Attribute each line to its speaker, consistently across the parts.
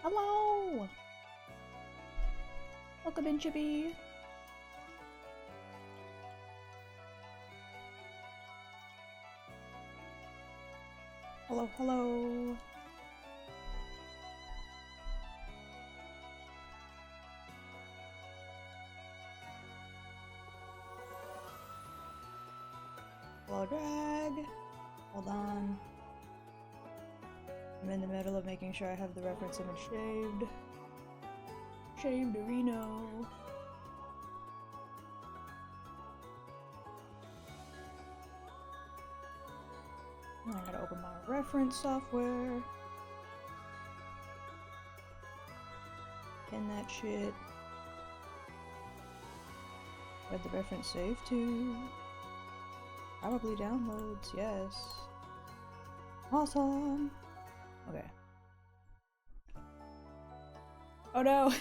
Speaker 1: Hello! Welcome in, Chibi. Hello, hello. Hello, drag. Hold on. I'm in the middle of making sure I have the reference image shaved. Shaved Reno. I gotta open my reference software. Pin that shit. Where'd the reference save to? Probably downloads, yes. Awesome! Okay. Oh no!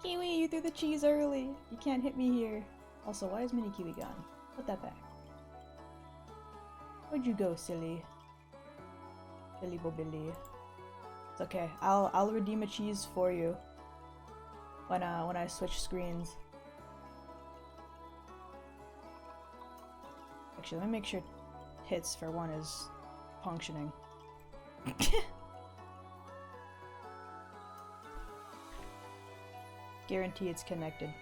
Speaker 1: Kiwi, you threw the cheese early! You can't hit me here. Also, why is Mini Kiwi gone? Put that back. Where'd you go, silly? Billy Bobilly. It's okay. I'll redeem a cheese for you when I switch screens. Actually, let me make sure hits for one is functioning. Guarantee it's connected.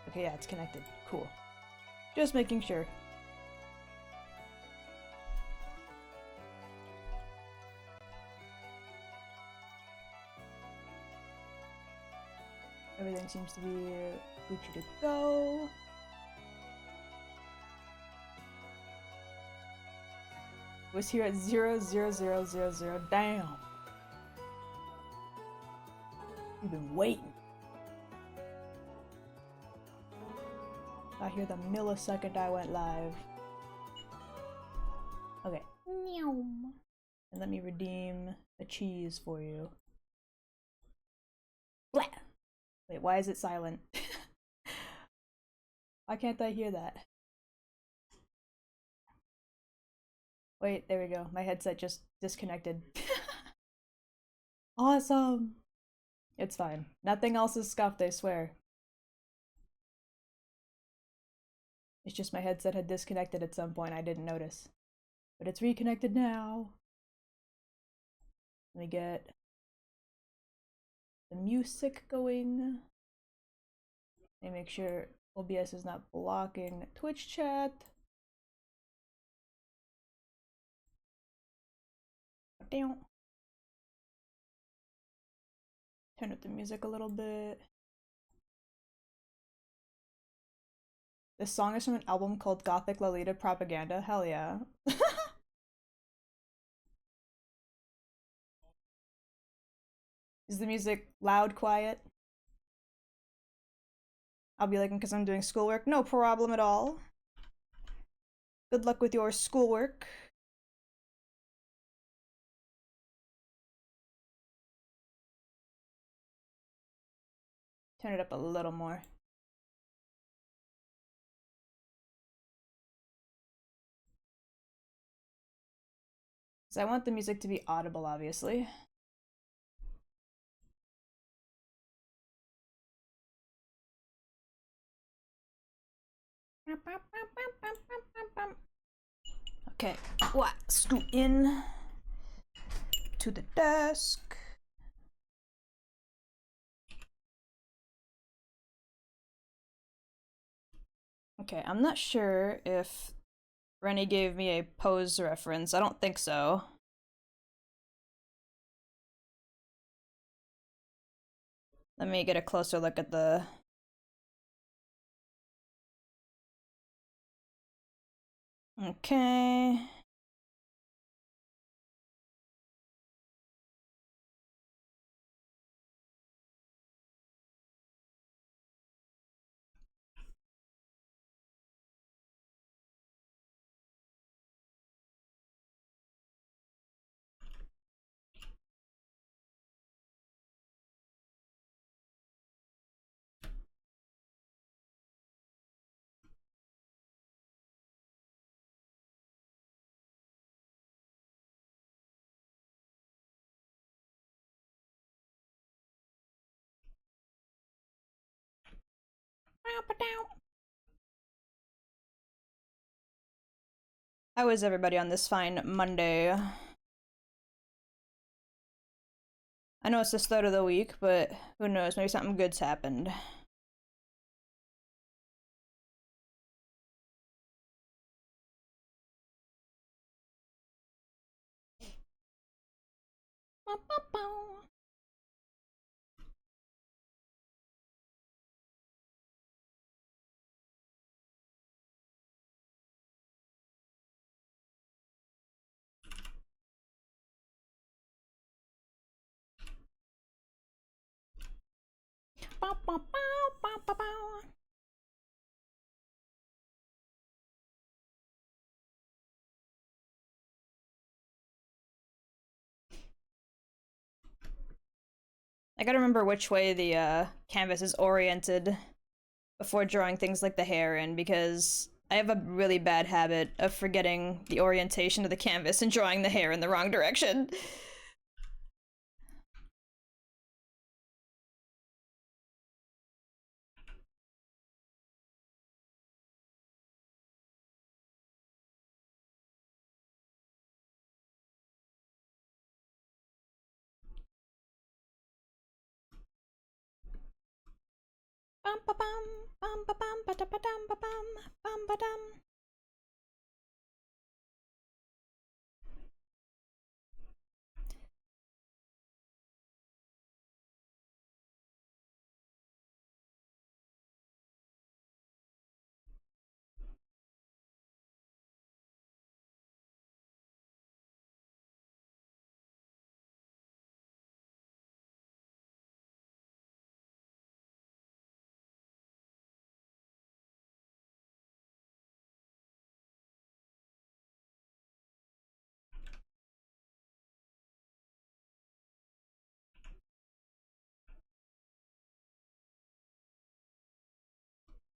Speaker 1: Okay, yeah, it's connected. Cool. Just making sure. Everything seems to be Gucci to go. Was here at 00000. Damn. You've been waiting. I hear the millisecond I went live. Okay. And let me redeem a cheese for you. Blah! Wait, why is it silent? Why can't I hear that? Wait, there we go. My headset just disconnected. Awesome! It's fine. Nothing else is scuffed, I swear. It's just my headset had disconnected at some point, I didn't notice. But it's reconnected now. Let me get the music going. Let me make sure OBS is not blocking Twitch chat. Damn. Turn up the music a little bit. This song is from an album called Gothic Lolita Propaganda. Hell yeah. Is the music loud, quiet? I'll be like, because I'm doing schoolwork. No problem at all. Good luck with your schoolwork. Turn it up a little more. So I want the music to be audible, obviously. Okay, what? Scoot in to the desk. Okay, I'm not sure if Rennie gave me a pose reference. I don't think so. Let me get a closer look at the... Okay. How is everybody on this fine Monday? I know it's the start of the week, but who knows? Maybe something good's happened. I gotta remember which way the canvas is oriented before drawing things like the hair in, because I have a really bad habit of forgetting the orientation of the canvas and drawing the hair in the wrong direction. Bum ba bum, bum ba bum ba da ba dum ba bum ba dum.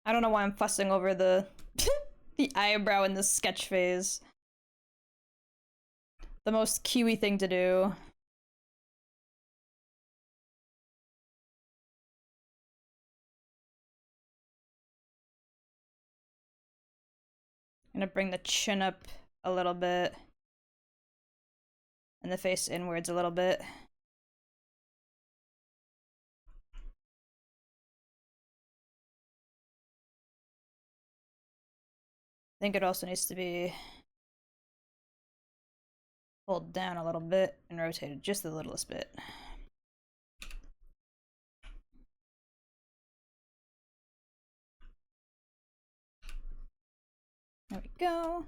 Speaker 1: I don't know why I'm fussing over the the eyebrow in the sketch phase. The most Kiwi thing to do. I'm gonna bring the chin up a little bit and the face inwards a little bit. I think it also needs to be pulled down a little bit and rotated just the littlest bit. There we go.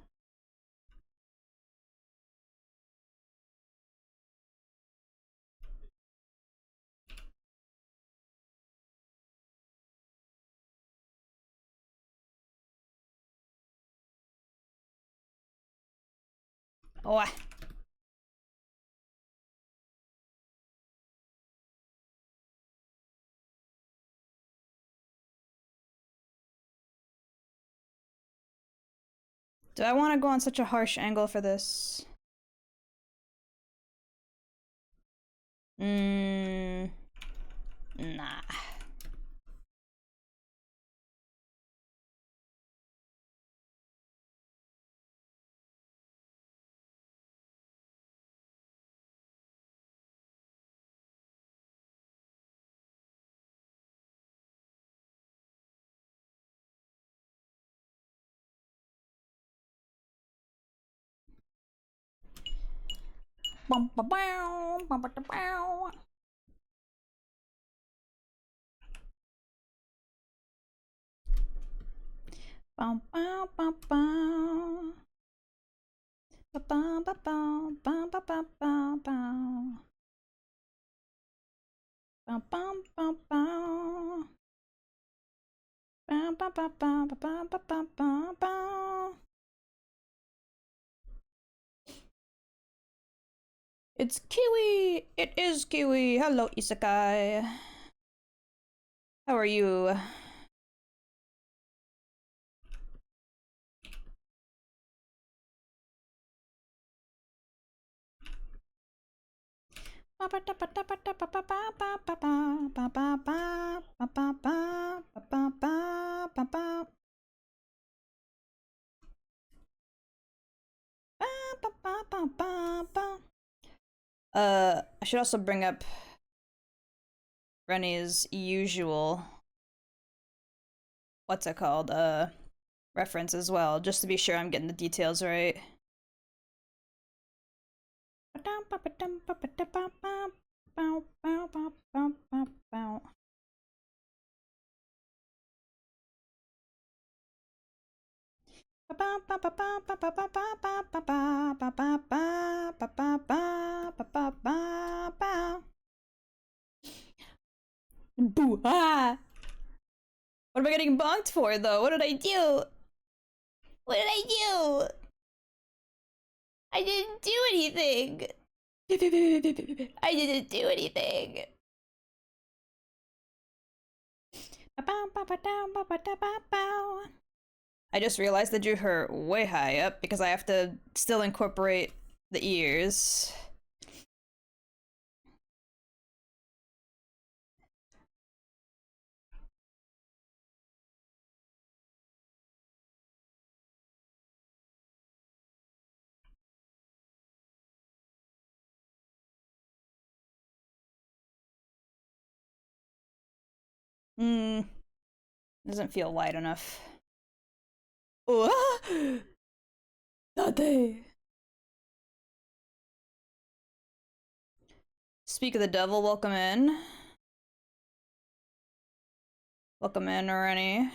Speaker 1: Oh, do I want to go on such a harsh angle for this? Nah. Bum ba bow, bum ba da bow. Bum bow, bum bow. Ba bum ba bow, bum ba ba bow bow. Bum bum bum bow. Bum ba ba ba ba ba ba ba ba ba. It's Kiwi! It is Kiwi! Hello, Isekai. How are you? I should also bring up Rennie's usual, what's it called, reference as well, just to be sure I'm getting the details right. Boo! Ah! What am I getting bonked for, though? What did I do? What did I do? I didn't do anything. I didn't do anything. I just realized I drew her way high up because I have to still incorporate the ears. Doesn't feel wide enough. Oh, Date. Speak of the devil, welcome in. Welcome in, Rennie.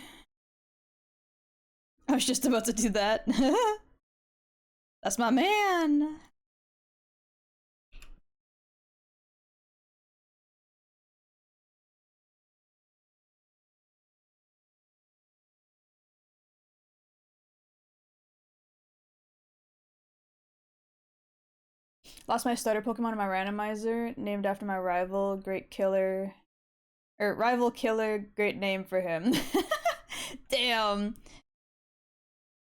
Speaker 1: I was just about to do that. That's my man. Lost my starter Pokemon in my randomizer, named after my rival, great killer. Rival killer, great name for him. Damn.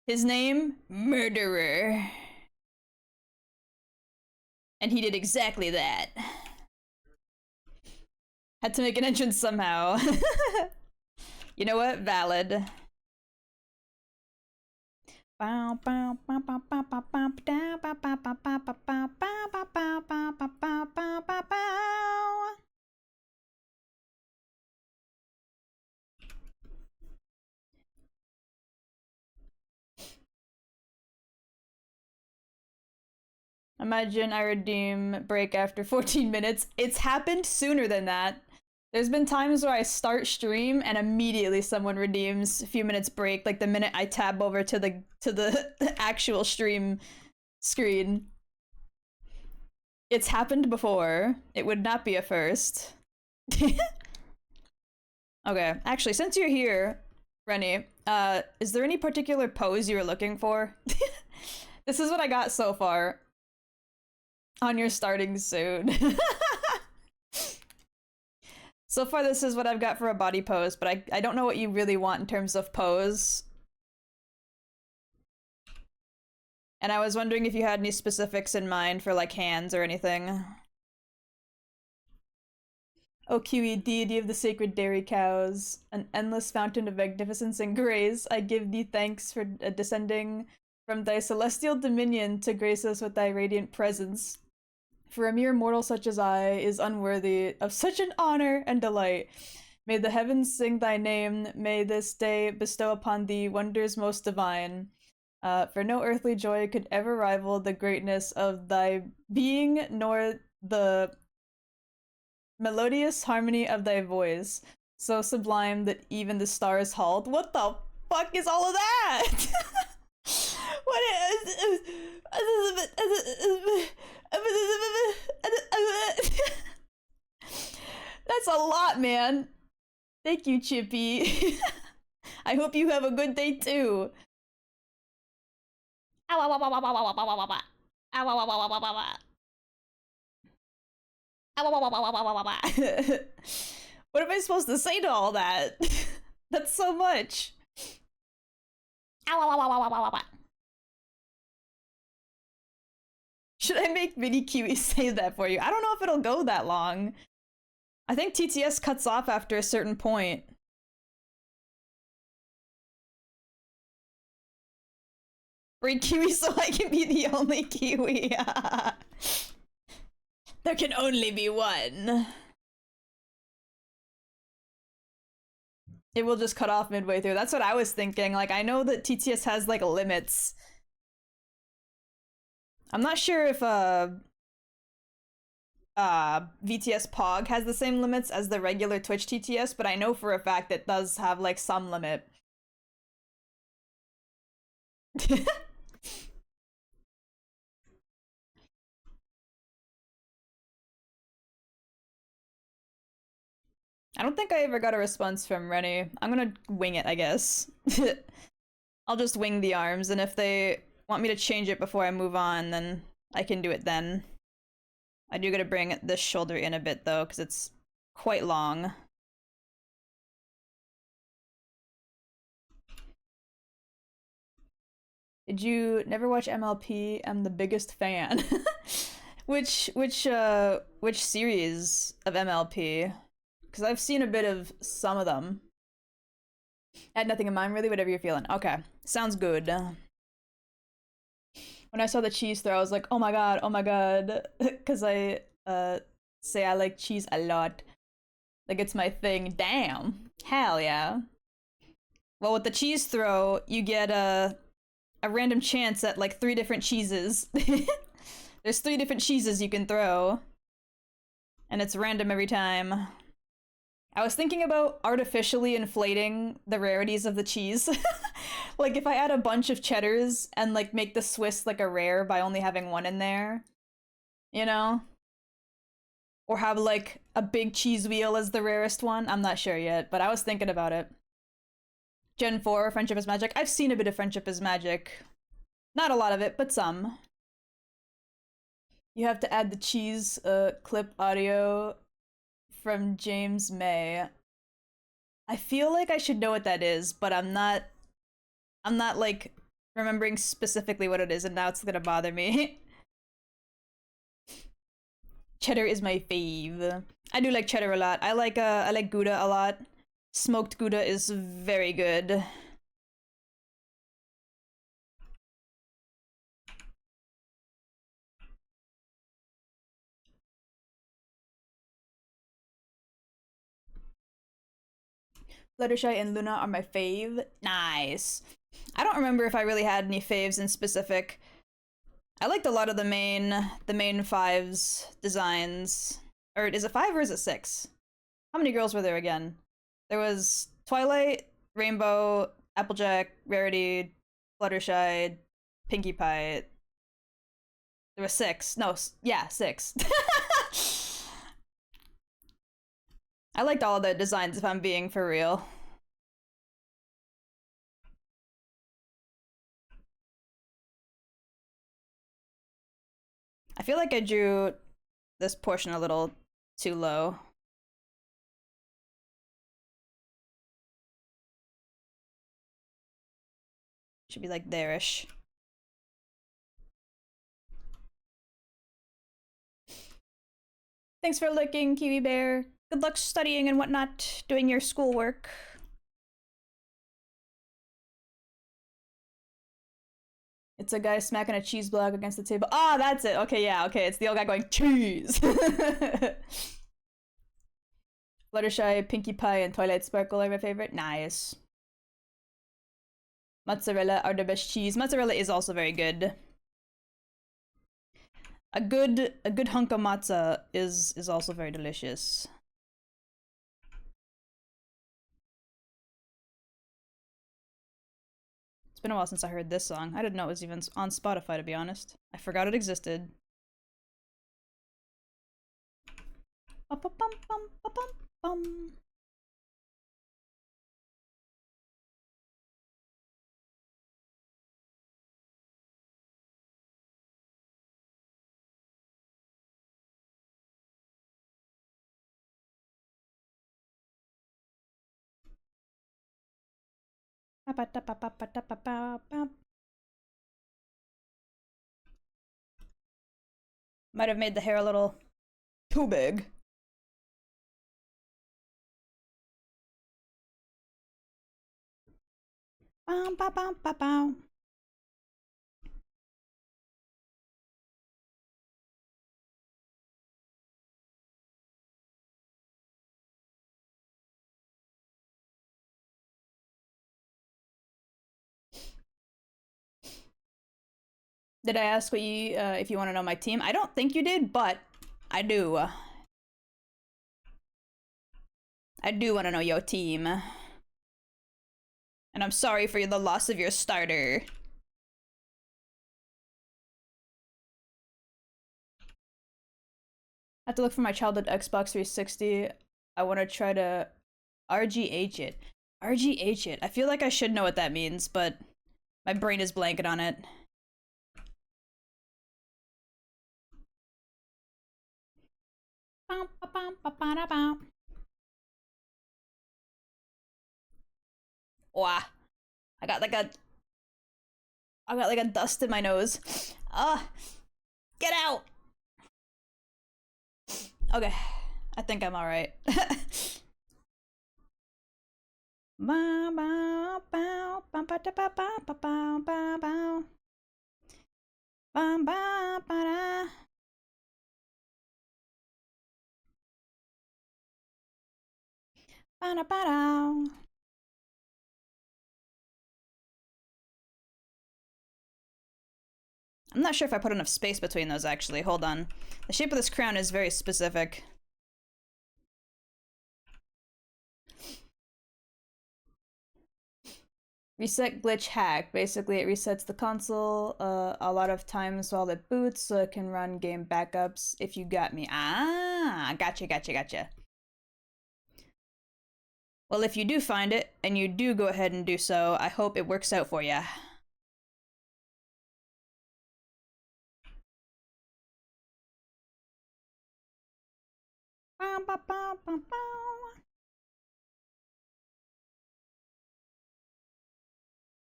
Speaker 1: His name? Murderer. And he did exactly that. Had to make an entrance somehow. You know what? Valid. Imagine I redeem break after 14 minutes. It's happened sooner than that. There's been times where I start stream and immediately someone redeems a few minutes break, like the minute I tab over to the actual stream screen. It's happened before. It would not be a first. Okay, actually, since you're here, Rennie, is there any particular pose you were looking for? This is what I got so far. On your starting soon. So far, this is what I've got for a body pose, but I don't know what you really want in terms of pose. And I was wondering if you had any specifics in mind for, like, hands or anything. O Kiwi, deity of the sacred dairy cows, an endless fountain of magnificence and grace, I give thee thanks for descending from thy celestial dominion to grace us with thy radiant presence. For a mere mortal such as I is unworthy of such an honor and delight. May the heavens sing thy name, may this day bestow upon thee wonders most divine. For no earthly joy could ever rival the greatness of thy being, nor the melodious harmony of thy voice, so sublime that even the stars halt. What the fuck is all of that? What is... That's a lot, man. Thank you, Chippy. I hope you have a good day too. What am I supposed to say to all that? That's so much. Should I make mini Kiwis save that for you? I don't know if it'll go that long. I think TTS cuts off after a certain point. Breed Kiwi so I can be the only Kiwi. There can only be one. It will just cut off midway through. That's what I was thinking. Like, I know that TTS has, like, limits. I'm not sure if, VTS POG has the same limits as the regular Twitch TTS, but I know for a fact it does have, like, some limit. I don't think I ever got a response from Rennie. I'm gonna wing it, I guess. I'll just wing the arms, and if they want me to change it before I move on, then I can do it then. I do gotta bring this shoulder in a bit, though, because it's quite long. Did you never watch MLP? I'm the biggest fan. Which series of MLP? Because I've seen a bit of some of them. I had nothing in mind, really, whatever you're feeling. Okay, sounds good. When I saw the cheese throw, I was like, oh my god, because I say I like cheese a lot. Like, it's my thing. Damn. Hell yeah. Well, with the cheese throw, you get a random chance at, like, 3 different cheeses. There's 3 different cheeses you can throw. And it's random every time. I was thinking about artificially inflating the rarities of the cheese. Like, if I add a bunch of cheddars and, like, make the Swiss, like, a rare by only having 1 in there. You know? Or have, like, a big cheese wheel as the rarest one. I'm not sure yet, but I was thinking about it. Gen 4, Friendship is Magic. I've seen a bit of Friendship is Magic. Not a lot of it, but some. You have to add the cheese clip audio from James May. I feel like I should know what that is, but I'm not like remembering specifically what it is, and now it's gonna bother me. Cheddar is my fave. I do like cheddar a lot. I like Gouda a lot. Smoked Gouda is very good. Fluttershy and Luna are my fave. Nice. I don't remember if I really had any faves in specific. I liked a lot of the main fives designs. Or is it 5 or is it 6? How many girls were there again? There was Twilight, Rainbow, Applejack, Rarity, Fluttershy, Pinkie Pie. There was 6. No, yeah, 6. I liked all of the designs, if I'm being for real. I feel like I drew this portion a little too low. Should be like there-ish. Thanks for looking, Kiwi Bear. Good luck studying and whatnot, doing your schoolwork. It's a guy smacking a cheese block against the table. Ah, that's it. Okay, yeah, okay. It's the old guy going, cheese! Fluttershy, Pinkie Pie, and Twilight Sparkle are my favorite. Nice. Mozzarella are the best cheese. Mozzarella is also very good. A good hunk of matza is also very delicious. It's been a while since I heard this song. I didn't know it was even on Spotify, to be honest. I forgot it existed. Bum, bum, bum, bum, bum, bum. Might have made the hair a little too big. Bow, bow, bow, bow, bow. Did I ask what you if you want to know my team? I don't think you did, but I do. I do want to know your team. And I'm sorry for the loss of your starter. I have to look for my childhood Xbox 360. I want to try to RGH it. RGH it. I feel like I should know what that means, but my brain is blanking on it. Wow. I got like a dust in my nose. Get out. Okay. I think I'm all right. I'm not sure if I put enough space between those, actually. Hold on. The shape of this crown is very specific. Reset glitch hack. Basically, it resets the console a lot of times while it boots, so it can run game backups if you got me. Ah, gotcha. Well, if you do find it, and you do go ahead and do so, I hope it works out for you.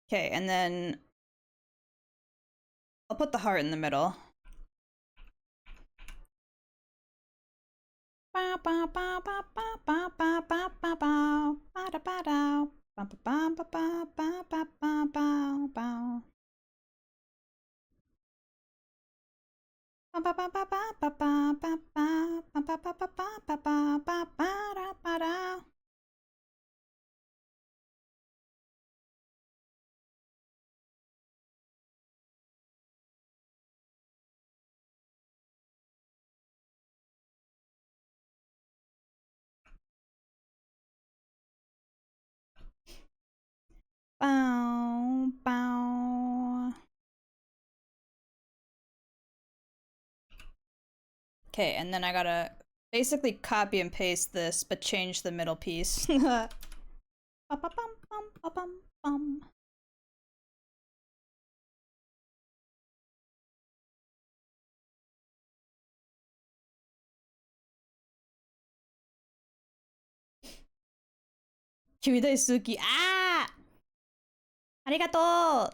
Speaker 1: Okay, and then I'll put the heart in the middle. Bow, bow. Okay, and then I gotta basically copy and paste this, but change the middle piece. Kiwi daisuki. Ah! Arigato!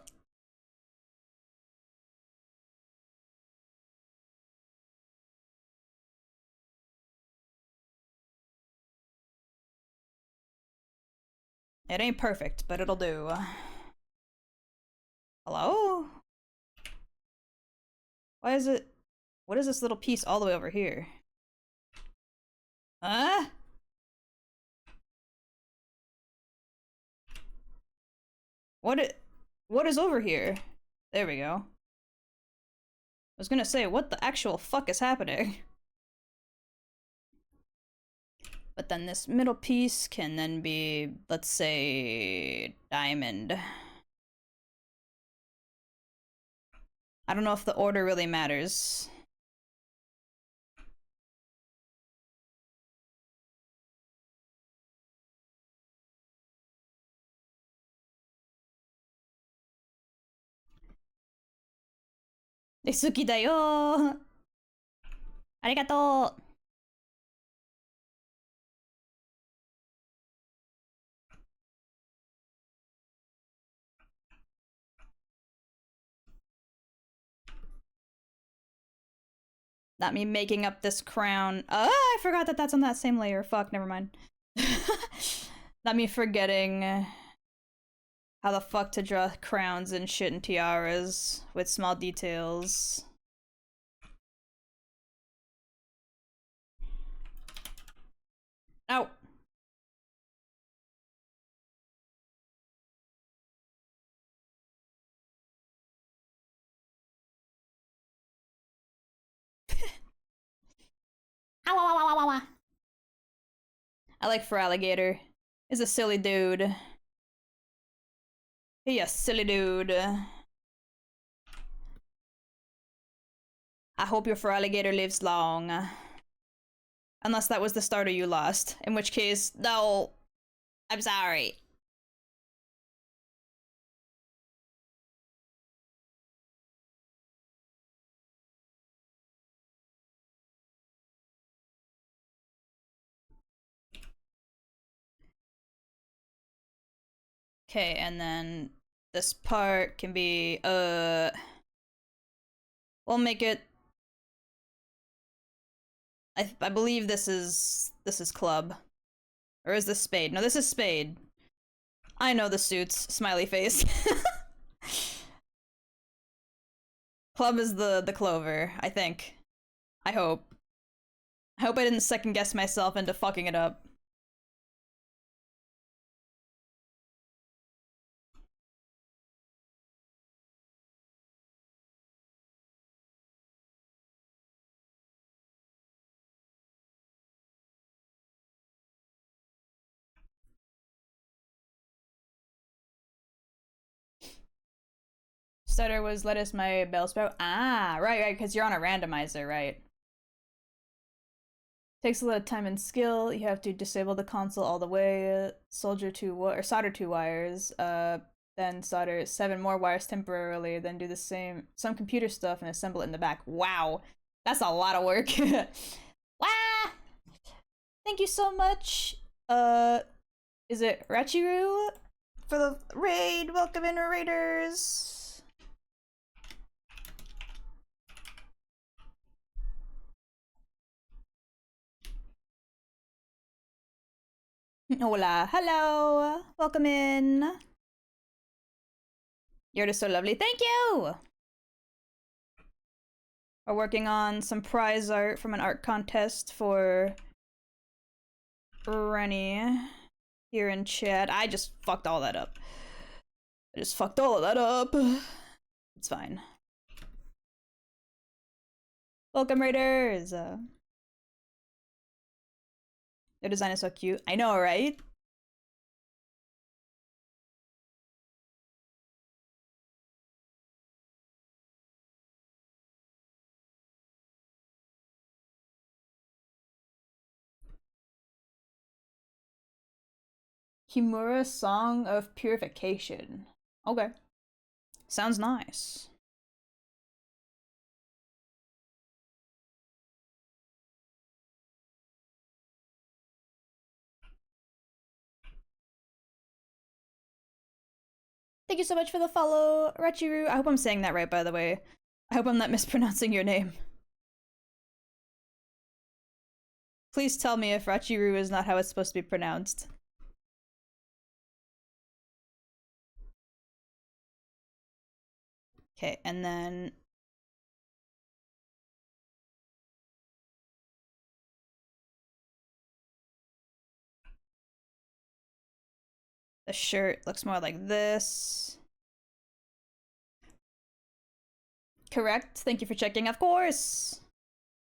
Speaker 1: It ain't perfect, but it'll do. Hello? Why is it... What is this little piece all the way over here? Huh? What is over here? There we go. I was gonna say, what the actual fuck is happening? But then this middle piece can then be, let's say, diamond. I don't know if the order really matters. Desuki da yo! Arigato! Not me making up this crown. I forgot that that's on that same layer. Fuck, never mind. Not me forgetting how the fuck to draw crowns and shit and tiaras with small details. Ow. Ow, ow, ow, ow, ow, ow. I like for alligator. He's a silly dude. He a silly dude. I hope your alligator lives long. Unless that was the starter you lost. In which case, no. I'm sorry. Okay, and then this part can be, we'll make it, I believe this is club. Or is this spade? No, this is spade. I know the suits, smiley face. Club is the clover, I think. I hope. I hope I didn't second guess myself into fucking it up. Stutter was lettuce my bell spout. Ah, right, because you're on a randomizer, right? Takes a lot of time and skill. You have to disable the console all the way, solder solder 2 wires, then solder 7 more wires temporarily, then do the some computer stuff and assemble it in the back. Wow, that's a lot of work. Wow! Thank you so much. Is it Rachiru for the raid? Welcome in, raiders. Hola, hello, welcome in. You're just so lovely. Thank you. We're working on some prize art from an art contest for Rennie here in chat. I just fucked all that up. I just fucked all of that up. It's fine. Welcome, raiders. Their design is so cute. I know, right? Kimura's Song of Purification. Okay. Sounds nice. Thank you so much for the follow, Rachiru. I hope I'm saying that right, by the way. I hope I'm not mispronouncing your name. Please tell me if Rachiru is not how it's supposed to be pronounced. Okay, and then the shirt looks more like this. Correct? Thank you for checking. Of course!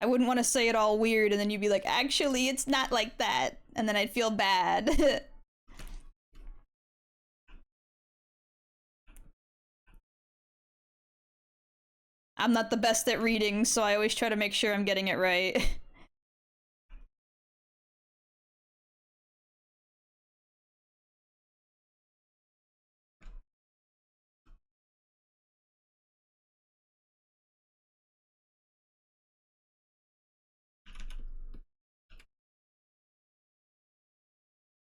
Speaker 1: I wouldn't want to say it all weird and then you'd be like, actually, it's not like that. And then I'd feel bad. I'm not the best at reading, so I always try to make sure I'm getting it right.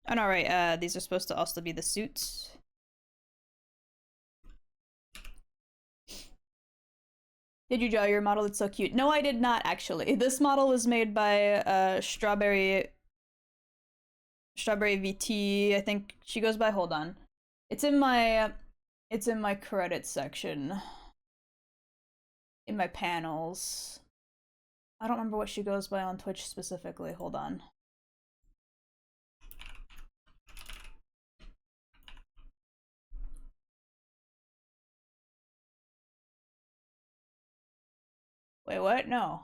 Speaker 1: Oh, no, right, these are supposed to also be the suits. Did you draw your model? It's so cute. No, I did not actually. This model was made by Strawberry VT. I think she goes by. Hold on, it's in my credit section in my panels. I don't remember what she goes by on Twitch specifically. Hold on. Wait, what? No.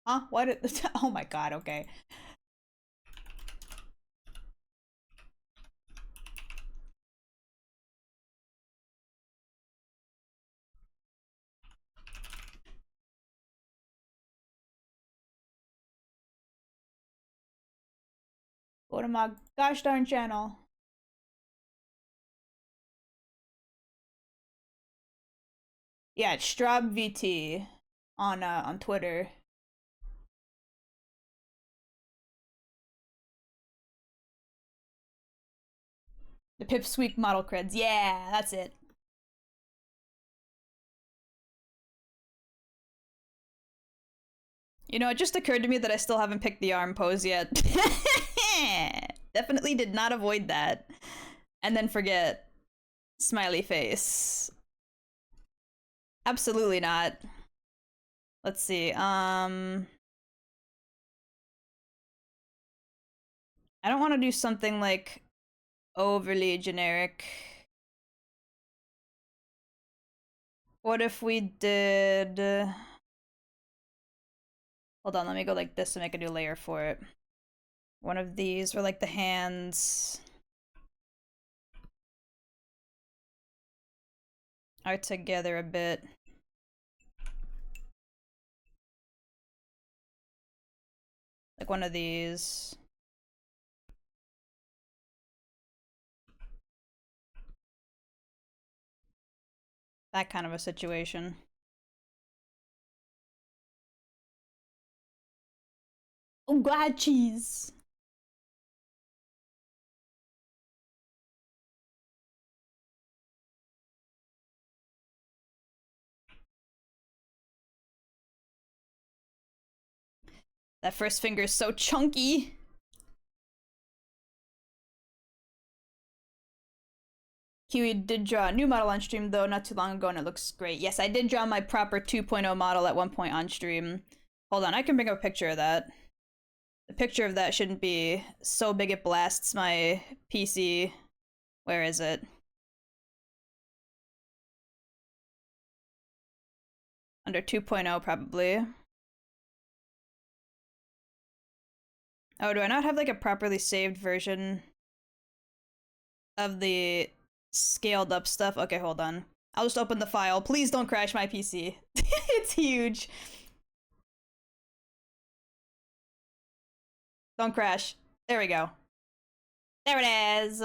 Speaker 1: Huh? Why did oh my god, okay. Go to my gosh darn channel. Yeah, it's StrabVT on Twitter. The Pipsqueak model creds. Yeah, that's it. You know, it just occurred to me that I still haven't picked the arm pose yet. Definitely did not avoid that. And then forget. Smiley face. Absolutely not. Let's see. I don't want to do something like overly generic. What if we did... Hold on, let me go like this to make a new layer for it. One of these, or like the hands are together a bit. Like one of these. That kind of a situation. Oh god, cheese! That first finger is so chunky! Kiwi did draw a new model on stream though not too long ago and it looks great. Yes, I did draw my proper 2.0 model at one point on stream. Hold on, I can bring up a picture of that. The picture of that shouldn't be so big it blasts my PC. Where is it? Under 2.0 probably. Oh, do I not have like a properly saved version of the scaled up stuff? Okay, hold on. I'll just open the file. Please don't crash my PC. It's huge. Don't crash. There we go. There it is.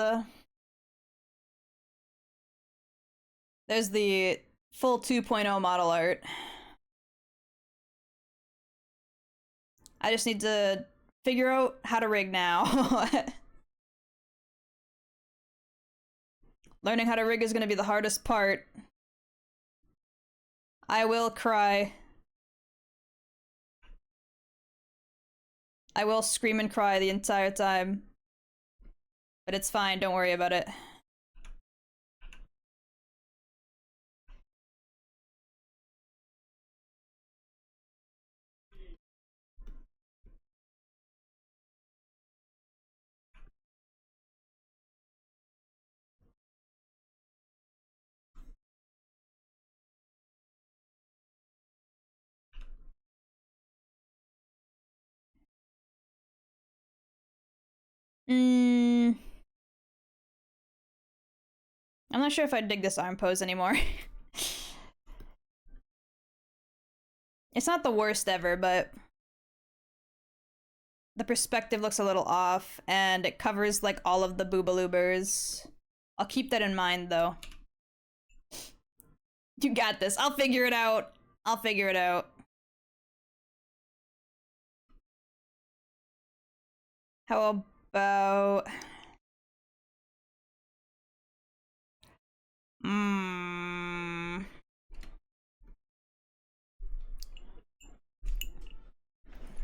Speaker 1: There's the full 2.0 model art. I just need to figure out how to rig now. Learning how to rig is going to be the hardest part. I will cry. I will scream and cry the entire time. But it's fine, don't worry about it. I'm not sure if I dig this arm pose anymore. It's not the worst ever, but the perspective looks a little off, and it covers like all of the boobaloobers. I'll keep that in mind though. You got this. I'll figure it out. I'll figure it out. How about...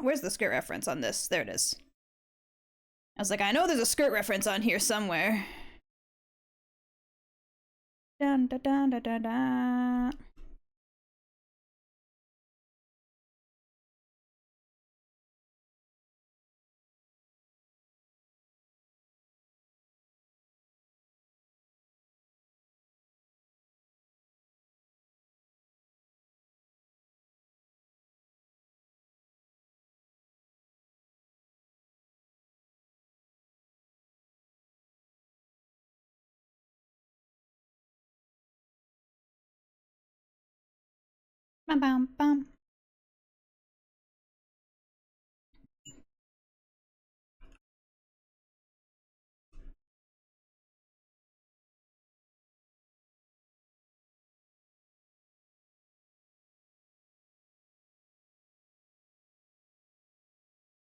Speaker 1: Where's the skirt reference on this? There it is. I was like, I know there's a skirt reference on here somewhere. Dun dun dun dun dun dun. Bum bum bum.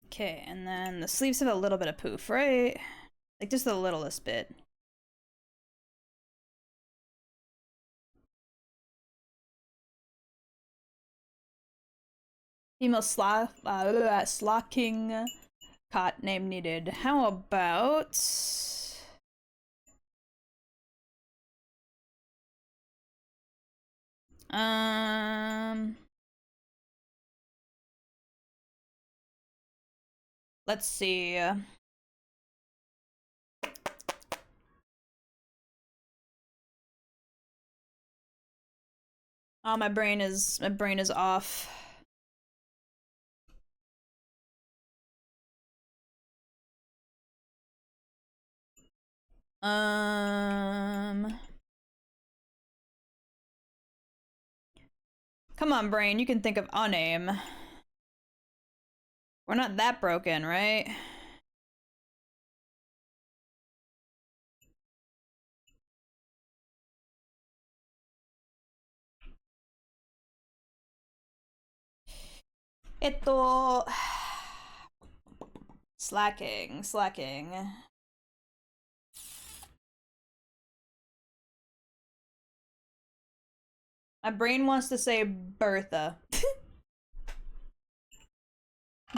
Speaker 1: Okay, and then the sleeves have a little bit of poof, right? Like just the littlest bit. Female slocking cot name needed. How about let's see. Oh, my brain is off. Come on, brain, you can think of a name. We're not that broken, right? Slacking. My brain wants to say Bertha.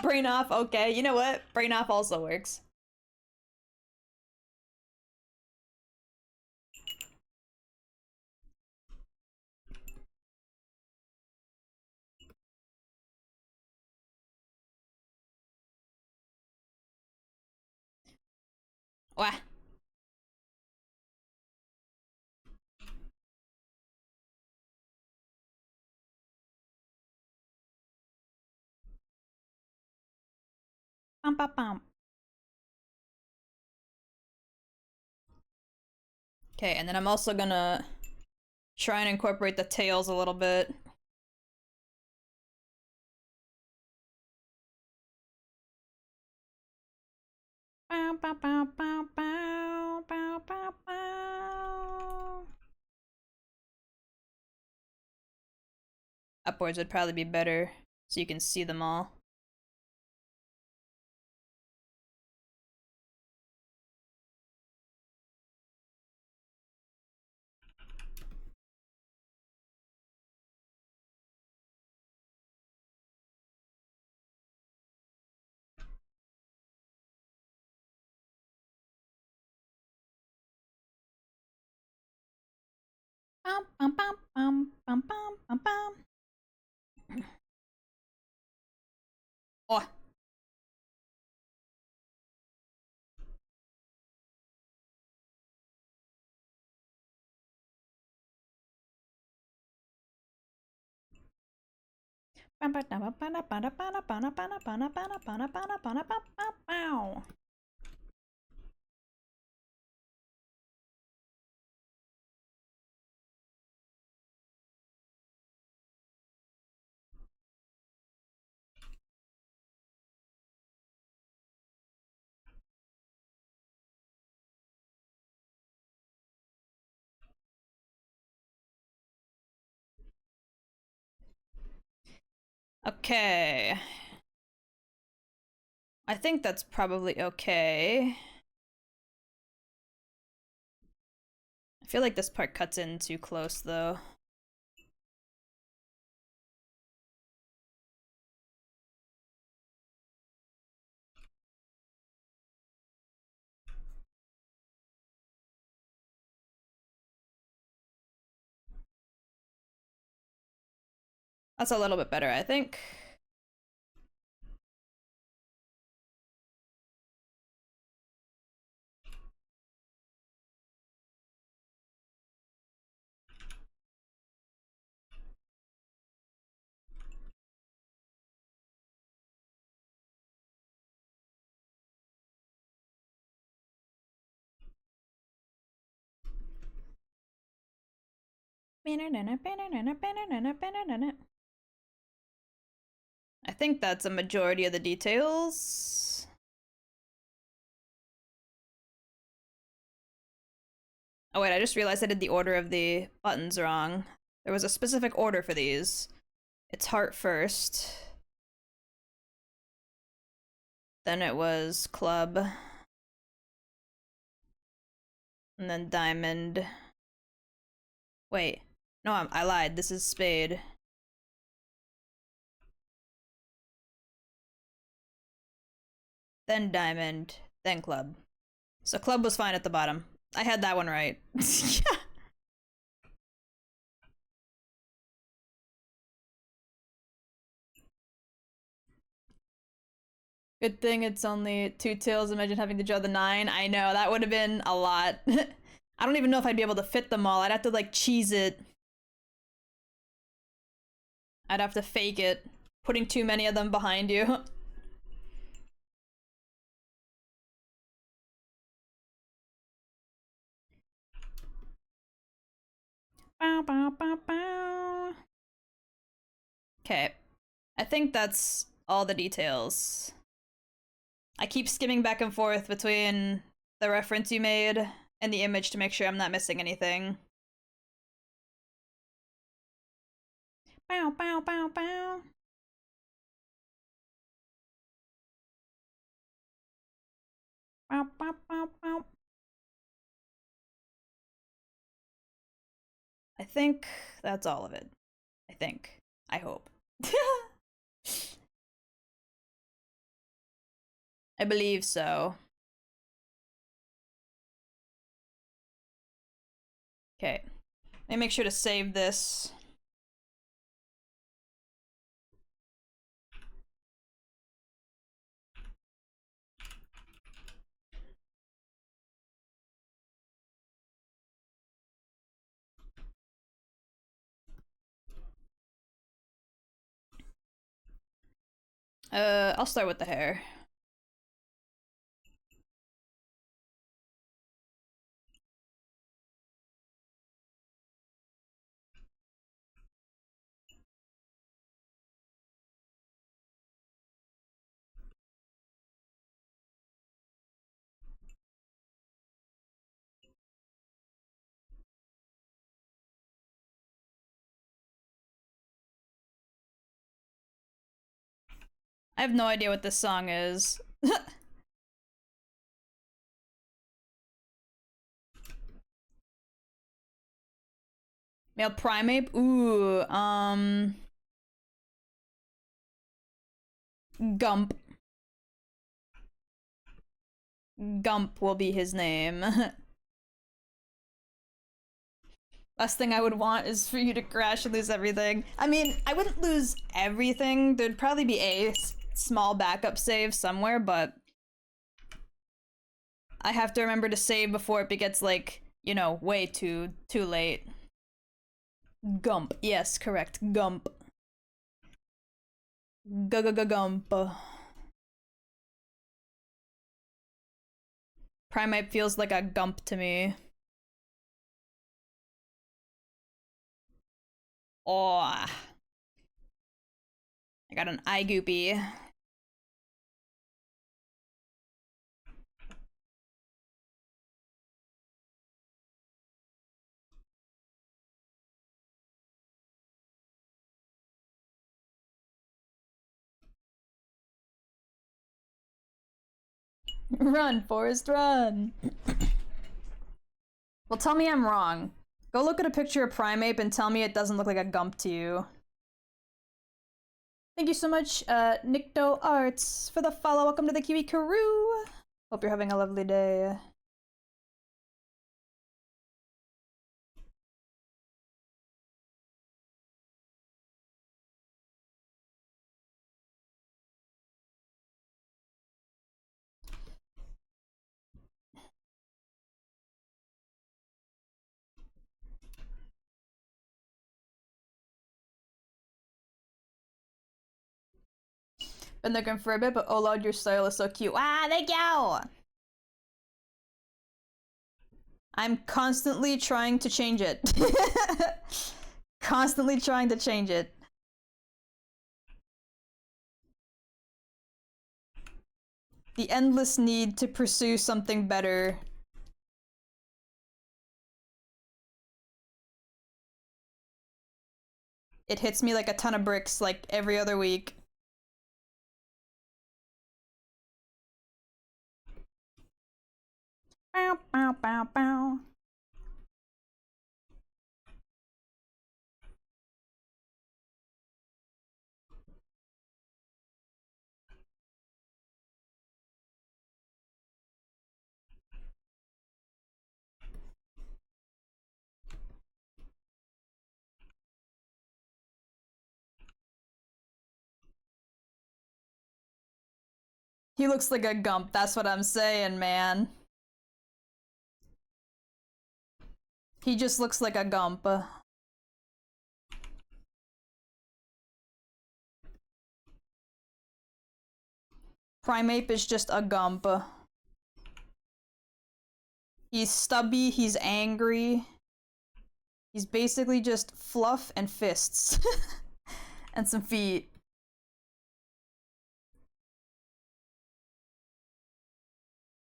Speaker 1: Brain off, okay. You know what? Brain off also works. Wah. Bum, bum, bum. Okay, and then I'm also gonna try and incorporate the tails a little bit. Bow, bow, bow, bow, bow, bow, bow, bow. Upwards would probably be better, so you can see them all. Bum, bum, bum, bum, bum, bum, bum, bum. Oh. Okay. I think that's probably okay. I feel like this part cuts in too close, though. That's a little bit better, I think. I think that's a majority of the details. Oh wait, I just realized I did the order of the buttons wrong. There was a specific order for these. It's heart first. Then it was club. And then diamond. Wait. No, I lied. This is spade. Then diamond. Then club. So club was fine at the bottom. I had that one right. Good thing it's only two tails. Imagine having to draw the 9. I know, that would have been a lot. I don't even know if I'd be able to fit them all. I'd have to like cheese it. I'd have to fake it. Putting too many of them behind you. Bow, bow, bow, bow. Okay. I think that's all the details. I keep skimming back and forth between the reference you made and the image to make sure I'm not missing anything. Bow, bow, bow, bow. Bow, bow, bow, bow. I think that's all of it. I think. I hope. I believe so. Okay. Let me make sure to save this. I'll start with the hair. I have no idea what this song is. Male primate? Ooh, Gump. Gump will be his name. Last thing I would want is for you to crash and lose everything. I mean, I wouldn't lose everything. There'd probably be a small backup save somewhere, but I have to remember to save before it gets like, you know, way too late. Gump. Yes, correct. Gump. Gump. Primate feels like a gump to me. Oh. I got an eye goopy. Run, Forrest, run! Well, tell me I'm wrong. Go look at a picture of Primeape and tell me it doesn't look like a Gump to you. Thank you so much, Nicto Arts, for the follow. Welcome to the Kiwi Crew! Hope you're having a lovely day. Been looking for a bit, but oh lord, your style is so cute. Ah, thank you! I'm constantly trying to change it. Constantly trying to change it. The endless need to pursue something better. It hits me like a ton of bricks, like every other week. Bow, bow, bow, bow. He looks like a Gump, that's what I'm saying, man. He just looks like a Gump. Primeape is just a Gump. He's stubby, he's angry. He's basically just fluff and fists. And some feet.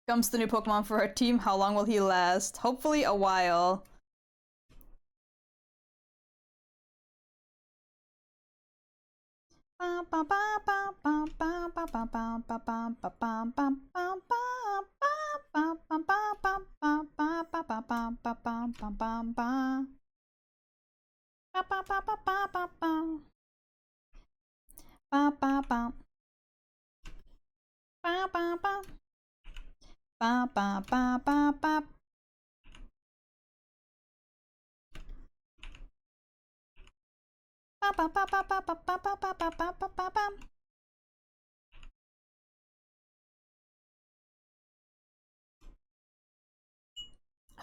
Speaker 1: Gump's the new Pokemon for our team. How long will he last? Hopefully a while. I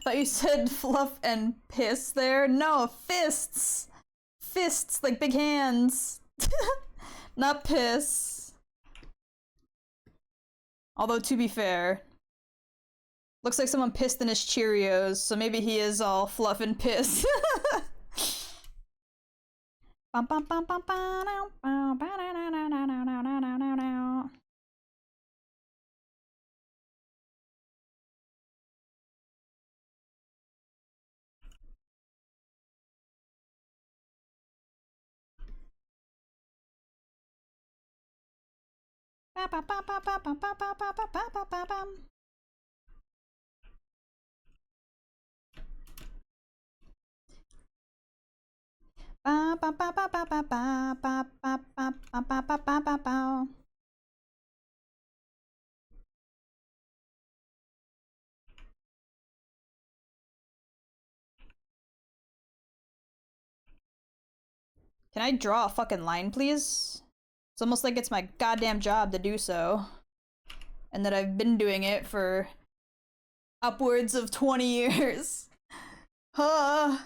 Speaker 1: thought you said fluff and piss there. No, fists! Fists, like big hands. Not piss. Although, to be fair, looks like someone pissed in his Cheerios, so maybe he is all fluff and piss. Can I draw a fucking line, please? It's almost like it's my goddamn job to do so. And that I've been doing it for upwards of 20 years. Huh.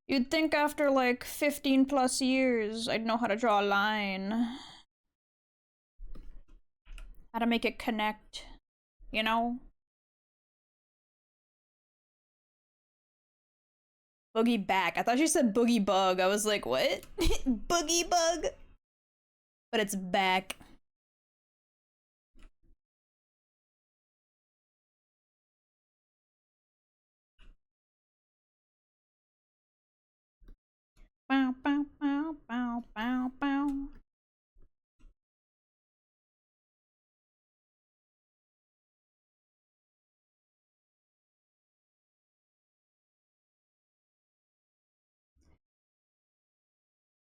Speaker 1: You'd think after like 15 plus years, I'd know how to draw a line. How to make it connect, you know? Boogie back. I thought you said boogie bug. I was like, what? Boogie bug? But it's back. Bow, bow, bow, bow, bow, bow.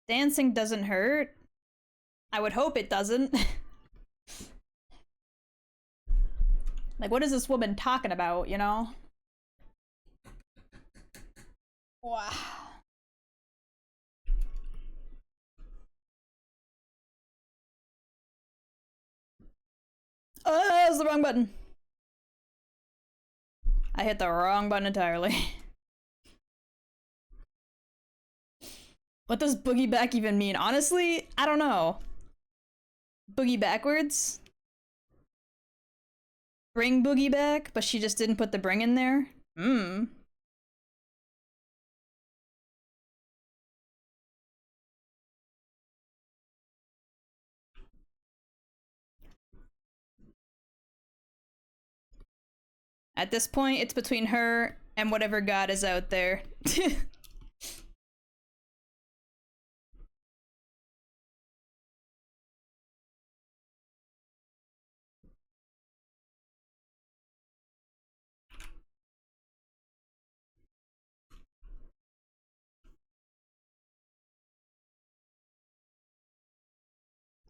Speaker 1: Dancing doesn't hurt. I would hope it doesn't. Like, what is this woman talking about, you know? Wow. Oh, that was the wrong button. I hit the wrong button entirely. What does boogie back even mean? Honestly, I don't know. Boogie backwards? Bring boogie back, but she just didn't put the bring in there? Hmm. At this point, it's between her and whatever god is out there.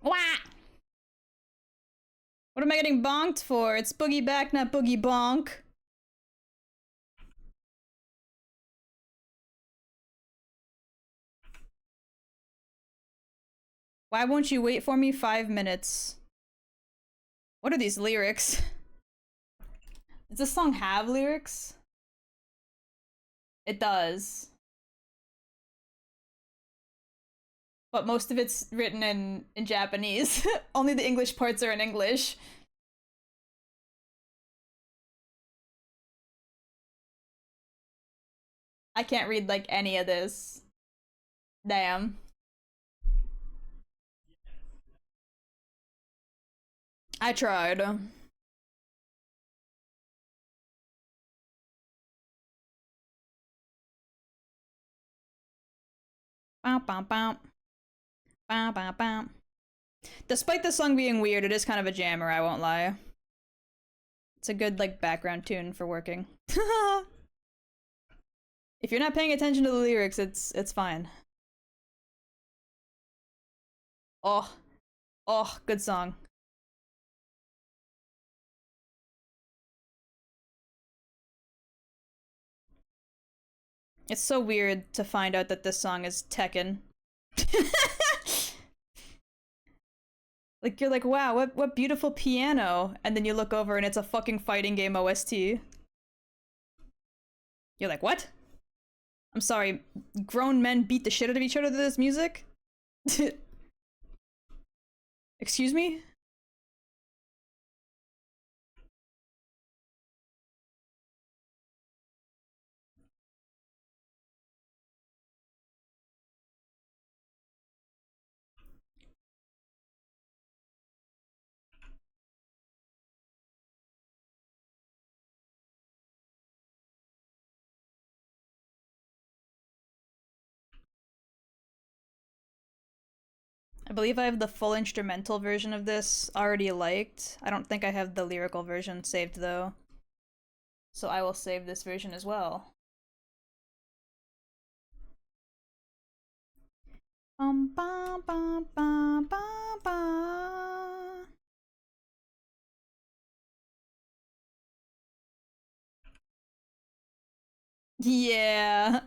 Speaker 1: Wah! What am I getting bonked for? It's boogie back, not boogie bonk. Why won't you wait for me 5 minutes? What are these lyrics? Does this song have lyrics? It does. But most of it's written in Japanese. Only the English parts are in English. I can't read like any of this. Damn. I tried. Bow, bow, bow. Bow, bow, bow. Despite the song being weird, it is kind of a jammer, I won't lie. It's a good, like, background tune for working. If you're not paying attention to the lyrics, it's fine. Oh. Oh, good song. It's so weird to find out that this song is Tekken. Like, you're like, wow, what beautiful piano. And then you look over and it's a fucking fighting game OST. You're like, what? I'm sorry, grown men beat the shit out of each other to this music? Excuse me? I believe I have the full instrumental version of this already liked. I don't think I have the lyrical version saved though. So I will save this version as well. Ba, ba, ba, ba, ba. Yeah.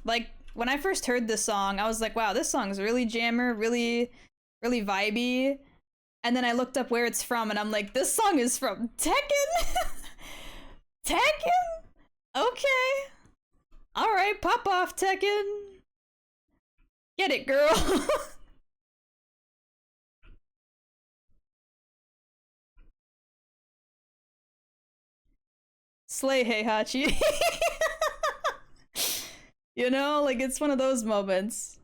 Speaker 1: Like, when I first heard this song, I was like, wow, this song's really jammer, really, really vibey. And then I looked up where it's from, and I'm like, this song is from Tekken? Tekken? Okay. Alright, pop off, Tekken. Get it, girl. Slay Heihachi. You know, like, it's one of those moments.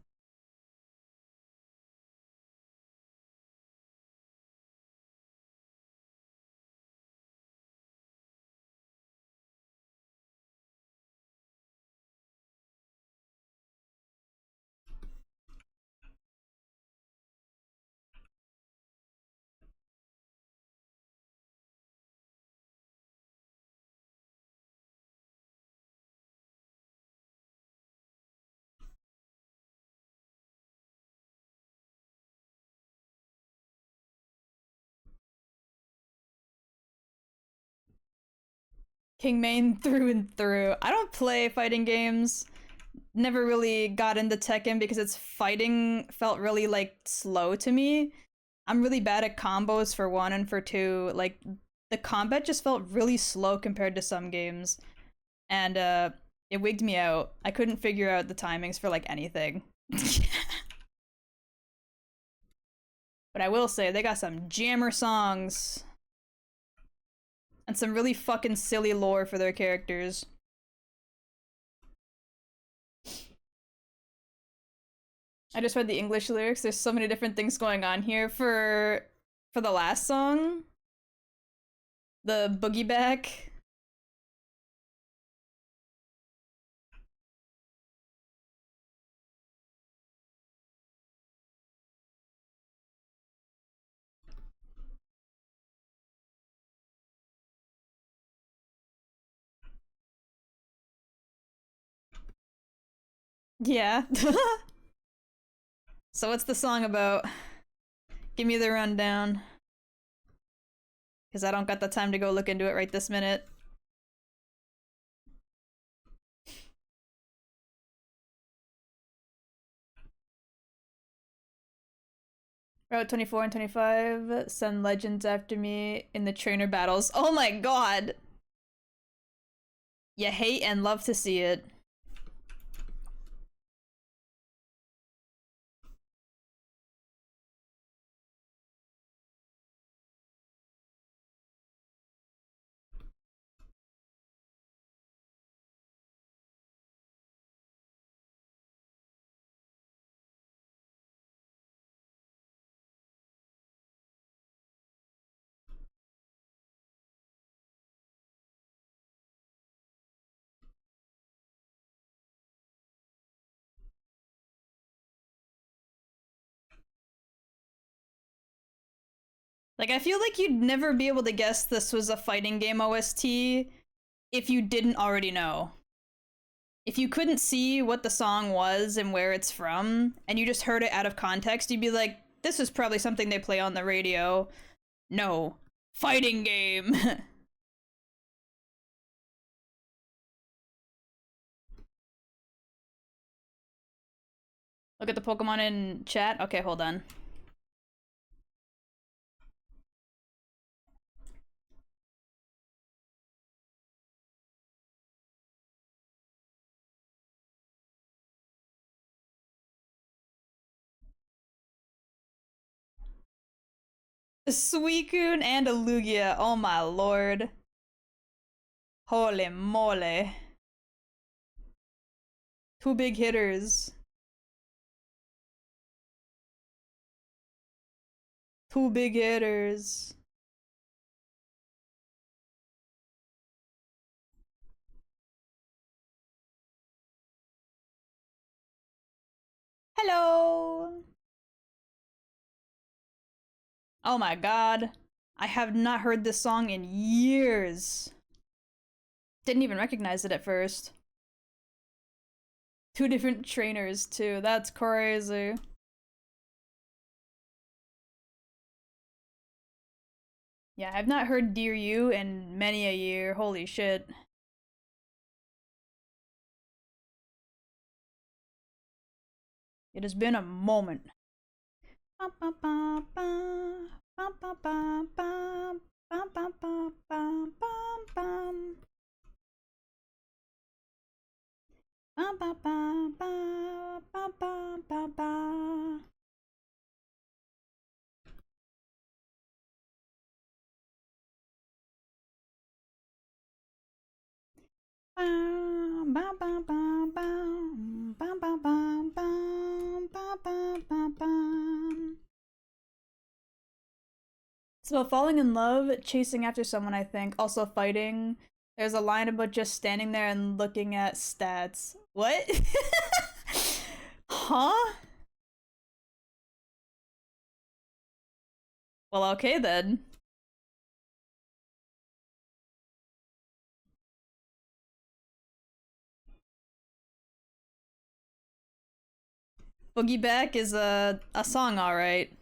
Speaker 1: King through and through. I don't play fighting games. Never really got into Tekken because its fighting felt really like slow to me. I'm really bad at combos for one, and for two, like the combat just felt really slow compared to some games. And it wigged me out. I couldn't figure out the timings for like anything. But I will say they got some jammer songs and some really fucking silly lore for their characters. I just read the English lyrics. There's so many different things going on here. For the last song, the Boogie Back. Yeah. So what's the song about? Give me the rundown. Because I don't got the time to go look into it right this minute. Route 24 and 25 send legends after me in the trainer battles. Oh my god! You hate and love to see it. Like, I feel like you'd never be able to guess this was a fighting game OST if you didn't already know. If you couldn't see what the song was and where it's from, and you just heard it out of context, you'd be like, this is probably something they play on the radio. No. Fighting game! Look at the Pokemon in chat? Okay, hold on. A Suicune and a Lugia, oh my lord. Holy moly. Two big hitters. Two big hitters. Hello! Oh my god. I have not heard this song in years. Didn't even recognize it at first. Two different trainers, too. That's crazy. Yeah, I've not heard Dear You in many a year. Holy shit. It has been a moment. It's about falling in love, chasing after someone, I think. Also fighting. There's a line about just standing there and looking at stats. What? Huh? Well, okay then. Boogie Back is a song, alright.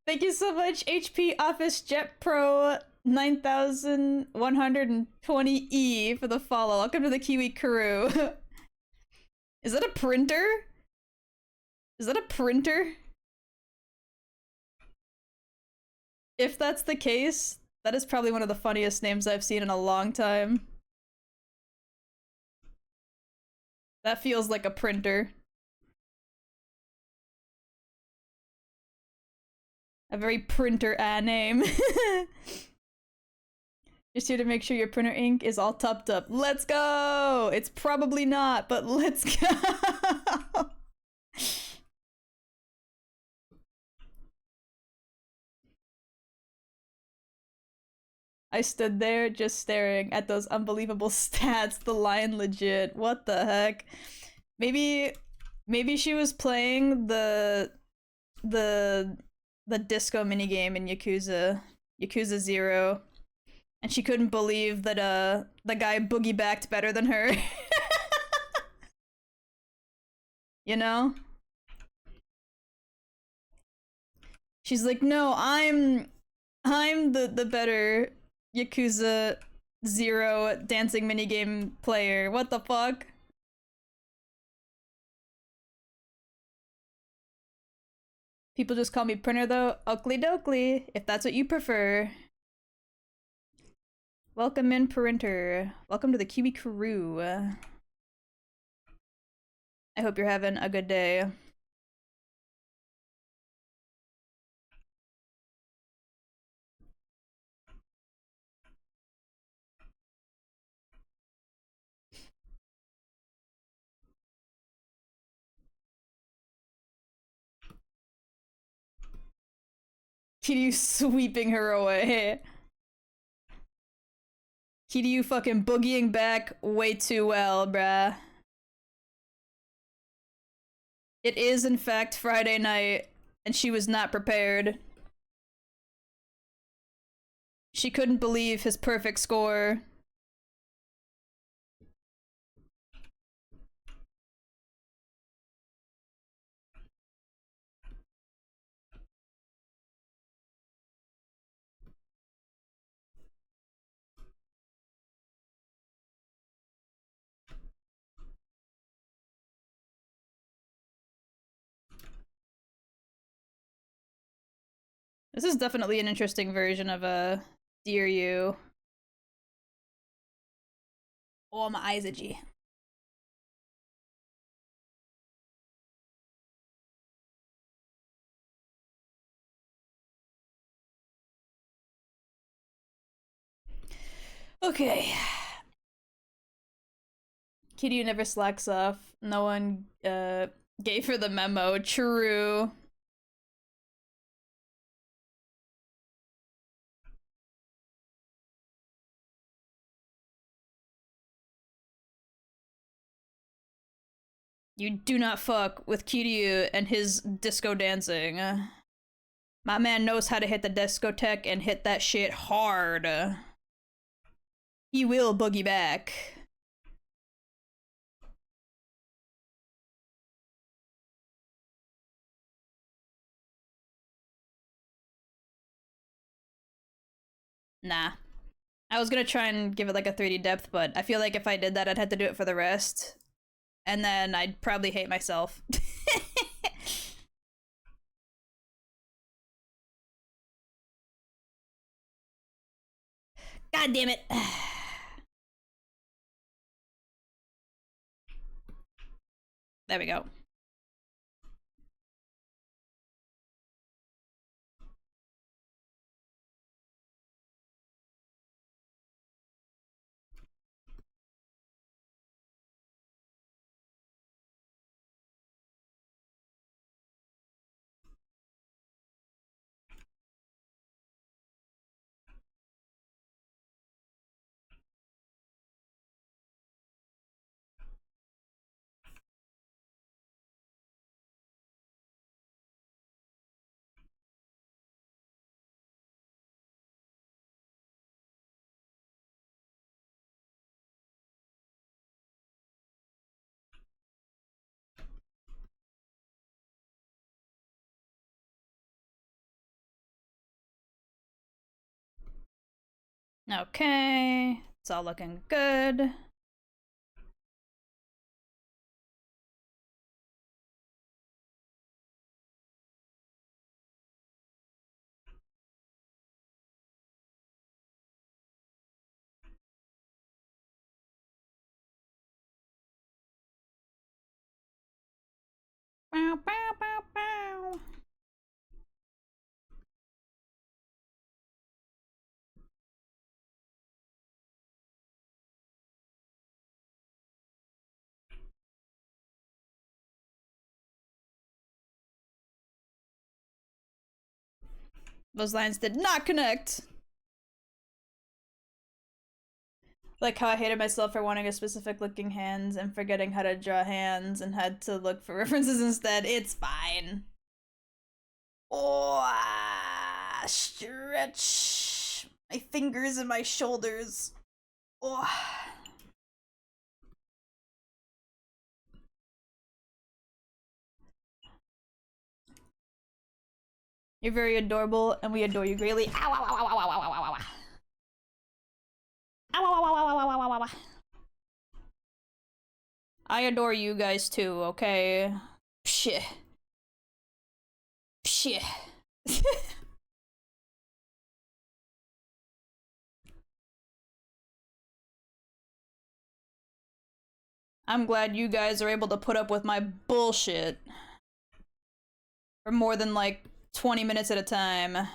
Speaker 1: Thank you so much, HP Office Jet Pro 9120E for the follow. Welcome to the Kiwi crew. Is that a printer? Is that a printer? If that's the case, that is probably one of the funniest names I've seen in a long time. That feels like a printer. A very printer name. Just here to make sure your printer ink is all topped up. Let's go! It's probably not, but let's go! I stood there just staring at those unbelievable stats. The line legit. What the heck? Maybe she was playing the disco minigame in Yakuza 0, and she couldn't believe that the guy boogie backed better than her. You know? She's like, "No, I'm the better Yakuza 0 dancing minigame player. What the fuck?" People just call me Printer though. Oakley dokley, if that's what you prefer. Welcome in, Printer. Welcome to the Kiwi crew. I hope you're having a good day. Kiryu sweeping her away. Kiryu fucking boogieing back way too well, bruh. It is, in fact, Friday night, and she was not prepared. She couldn't believe his perfect score. This is definitely an interesting version of a Dear You. Oh, my eyes itchy. Okay. Kiryu never slacks off. No one gave her the memo. True. You do not fuck with Kiryu and his disco dancing. My man knows how to hit the discotheque and hit that shit hard. He will boogie back. Nah. I was gonna try and give it like a 3D depth, but I feel like if I did that, I'd have to do it for the rest. And then I'd probably hate myself. God damn it. There we go. Okay, it's all looking good. Bow, bow, bow, bow. Those lines did not connect. Like how I hated myself for wanting a specific looking hands and forgetting how to draw hands and had to look for references instead. It's fine. Oh, stretch my fingers and my shoulders. Oh. You're very adorable, and we adore you greatly. Ow, ow, ow, ow, ow, ow, ow, ow, ow. Ow, ow, ow, ow, ow, ow, ow, ow. I adore you guys too, okay? Pshh. Pshh. I'm glad you guys are able to put up with my bullshit. For more than like 20 minutes at a time.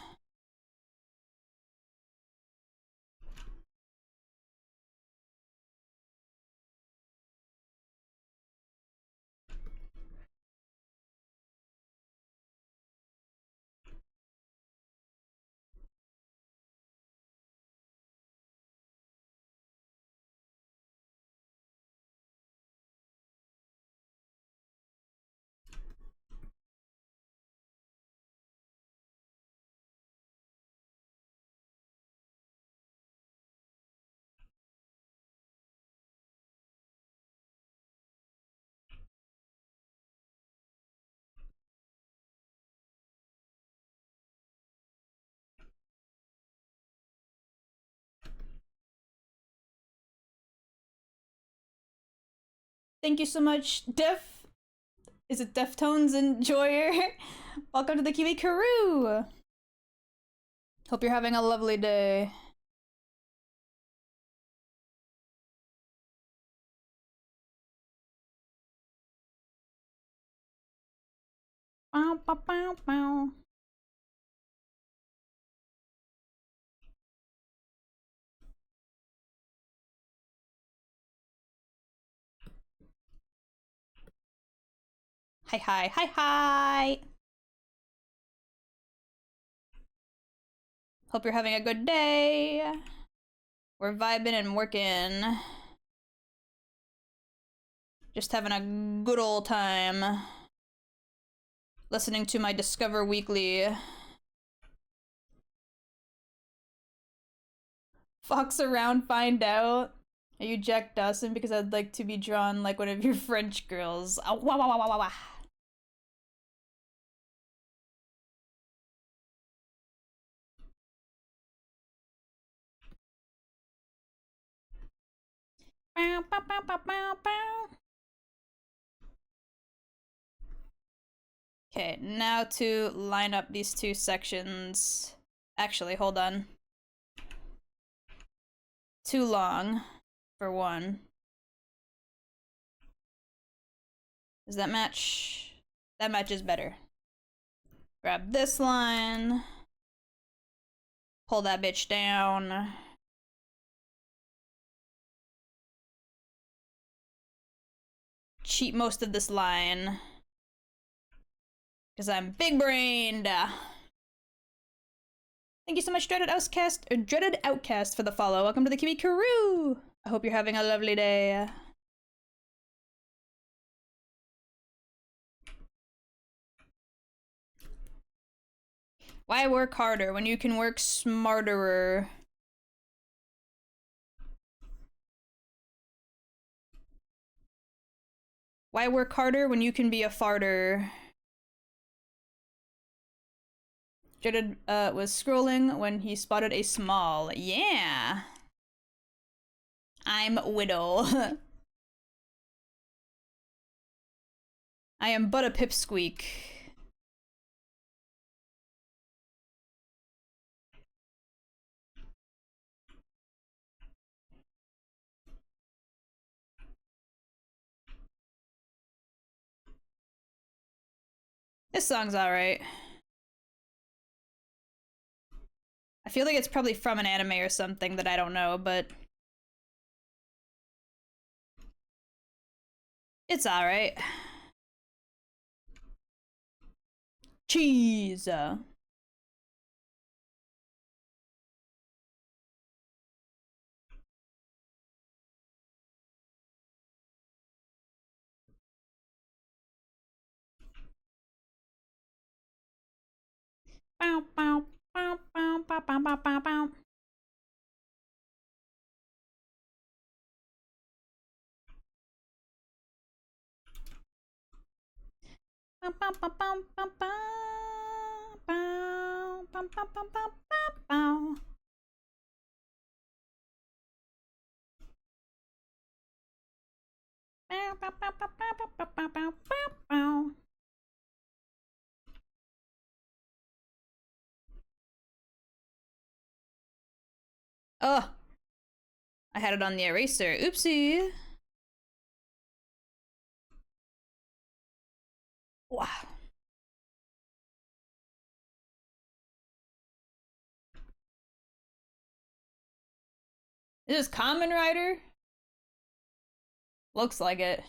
Speaker 1: Thank you so much, Is it Deftones Enjoyer? Welcome to the Kiwi Karoo! Hope you're having a lovely day. Bow, bow, bow, bow. Hi, hi, hi, hi! Hope you're having a good day. We're vibing and working. Just having a good old time. Listening to my Discover Weekly. Fox around, find out. Are you Jack Dawson? Because I'd like to be drawn like one of your French girls. Ow, wah, wah, wah, wah, wah, wah. Bow, bow, bow, bow, bow, bow. Okay, now to line up these two sections. Actually, hold on. Too long for one. Does that match? That matches better. Grab this line. Pull that bitch down. Cheat most of this line. Because I'm big brained. Thank you so much, Dreaded Outcast, for the follow. Welcome to the Kiwi Karoo! I hope you're having a lovely day. Why work harder when you can work smarter? Why work harder when you can be a farter? Jared was scrolling when he spotted a small. Yeah. I'm Widow. I am but a pipsqueak. This song's alright. I feel like it's probably from an anime or something that I don't know, but it's alright. Cheese. Bow, bow, bow, bow, bow, bow, bow, bow, bow. Bow, bow, bow, bow, bow, bow, bow, bow, bow, bow, bow, bow. Bow, bow, bow, bow, bow, bow, bow, bow, bow, bow. Oh, I had it on the eraser. Oopsie. Wow. Is this Kamen Rider? Looks like it.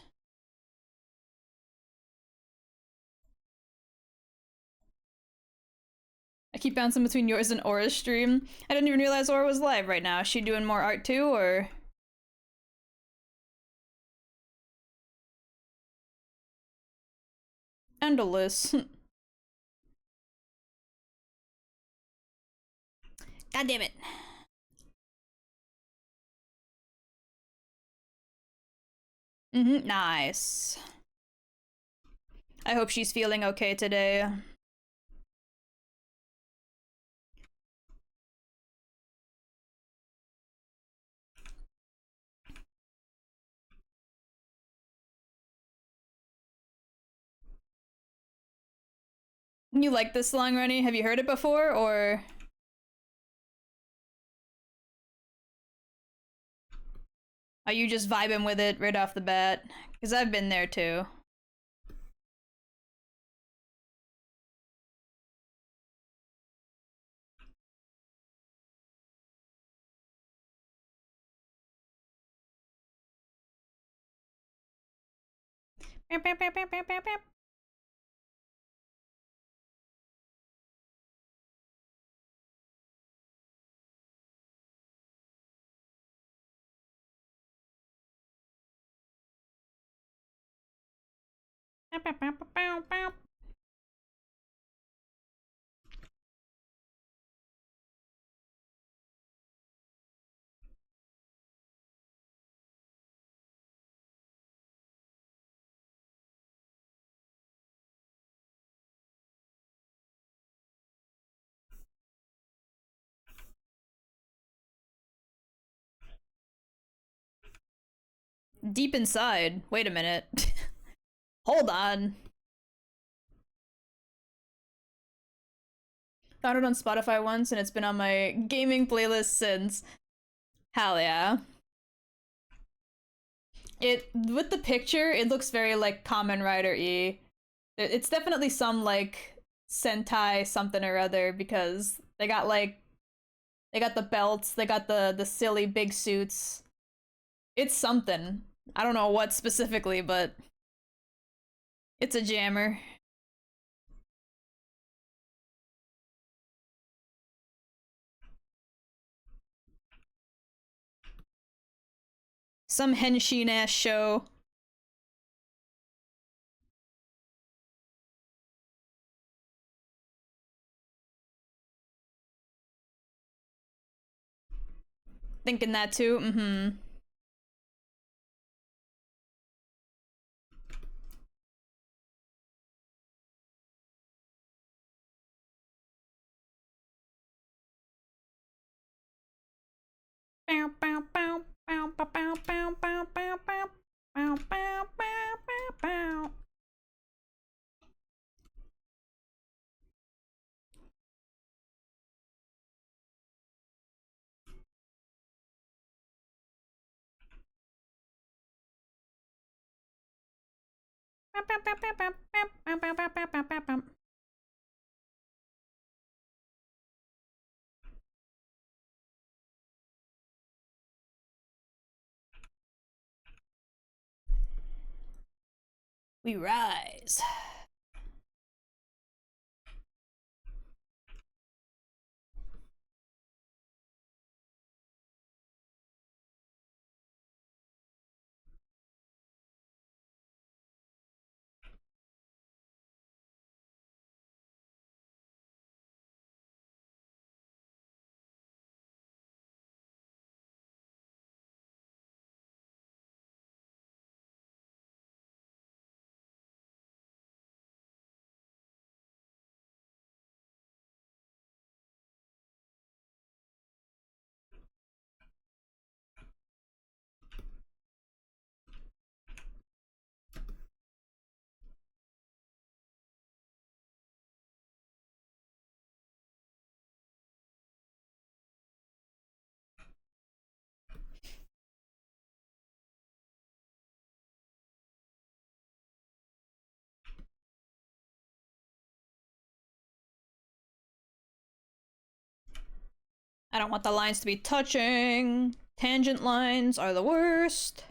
Speaker 1: I keep bouncing between yours and Aura's stream. I didn't even realize Aura was live right now. Is she doing more art too, or? Endless. God damn it. Nice. I hope she's feeling okay today. You like this song, Rennie? Have you heard it before, or? Are you just vibing with it right off the bat? Because I've been there too. Deep inside. Wait a minute. Hold on. Found it on Spotify once and it's been on my gaming playlist since. Hell yeah. It with the picture, it looks very like Kamen Rider-y. It's definitely some like Sentai something or other because they got the belts, they got the silly big suits. It's something. I don't know what specifically, but it's a jammer. Some henshin ass show. Thinking that too. We rise. I don't want the lines to be touching. Tangent lines are the worst.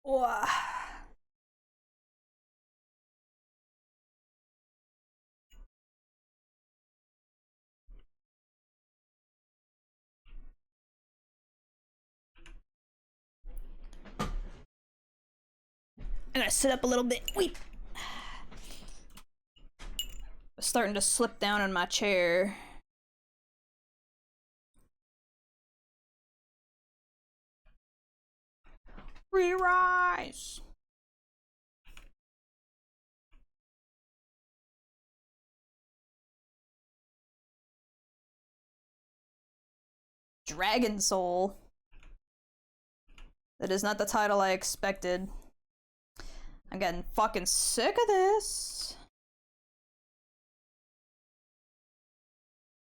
Speaker 1: Wah. I'm gonna sit up a little bit. Wait. I'm starting to slip down in my chair. Re-rise. Dragon Soul. That is not the title I expected. I'm getting fucking sick of this.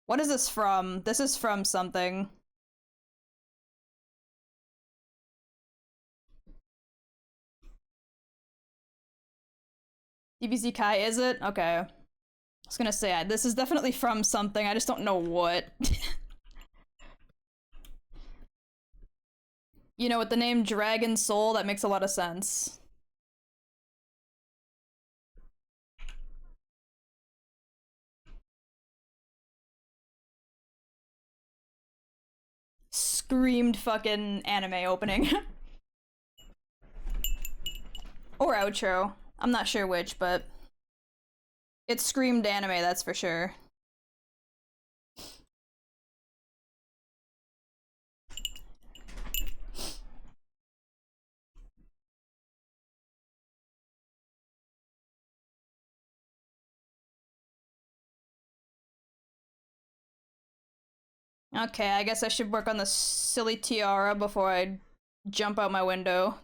Speaker 1: What is this from? This is from something. DBZ Kai, is it? Okay. I was gonna say, this is definitely from something, I just don't know what. You know, with the name Dragon Soul, that makes a lot of sense. Screamed fucking anime opening. Or outro. I'm not sure which, but it screamed anime, that's for sure. Okay, I guess I should work on the silly tiara before I jump out my window.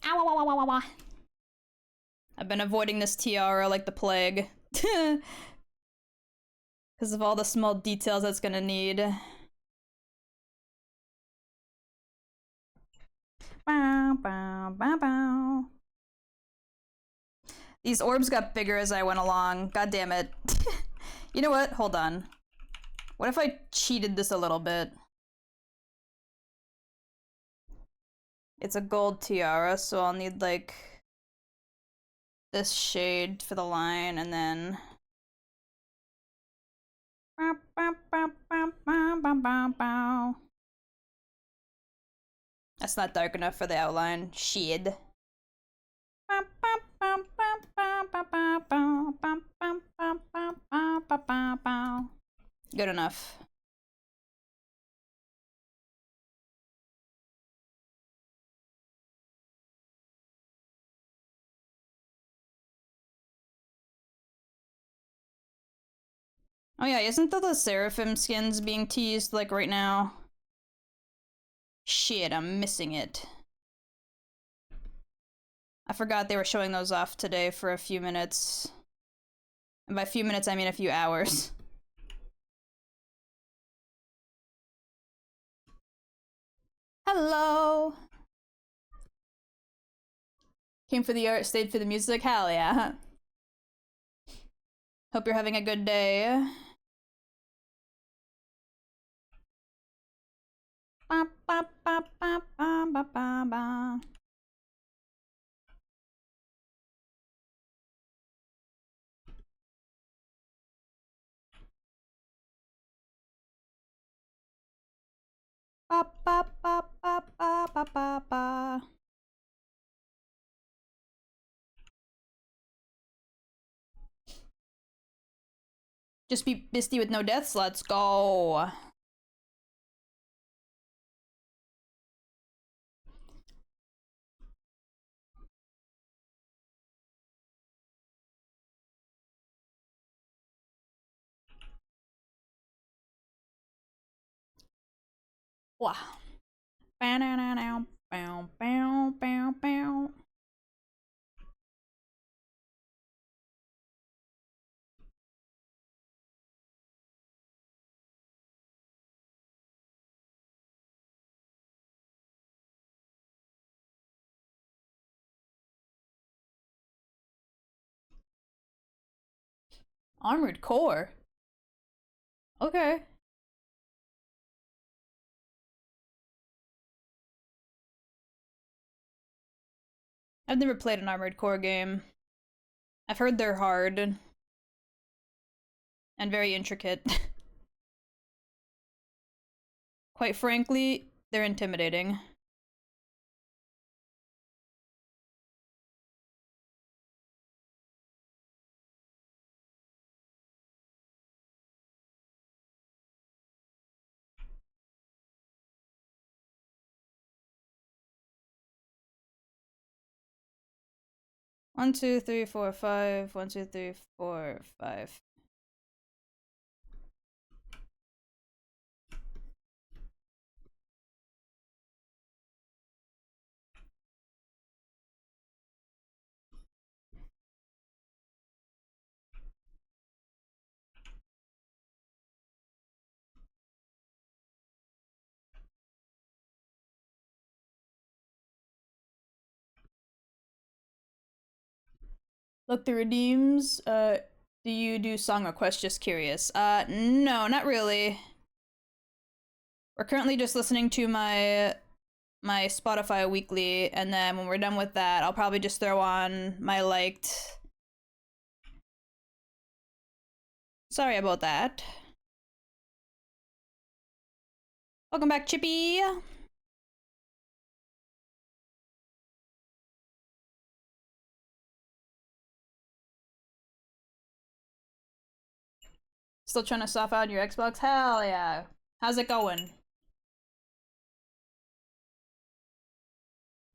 Speaker 1: Ow, ow, ow, ow, ow, ow. I've been avoiding this tiara like the plague. Because of all the small details that's gonna need. Bow, bow, bow, bow. These orbs got bigger as I went along. God damn it. You know what? Hold on. What if I cheated this a little bit? It's a gold tiara, so I'll need like this shade for the line and then that's not dark enough for the outline. Shade. Good enough. Oh yeah, isn't the Seraphim skins being teased like right now? Shit, I'm missing it. I forgot they were showing those off today for a few minutes. And by a few minutes, I mean a few hours. Hello! Came for the art, stayed for the music? Hell yeah. Hope you're having a good day. Ba, ba, ba, ba, ba, ba, ba, ba. Ba, ba, ba, ba, ba, ba, ba, ba. Just be Misty with no deaths, let's go. Wow. Bow, bow, bow, bow, bow. Armored core? Okay. I've never played an Armored Core game. I've heard they're hard. And very intricate. Quite frankly, they're intimidating. One, two, three, four, five. 1, 2, 3, 4, 5. Look, the redeems. Do you do song requests? Just curious. No, not really. We're currently just listening to my Spotify weekly, and then when we're done with that, I'll probably just throw on my liked. Sorry about that. Welcome back, Chippy. Still trying to soft out your Xbox? Hell yeah. How's it going?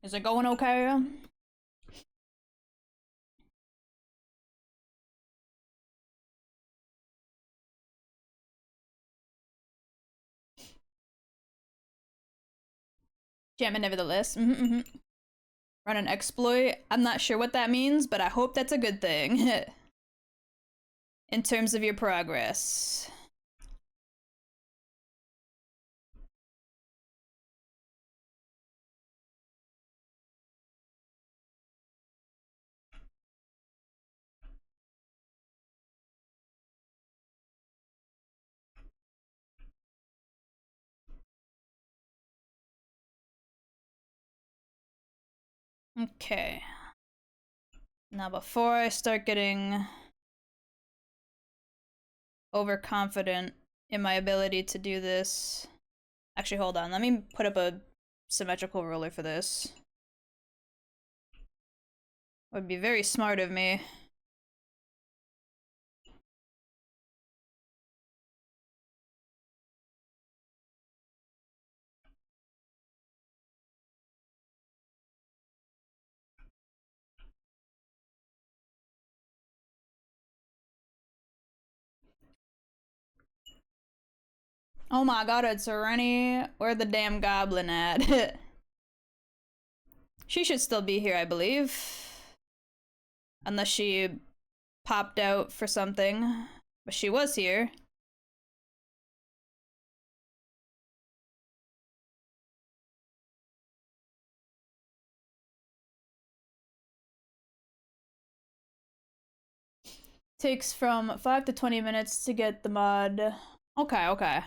Speaker 1: Is it going okay? Jamming nevertheless. Run an exploit. I'm not sure what that means, but I hope that's a good thing. In terms of your progress. Okay. Now before I start getting overconfident in my ability to do this. Actually, hold on. Let me put up a symmetrical ruler for this. Would be very smart of me. Oh my god, it's Rennie. Where the damn goblin at? She should still be here, I believe. Unless she popped out for something. But she was here. Takes from 5 to 20 minutes to get the mod. Okay, okay.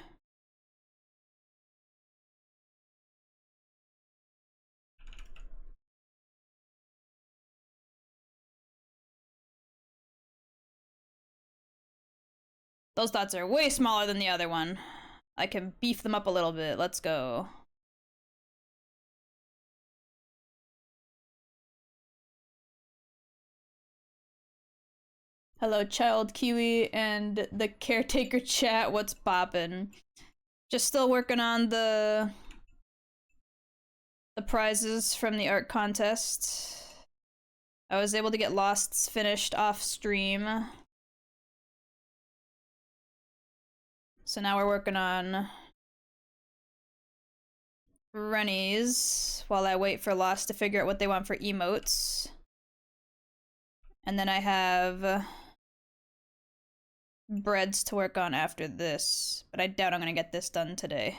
Speaker 1: Those dots are way smaller than the other one. I can beef them up a little bit. Let's go. Hello, child Kiwi and the caretaker chat. What's poppin'? Just still working on the prizes from the art contest. I was able to get Losts finished off stream. So now we're working on Rennies while I wait for Lost to figure out what they want for emotes. And then I have breads to work on after this, but I doubt I'm gonna get this done today.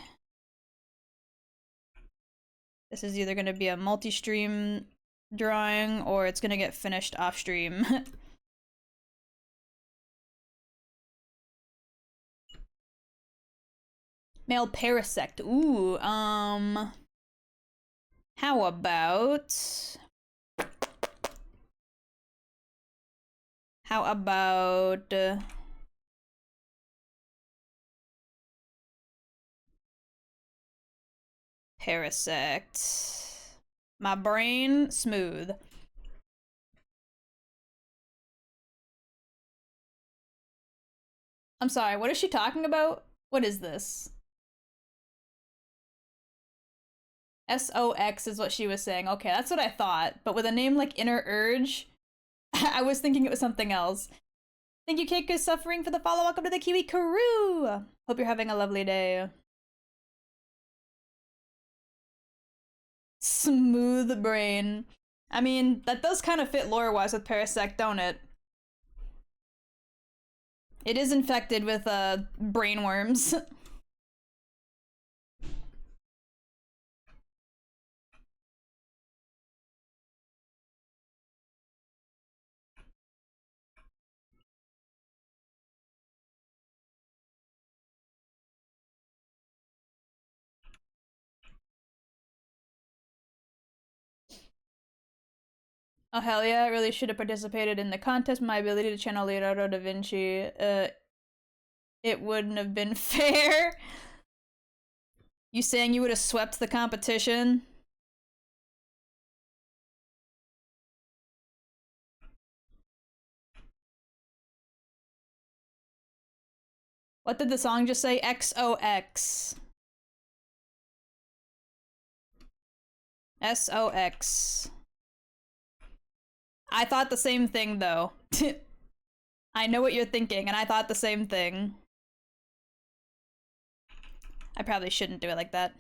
Speaker 1: This is either gonna be a multi-stream drawing or it's gonna get finished off stream. Male parasect. Ooh, how about parasect? My brain smooth. I'm sorry, what is she talking about? What is this? SOX is what she was saying. Okay, that's what I thought. But with a name like Inner Urge, I was thinking it was something else. Thank you, Cake is Suffering, for the follow. Welcome to the Kiwi Crew. Hope you're having a lovely day. Smooth brain. I mean, that does kind of fit lore-wise with Parasect, don't it? It is infected with, brain worms. Oh hell yeah, I really should have participated in the contest. My ability to channel Leonardo da Vinci. It wouldn't have been fair. You saying you would have swept the competition? What did the song just say? XOX. SOX. I thought the same thing, though. I know what you're thinking, and I thought the same thing. I probably shouldn't do it like that.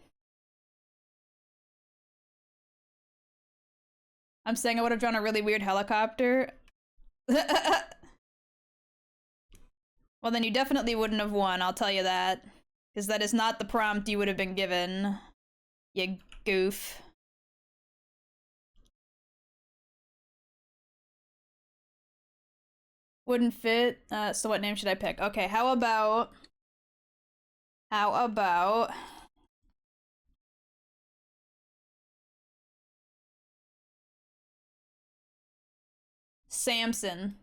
Speaker 1: I'm saying I would have drawn a really weird helicopter. Well, then you definitely wouldn't have won, I'll tell you that. Because that is not the prompt you would have been given. You goof. Wouldn't fit. So what name should I pick? Okay, how about... Samson.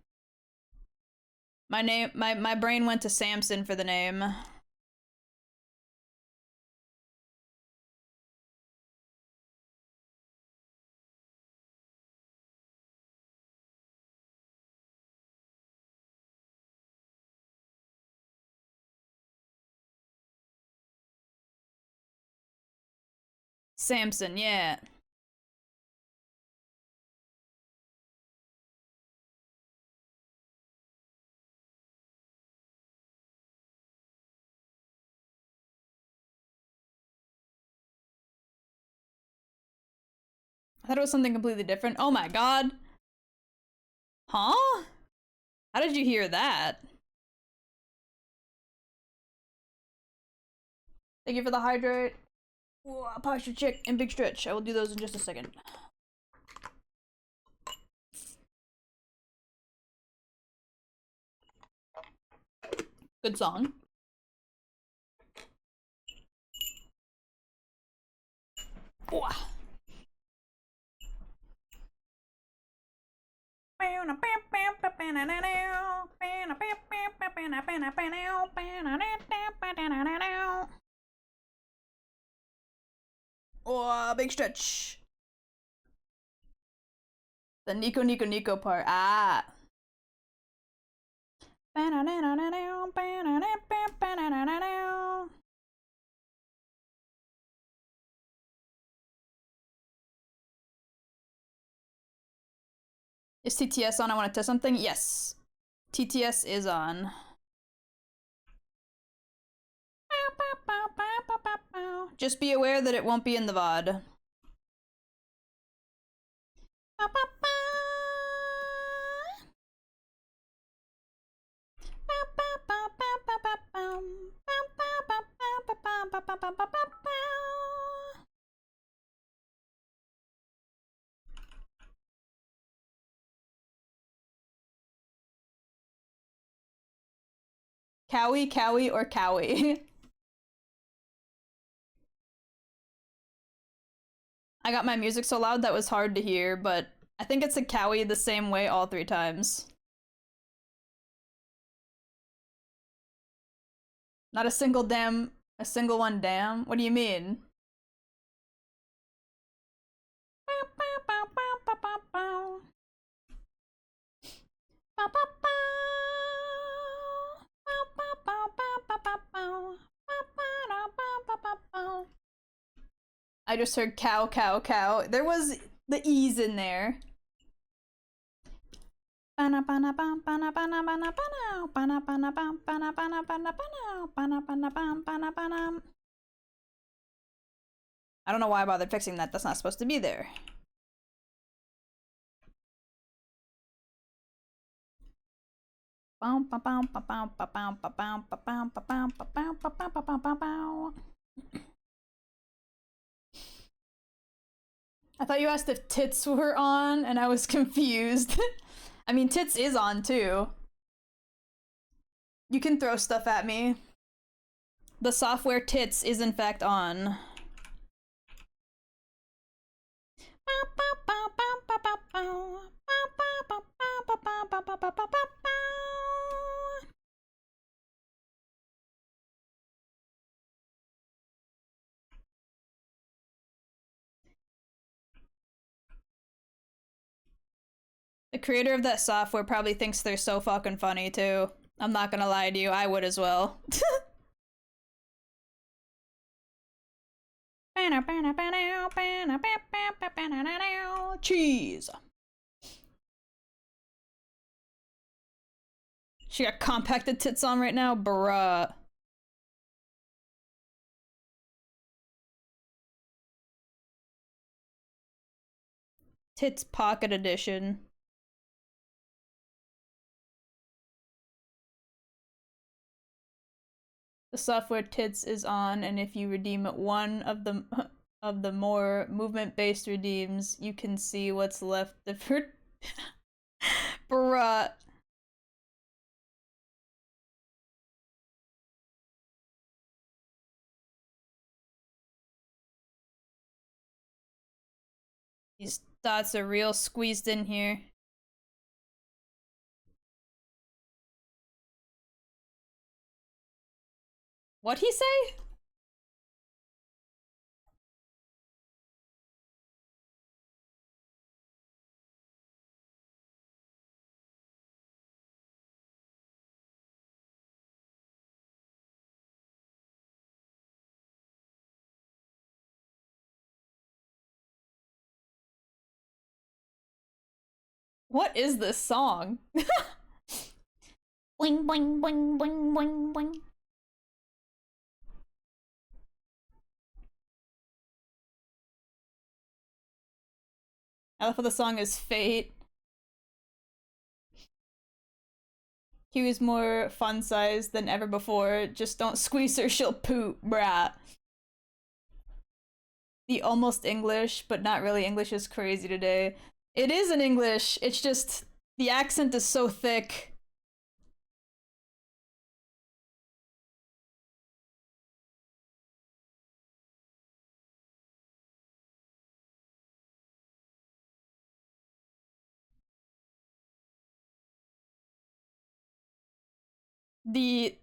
Speaker 1: My brain went to Samson for the name. Samson, yeah. I thought it was something completely different. Oh my god. Huh? How did you hear that? Thank you for the hydrate. Ooh, posture check and big stretch. I will do those in just a second. Good song. Ooh. Oh, big stretch. The Nico part. Ah. Is TTS on? I want to test something. Yes. TTS is on. Just be aware that it won't be in the VOD. Cowie, Cowie, or Cowie? I got my music so loud that was hard to hear, but I think it's a Cowie the same way all 3 times. Not a single one damn? What do you mean? I just heard cow, cow, cow. There was the E's in there. I don't know why I bothered fixing that. That's not supposed to be there. I thought you asked if Tits were on, and I was confused. I mean, Tits is on, too. You can throw stuff at me. The software Tits is in fact on. The creator of that software probably thinks they're so fucking funny, too. I'm not gonna lie to you, I would as well. Cheese. She got compacted tits on right now, bruh. Tits Pocket Edition. The software Tits is on, and if you redeem one of the more movement-based redeems, you can see what's left of her. Bruh. These dots are real squeezed in here. What'd he say? What is this song? Boing boing boing boing boing boing. I love how the song is Fate. He was more fun sized than ever before. Just don't squeeze her, she'll poop, brah. The almost English, but not really English is crazy today. It is in English, it's just the accent is so thick.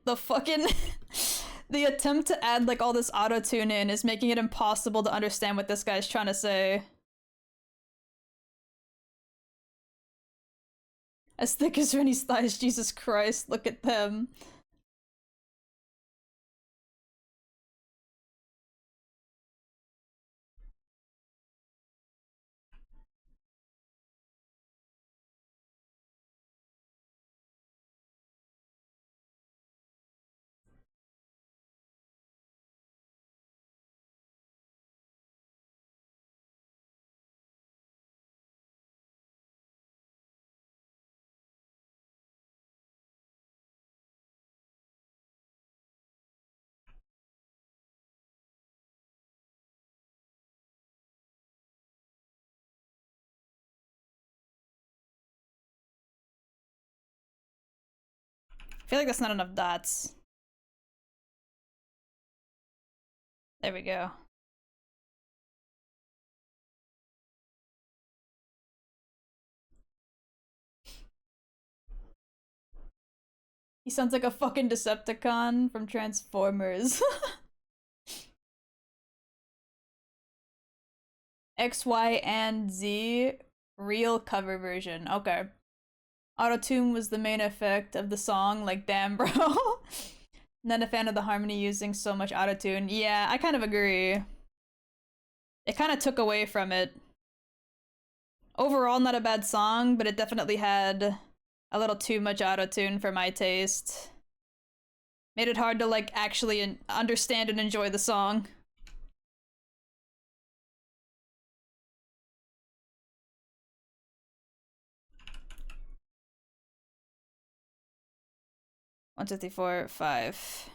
Speaker 1: The fucking the attempt to add like all this auto tune in is making it impossible to understand what this guy's trying to say. As thick as Rennie's thighs, Jesus Christ, look at them. I feel like that's not enough dots. There we go. He sounds like a fucking Decepticon from Transformers. X, Y, and Z real cover version. Okay. Autotune was the main effect of the song, like damn bro. Not a fan of the harmony using so much autotune. Yeah, I kind of agree. It kind of took away from it. Overall, not a bad song, but it definitely had a little too much autotune for my taste. Made it hard to like actually understand and enjoy the song. One, two, three, four, five.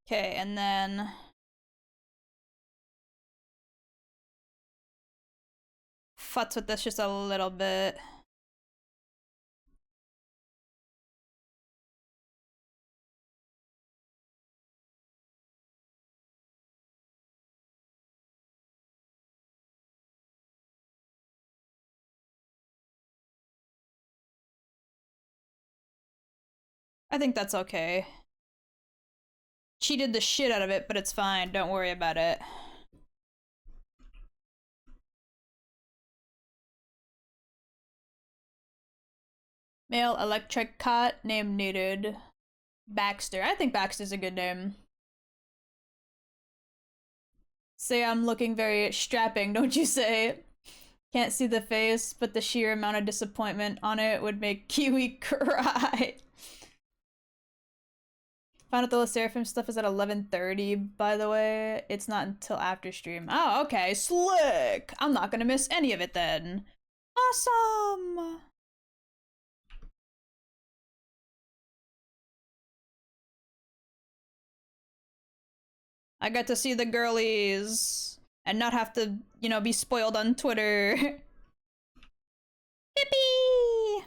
Speaker 1: Okay, and then futz with this just a little bit. I think that's okay. Cheated the shit out of it, but it's fine. Don't worry about it. Male electric cat, name needed. Baxter. I think Baxter's a good name. Say I'm looking very strapping, don't you say? Can't see the face, but the sheer amount of disappointment on it would make Kiwi cry. Found out the Seraphim stuff is at 11:30, by the way. It's not until after stream. Oh, okay. Slick! I'm not gonna miss any of it then. Awesome! I got to see the girlies and not have to, you know, be spoiled on Twitter. Yippee!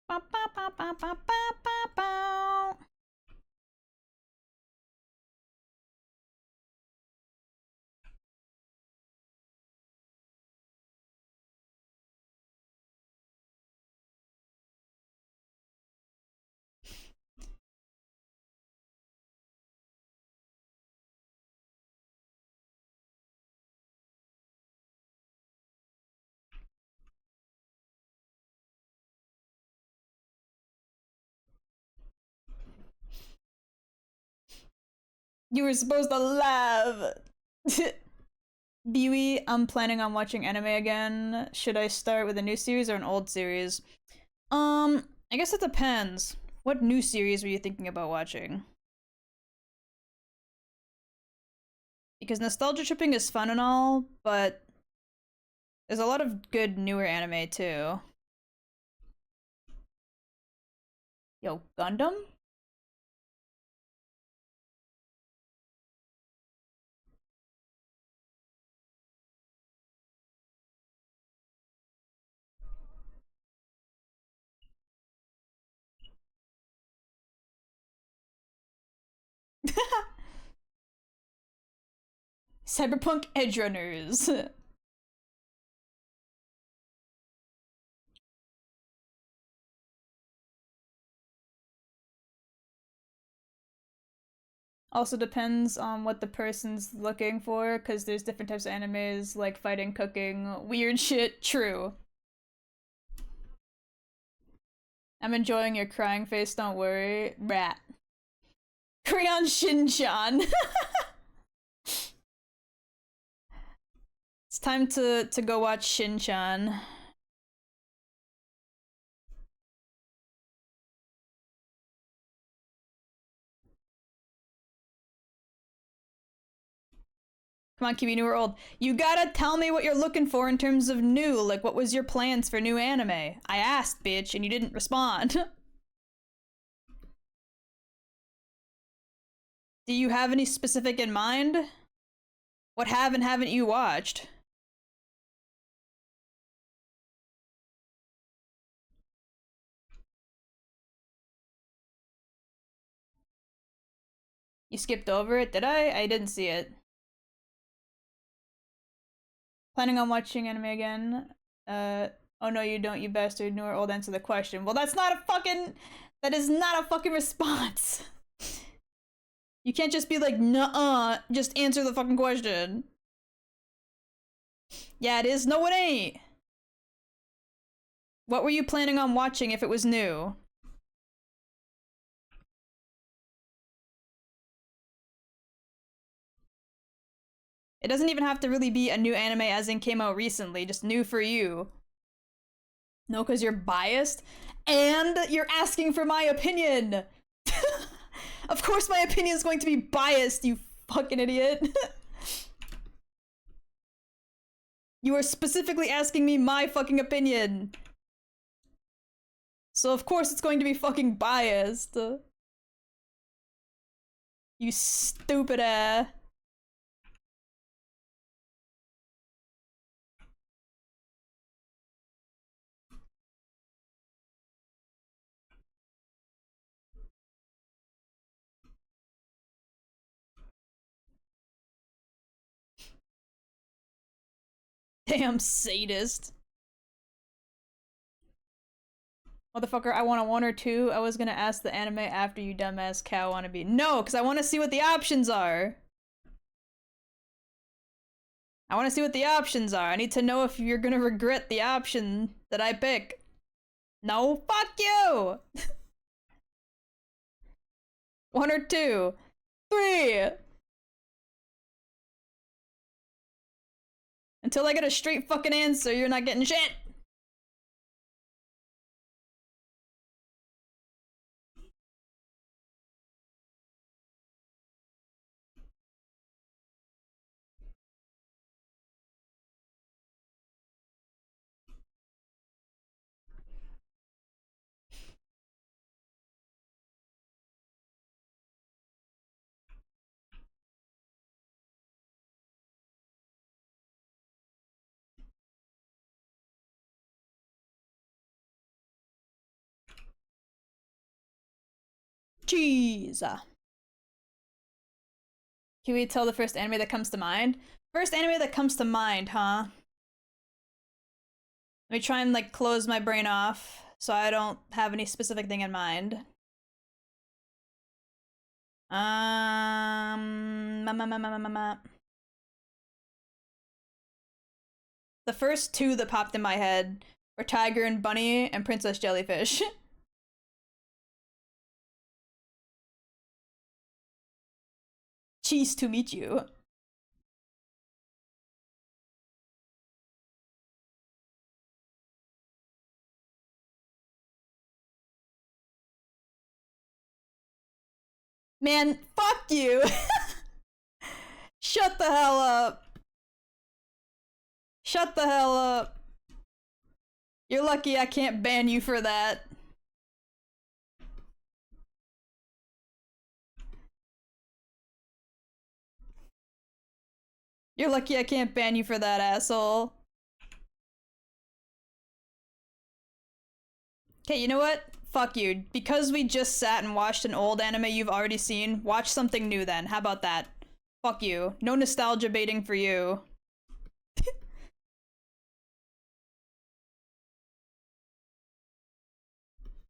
Speaker 1: Ba, ba, ba, ba, ba, ba, ba. You were supposed to laugh. Biwi, I'm planning on watching anime again. Should I start with a new series or an old series? I guess it depends. What new series were you thinking about watching? Because nostalgia tripping is fun and all, but there's a lot of good newer anime too. Yo, Gundam? Cyberpunk Edgerunners. Also depends on what the person's looking for, because there's different types of animes, like fighting, cooking, weird shit, true. I'm enjoying your crying face, don't worry. Rat. Crayon Shinchan. It's time to go watch Shinchan. Come on, Kiwi, new or old. You gotta tell me what you're looking for in terms of new. Like, what was your plans for new anime? I asked, bitch, and you didn't respond. Do you have any specific in mind? What have and haven't you watched? You skipped over it, did I? I didn't see it. Planning on watching anime again? Oh no, you don't, you bastard. New or old, answer the question. Well, that's not a fucking. That is not a fucking response. You can't just be like, nuh-uh, just answer the fucking question. Yeah, it is. No, it ain't. What were you planning on watching if it was new? It doesn't even have to really be a new anime as in came out recently, just new for you. No, because you're biased? And you're asking for my opinion! Of course my opinion is going to be biased, you fucking idiot. You are specifically asking me my fucking opinion. So of course it's going to be fucking biased. You stupid ass. Damn sadist. Motherfucker, I want a 1 or 2. I was gonna ask the anime after you dumbass cow wannabe. No, because I want to see what the options are. I want to see what the options are. I need to know if you're gonna regret the option that I pick. No, fuck you! 1 or 2. 3! Until I get a straight fucking answer, you're not getting shit! Jeez. Can we tell the first anime that comes to mind? First anime that comes to mind, huh? Let me try and like close my brain off so I don't have any specific thing in mind. The first two that popped in my head were Tiger and Bunny and Princess Jellyfish. Cheese to meet you. Man, fuck you! Shut the hell up! Shut the hell up! You're lucky I can't ban you for that. You're lucky I can't ban you for that, asshole. Okay, you know what? Fuck you. Because we just sat and watched an old anime you've already seen, watch something new then. How about that? Fuck you. No nostalgia baiting for you.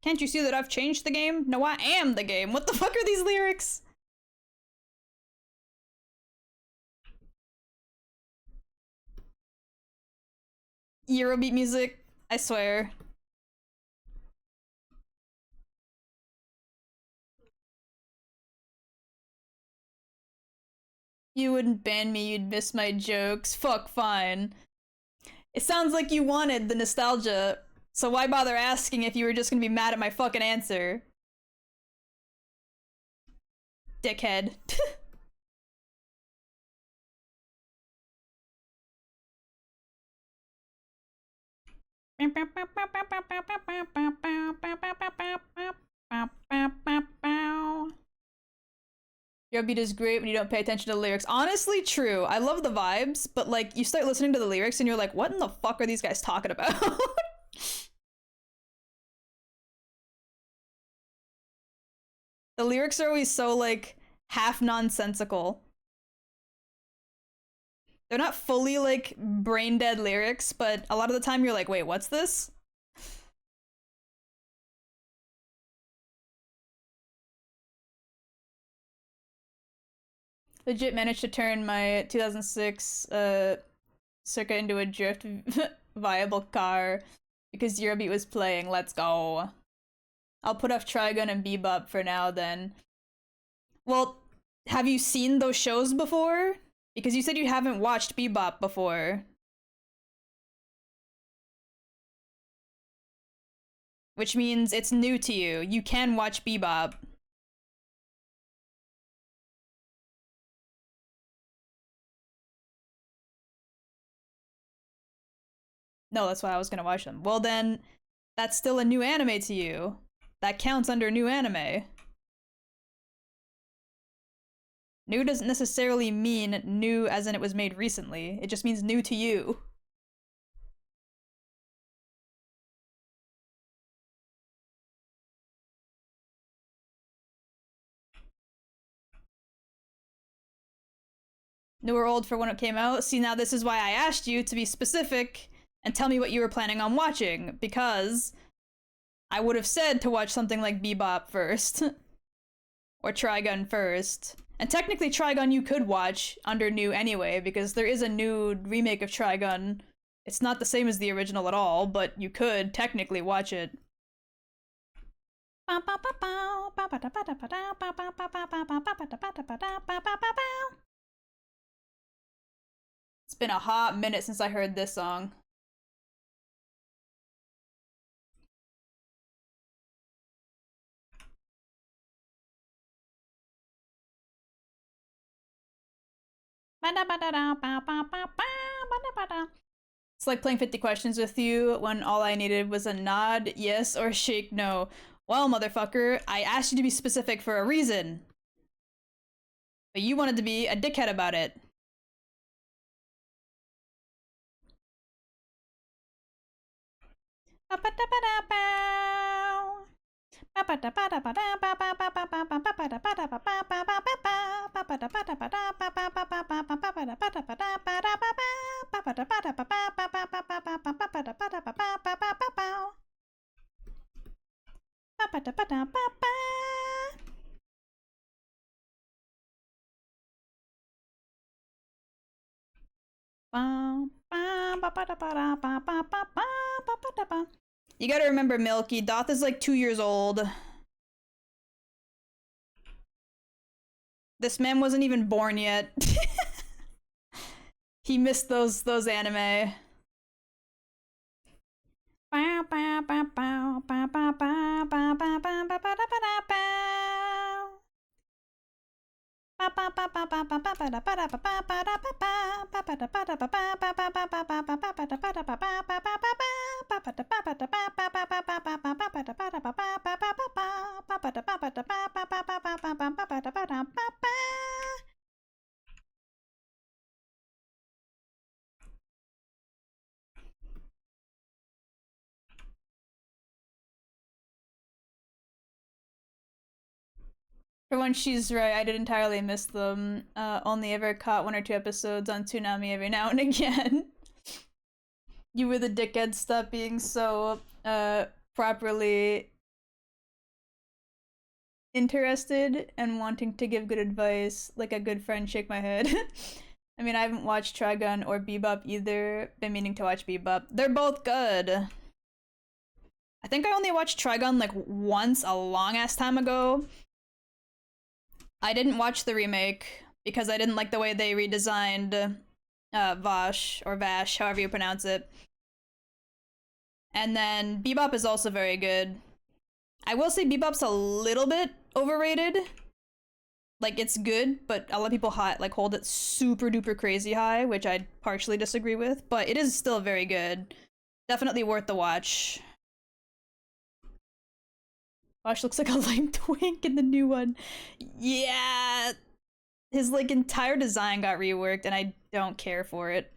Speaker 1: Can't you see that I've changed the game? No, I am the game. What the fuck are these lyrics? Eurobeat music, I swear. You wouldn't ban me, you'd miss my jokes. Fuck, fine. It sounds like you wanted the nostalgia, so why bother asking if you were just gonna be mad at my fucking answer? Dickhead. Your beat is great when you don't pay attention to the lyrics. Honestly, true. I love the vibes, but like you start listening to the lyrics and you're like, what in the fuck are these guys talking about? The lyrics are always so like half nonsensical. They're not fully like brain dead lyrics, but a lot of the time you're like, wait, what's this? Legit managed to turn my 2006 Circa into a drift viable car because Eurobeat was playing. Let's go. I'll put off Trigun and Bebop for now then. Well, have you seen those shows before? Because you said you haven't watched Bebop before. Which means it's new to you. You can watch Bebop. No, that's why I was gonna watch them. Well then, that's still a new anime to you. That counts under new anime. New doesn't necessarily mean new as in it was made recently. It just means new to you. New or old for when it came out? See, now this is why I asked you to be specific and tell me what you were planning on watching, because I would have said to watch something like Bebop first. Or Trigun first. And technically Trigun you could watch under new anyway, because there is a new remake of Trigun. It's not the same as the original at all, but you could technically watch it. It's been a hot minute since I heard this song. It's like playing 50 questions with you when all I needed was a nod, yes, or shake no. Well, motherfucker, I asked you to be specific for a reason. But you wanted to be a dickhead about it. You gotta remember, Milky, Doth is like 2 years old. This man wasn't even born yet. He missed those anime. For once she's right, I did entirely miss them. Only ever caught 1 or 2 episodes on Toonami every now and again. You were the dickhead, stop being so, properly interested and wanting to give good advice, like a good friend. Shake my head. I mean, I haven't watched Trigun or Bebop either. Been meaning to watch Bebop. They're both good. I think I only watched Trigun like once a long ass time ago. I didn't watch the remake because I didn't like the way they redesigned Vash, or Vash, however you pronounce it. And then Bebop is also very good. I will say Bebop's a little bit overrated. Like, it's good, but a lot of people hold it super duper crazy high, which I partially disagree with, but it is still very good. Definitely worth the watch. Vash looks like a lame twink in the new one. Yeah, his like entire design got reworked and I don't care for it.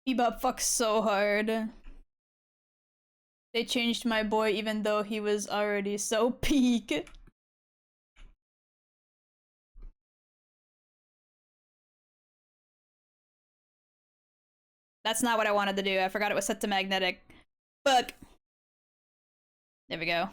Speaker 1: Bebop fucks so hard. They changed my boy even though he was already so peak. That's not what I wanted to do. I forgot it was set to magnetic. Fuck. There we go.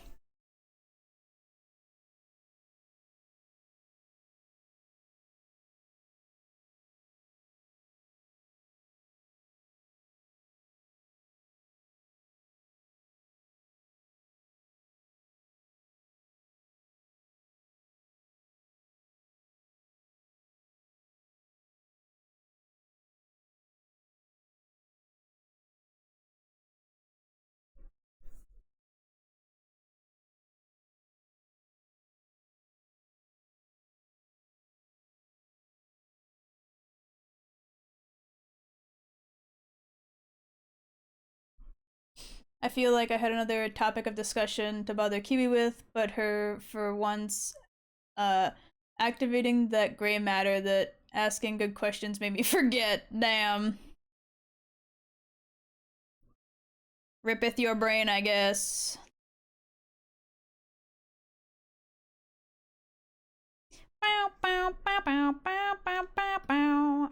Speaker 1: I feel like I had another topic of discussion to bother Kiwi with, but her, for once, uh, activating that gray matter that asking good questions made me forget. Damn. Rippeth your brain, I guess. Bow, bow, bow, bow, bow, bow, bow, bow.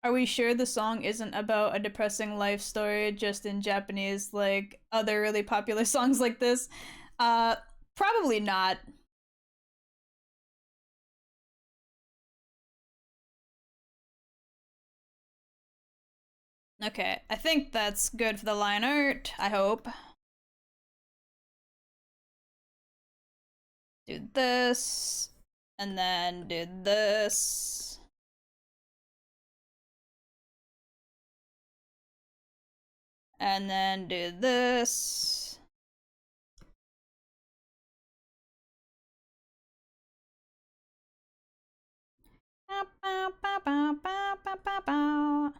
Speaker 1: Are we sure the song isn't about a depressing life story just in Japanese like other really popular songs like this? Uh, Probably not. Okay, I think that's good for the line art, I hope. Do this, and then do this. And then do this. Bow, bow, bow, bow, bow, bow, bow, bow.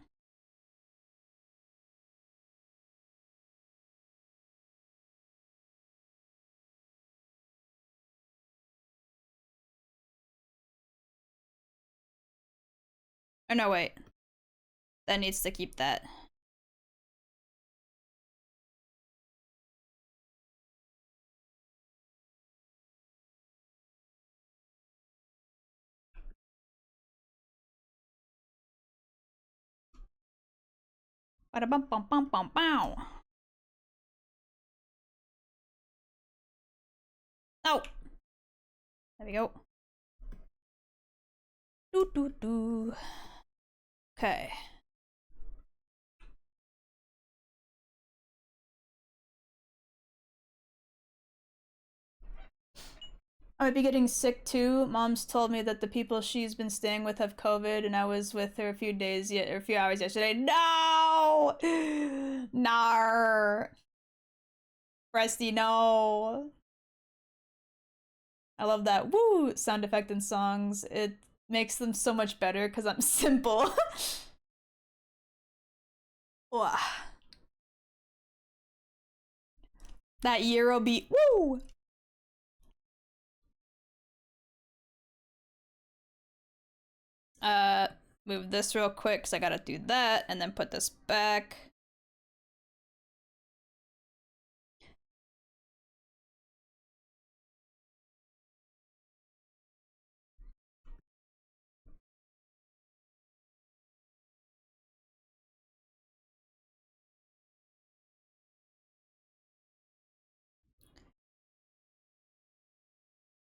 Speaker 1: Oh no, wait. That needs to keep that. Bada bum bum bum bum bow. Oh! There we go. Doo doo doo. Okay. I might be getting sick too. Mom's told me that the people she's been staying with have COVID, and I was with her a few days yet, or a few hours yesterday. No, nar, Rusty, no. I love that woo sound effect in songs. It makes them so much better because I'm simple. That Euro beat, woo. Uh, Move this real quick because I gotta do that, and then put this back.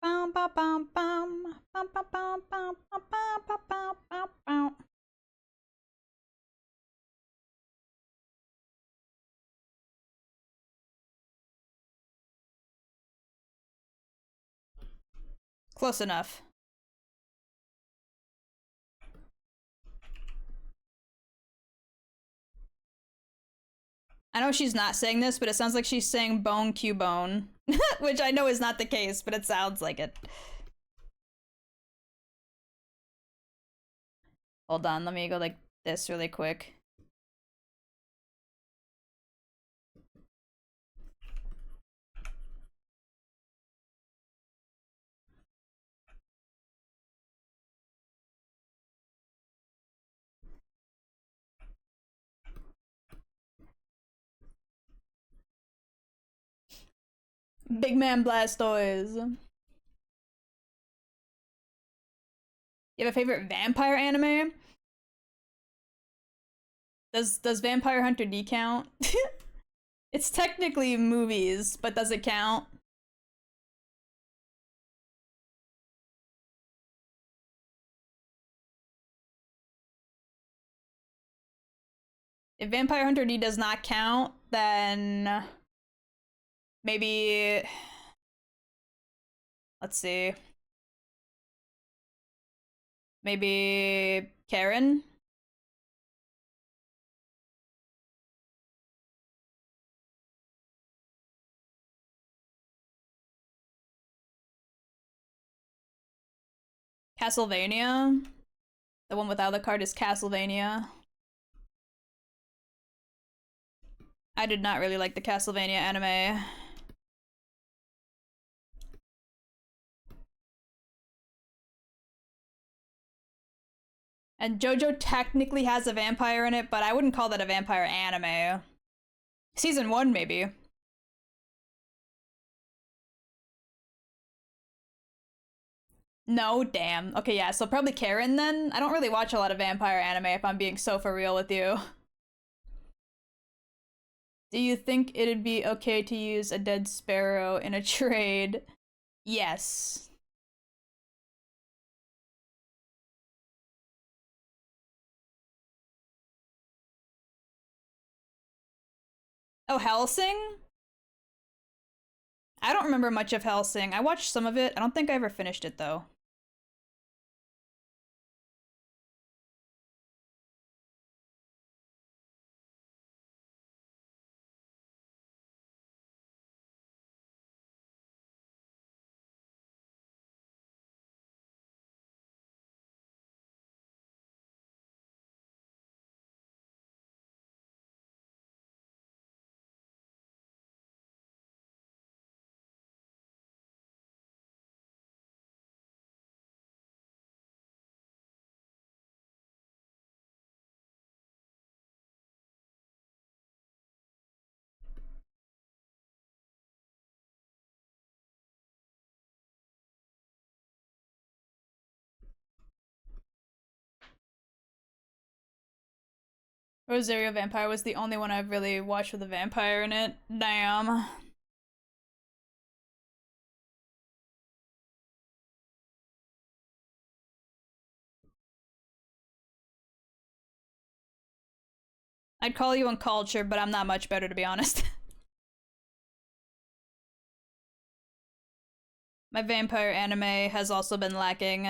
Speaker 1: Bum, bum, bum, bum, bum, bum, bum, bum, bum, bum, bum, bum, bum. Close enough. I know she's not saying this, but it sounds like she's saying bone Q bone, which I know is not the case, but it sounds like it. Hold on, let me go like this really quick. Big Man Blastoise. You have a favorite vampire anime? Does Vampire Hunter D count? It's technically movies, but does it count? If Vampire Hunter D does not count, then maybe, let's see, maybe Karen? Castlevania? The one without the card is Castlevania. I did not really like the Castlevania anime. And JoJo technically has a vampire in it, but I wouldn't call that a vampire anime. Season 1, maybe. No, damn. Okay, yeah, so probably Karen then? I don't really watch a lot of vampire anime if I'm being so for real with you. Do you think it'd be okay to use a dead sparrow in a trade? Yes. Oh, Hellsing? I don't remember much of Hellsing. I watched some of it. I don't think I ever finished it, though. Rosario Vampire was the only one I've really watched with a vampire in it. Damn. I'd call you uncultured, but I'm not much better, to be honest. My vampire anime has also been lacking.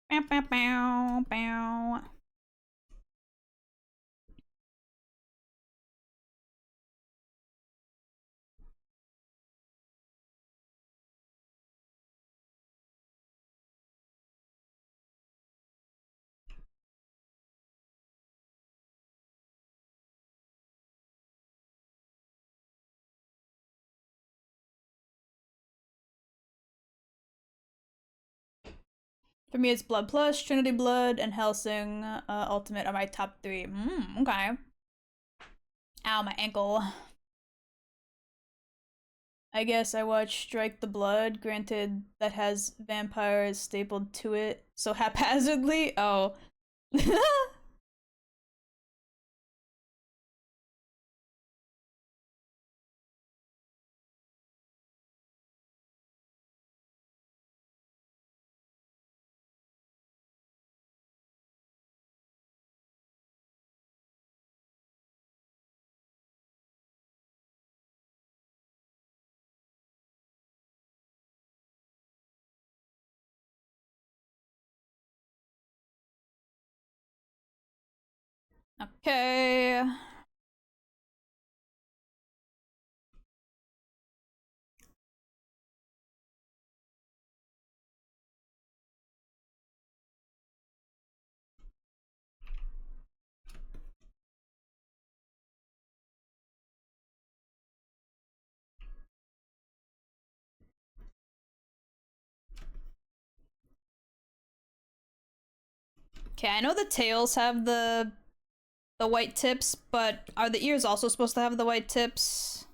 Speaker 1: Bow, bow, bow, bow. For me, it's Blood Plus, Trinity Blood, and Hellsing Ultimate are my top 3. Okay. Ow, my ankle. I guess I watched Strike the Blood, granted that has vampires stapled to it so haphazardly. Oh. Okay. Okay, I know the tails have the the white tips, but are the ears also supposed to have the white tips?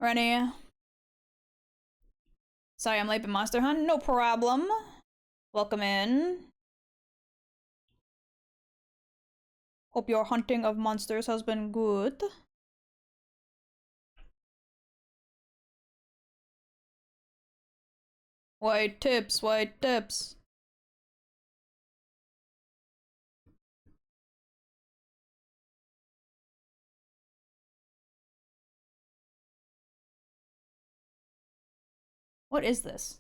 Speaker 1: Rennie? Sorry, I'm late, but Monster Hunt? No problem. Welcome in. Hope your hunting of monsters has been good. White tips, white tips. What is this?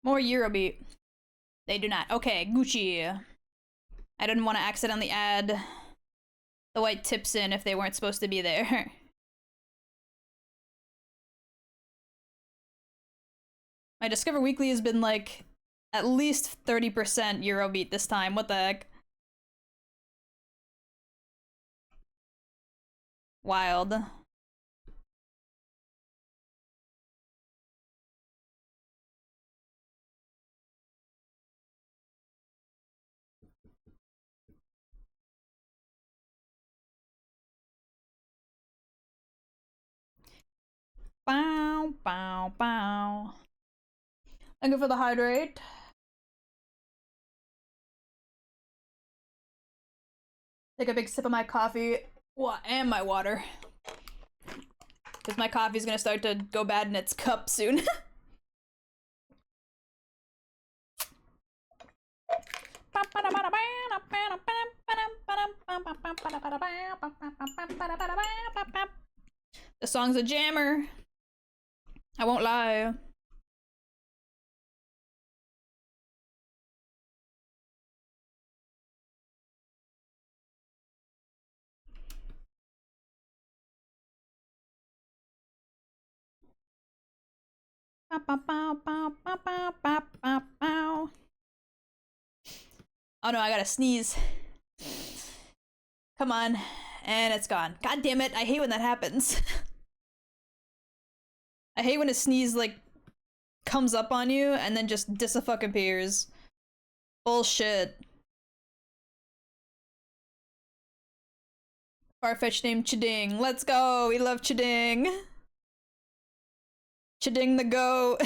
Speaker 1: More Eurobeat. They do not. Okay, Gucci. I didn't want to accidentally add the white tips in if they weren't supposed to be there. My Discover Weekly has been like at least 30% Eurobeat this time. What the heck? Wild. Bow, bow, bow. Thank you for the hydrate. Take a big sip of my coffee. And my water. Because my coffee's gonna start to go bad in its cup soon. The song's a jammer. I won't lie. Oh no, I gotta sneeze. Come on. And it's gone. God damn it, I hate when that happens. I hate when a sneeze, like, comes up on you and then just dis-a-fuck-appears. Bullshit. Farfetch named Chiding. Let's go! We love Chiding! Chiding the goat.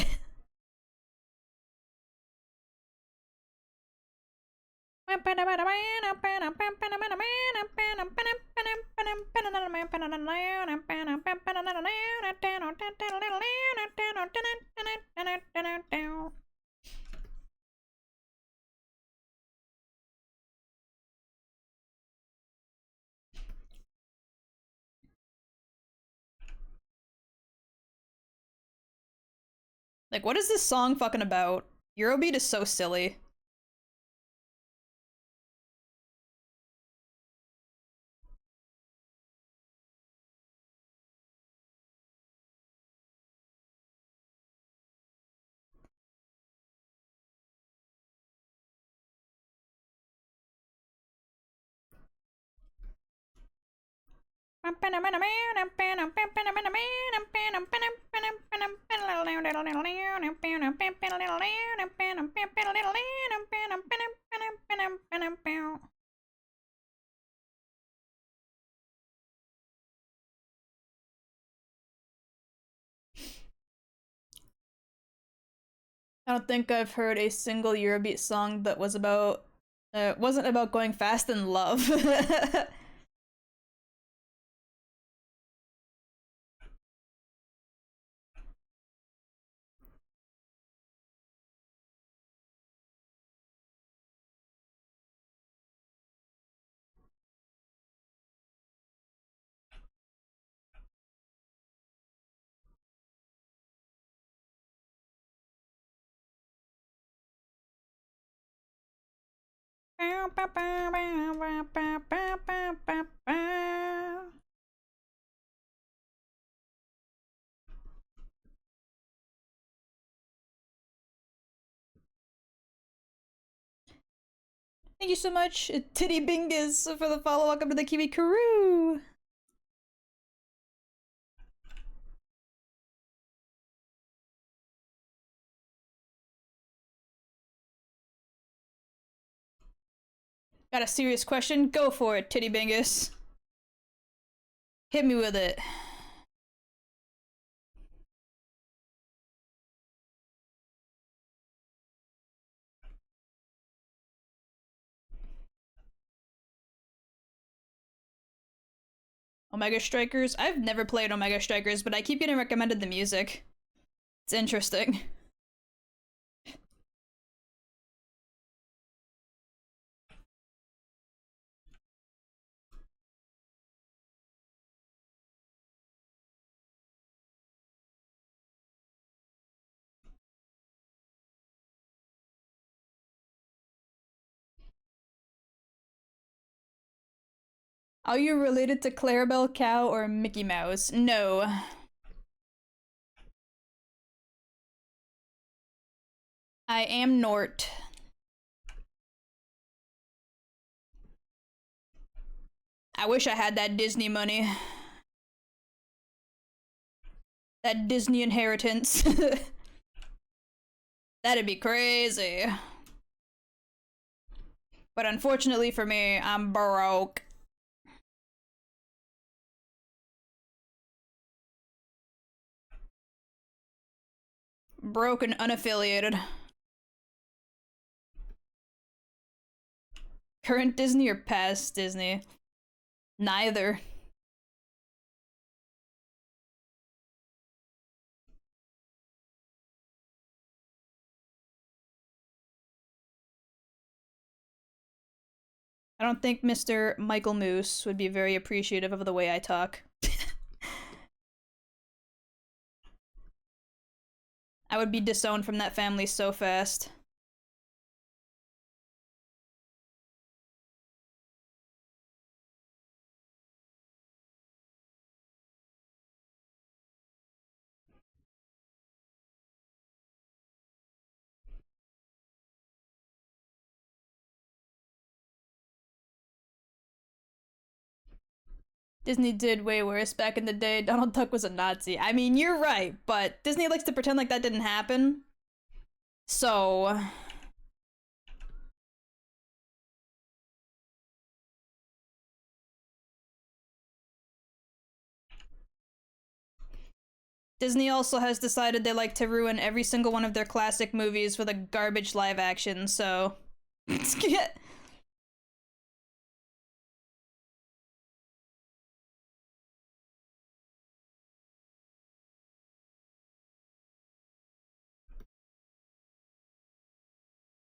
Speaker 1: Like, what is this song fucking about? Eurobeat is so silly. I don't think I've heard a single Eurobeat song that was about wasn't about going fast in love. Thank you so much, Titty Bingus, for the follow. Welcome to the Kiwi crew. Got a serious question? Go for it, Titty Bingus. Hit me with it. Omega Strikers? I've never played Omega Strikers, but I keep getting recommended the music. It's interesting. Are you related to Clarabelle Cow or Mickey Mouse? No. I am Nort. I wish I had that Disney money. That Disney inheritance. That'd be crazy. But unfortunately for me, I'm broke. Broke and unaffiliated. Current Disney or past Disney? Neither. I don't think Mr. Michael Moose would be very appreciative of the way I talk. I would be disowned from that family so fast. Disney did way worse back in the day. Donald Duck was a Nazi. I mean, you're right, but Disney likes to pretend like that didn't happen. So... Disney also has decided they like to ruin every single one of their classic movies with a garbage live action, so...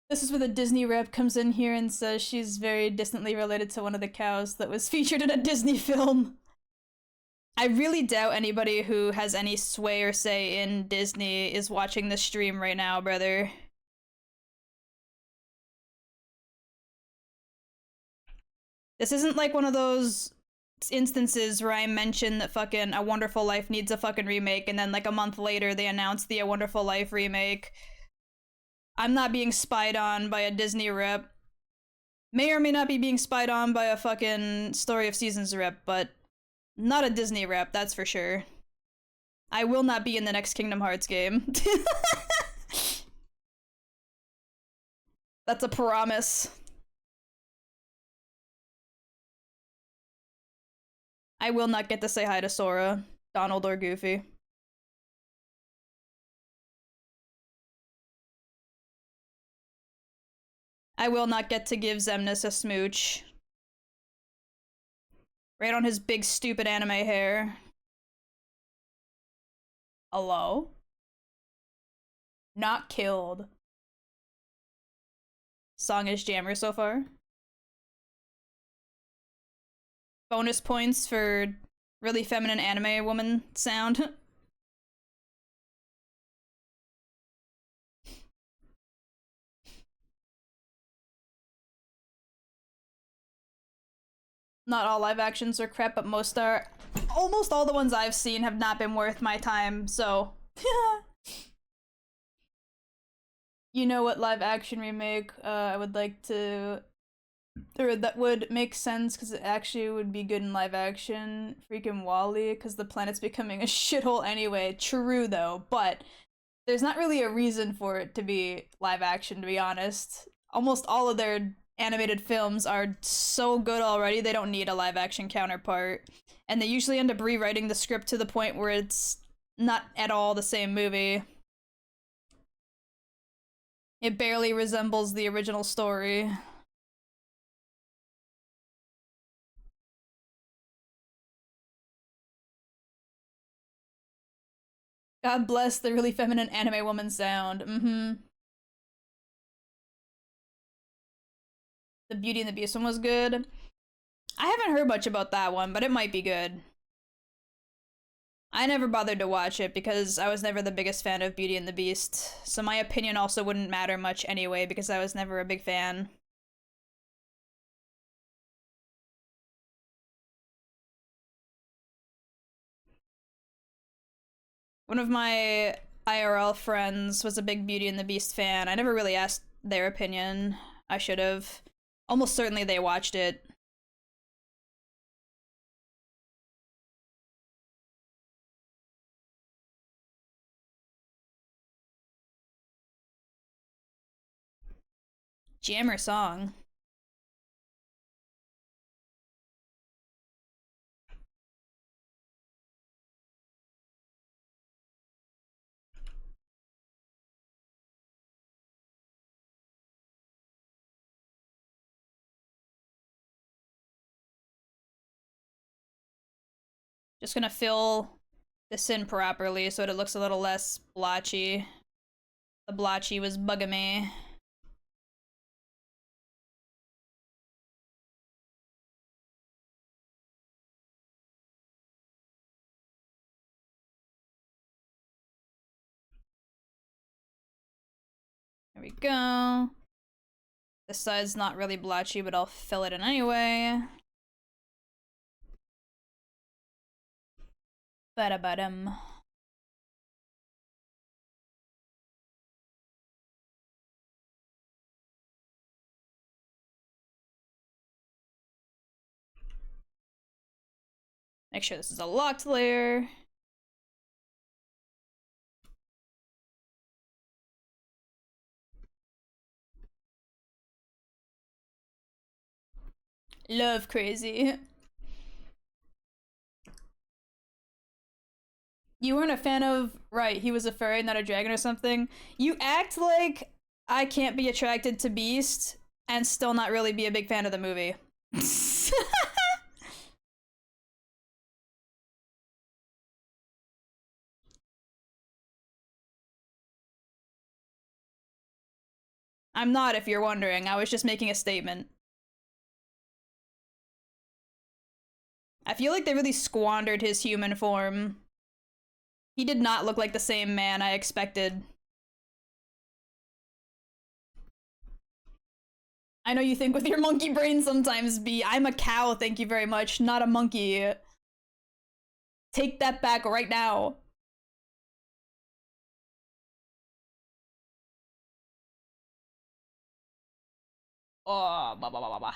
Speaker 1: This is where the Disney rep comes in here and says she's very distantly related to one of the cows that was featured in a Disney film. I really doubt anybody who has any sway or say in Disney is watching this stream right now, brother. This isn't like one of those instances where I mention that fucking A Wonderful Life needs a fucking remake, and then like a month later they announce the A Wonderful Life remake. I'm not being spied on by a Disney rep. May or may not be being spied on by a fucking Story of Seasons rep, but not a Disney rep, that's for sure. I will not be in the next Kingdom Hearts game. That's a promise. I will not get to say hi to Sora, Donald, or Goofy. I will not get to give Xemnas a smooch. Right on his big stupid anime hair. Hello? Not killed. Song is jammer so far. Bonus points for really feminine anime woman sound. not all live actions are crap, but most are. Almost all the ones I've seen have not been worth my time, so. You know what live action remake I would like to. Or that would make sense because it actually would be good in live action? Freaking Wall-E, because the planet's becoming a shithole anyway. True, though, but there's not really a reason for it to be live action, to be honest. Almost all of their animated films are so good already, they don't need a live action counterpart. And they usually end up rewriting the script to the point where it's not at all the same movie. It barely resembles the original story. God bless the really feminine anime woman sound. The Beauty and the Beast one was good. I haven't heard much about that one, but it might be good. I never bothered to watch it because I was never the biggest fan of Beauty and the Beast, so my opinion also wouldn't matter much anyway because I was never a big fan. One of my IRL friends was a big Beauty and the Beast fan. I never really asked their opinion. I should have. Almost certainly they watched it. Jammer song. Just gonna fill this in properly so that it looks a little less blotchy. The blotchy was bugging me. There we go. This side's not really blotchy, but I'll fill it in anyway. Ba-da-ba-dum. Make sure this is a locked layer. Love crazy. You weren't a fan of, right, he was a fairy, not a dragon or something. You act like I can't be attracted to Beast and still not really be a big fan of the movie. I'm not, if you're wondering. I was just making a statement. I feel like they really squandered his human form. He did not look like the same man I expected. I know you think with your monkey brain sometimes, B. I'm a cow, thank you very much, not a monkey. Take that back right now. Oh, ba ba ba ba ba.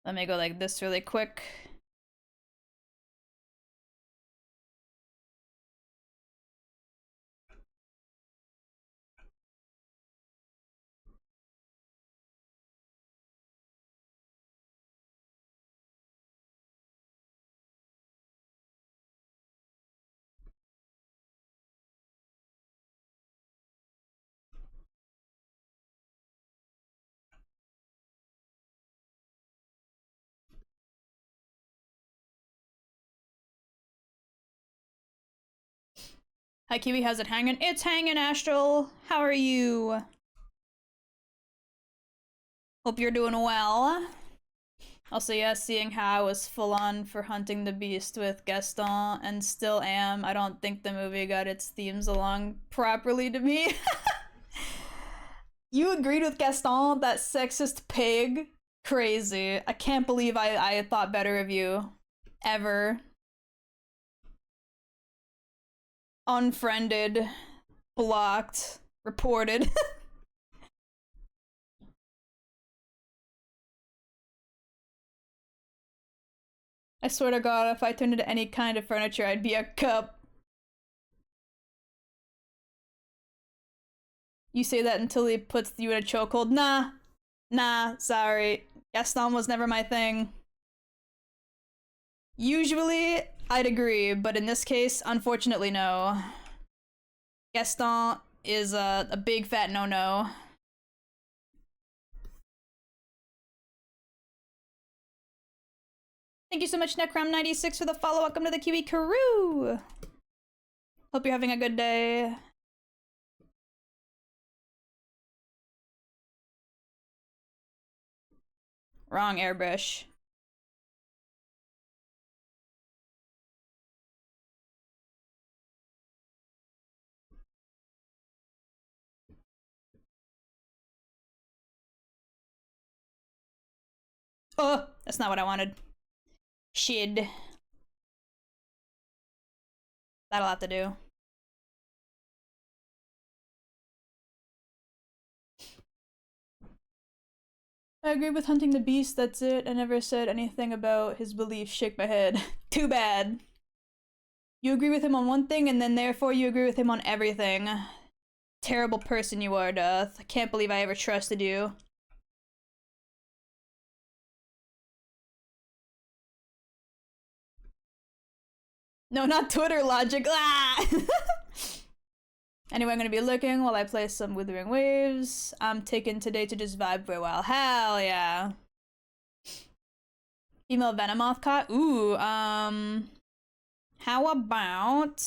Speaker 1: Let me go like this really quick. Hi, Kiwi, how's it hanging? It's hanging, Astral. How are you? Hope you're doing well. Also, yeah, seeing how I was full on for Hunting the Beast with Gaston and still am, I don't think the movie got its themes along properly to me. You agreed with Gaston, that sexist pig? Crazy. I can't believe I thought better of you. Ever. Unfriended. Blocked. Reported. I swear to God, if I turned into any kind of furniture, I'd be a cup. You say that until he puts you in a chokehold. Nah. Nah, sorry. Gaston was never my thing. Usually, I'd agree, but in this case, unfortunately, no. Gaston is a big fat no-no. Thank you so much, Necrom96, for the follow. Welcome to the Kiwi crew. Hope you're having a good day. Wrong airbrush. Oh, that's not what I wanted. Shid. That'll have to do. I agree with Hunting the Beast, that's it. I never said anything about his beliefs. Shake my head. Too bad. You agree with him on one thing, and then therefore you agree with him on everything. Terrible person you are, Duth. I can't believe I ever trusted you. No, not Twitter logic. Ah! Anyway, I'm gonna be looking while I play some Withering Waves. I'm taking today to just vibe for a while. Hell yeah. Female Venomoth caught? Ooh, how about...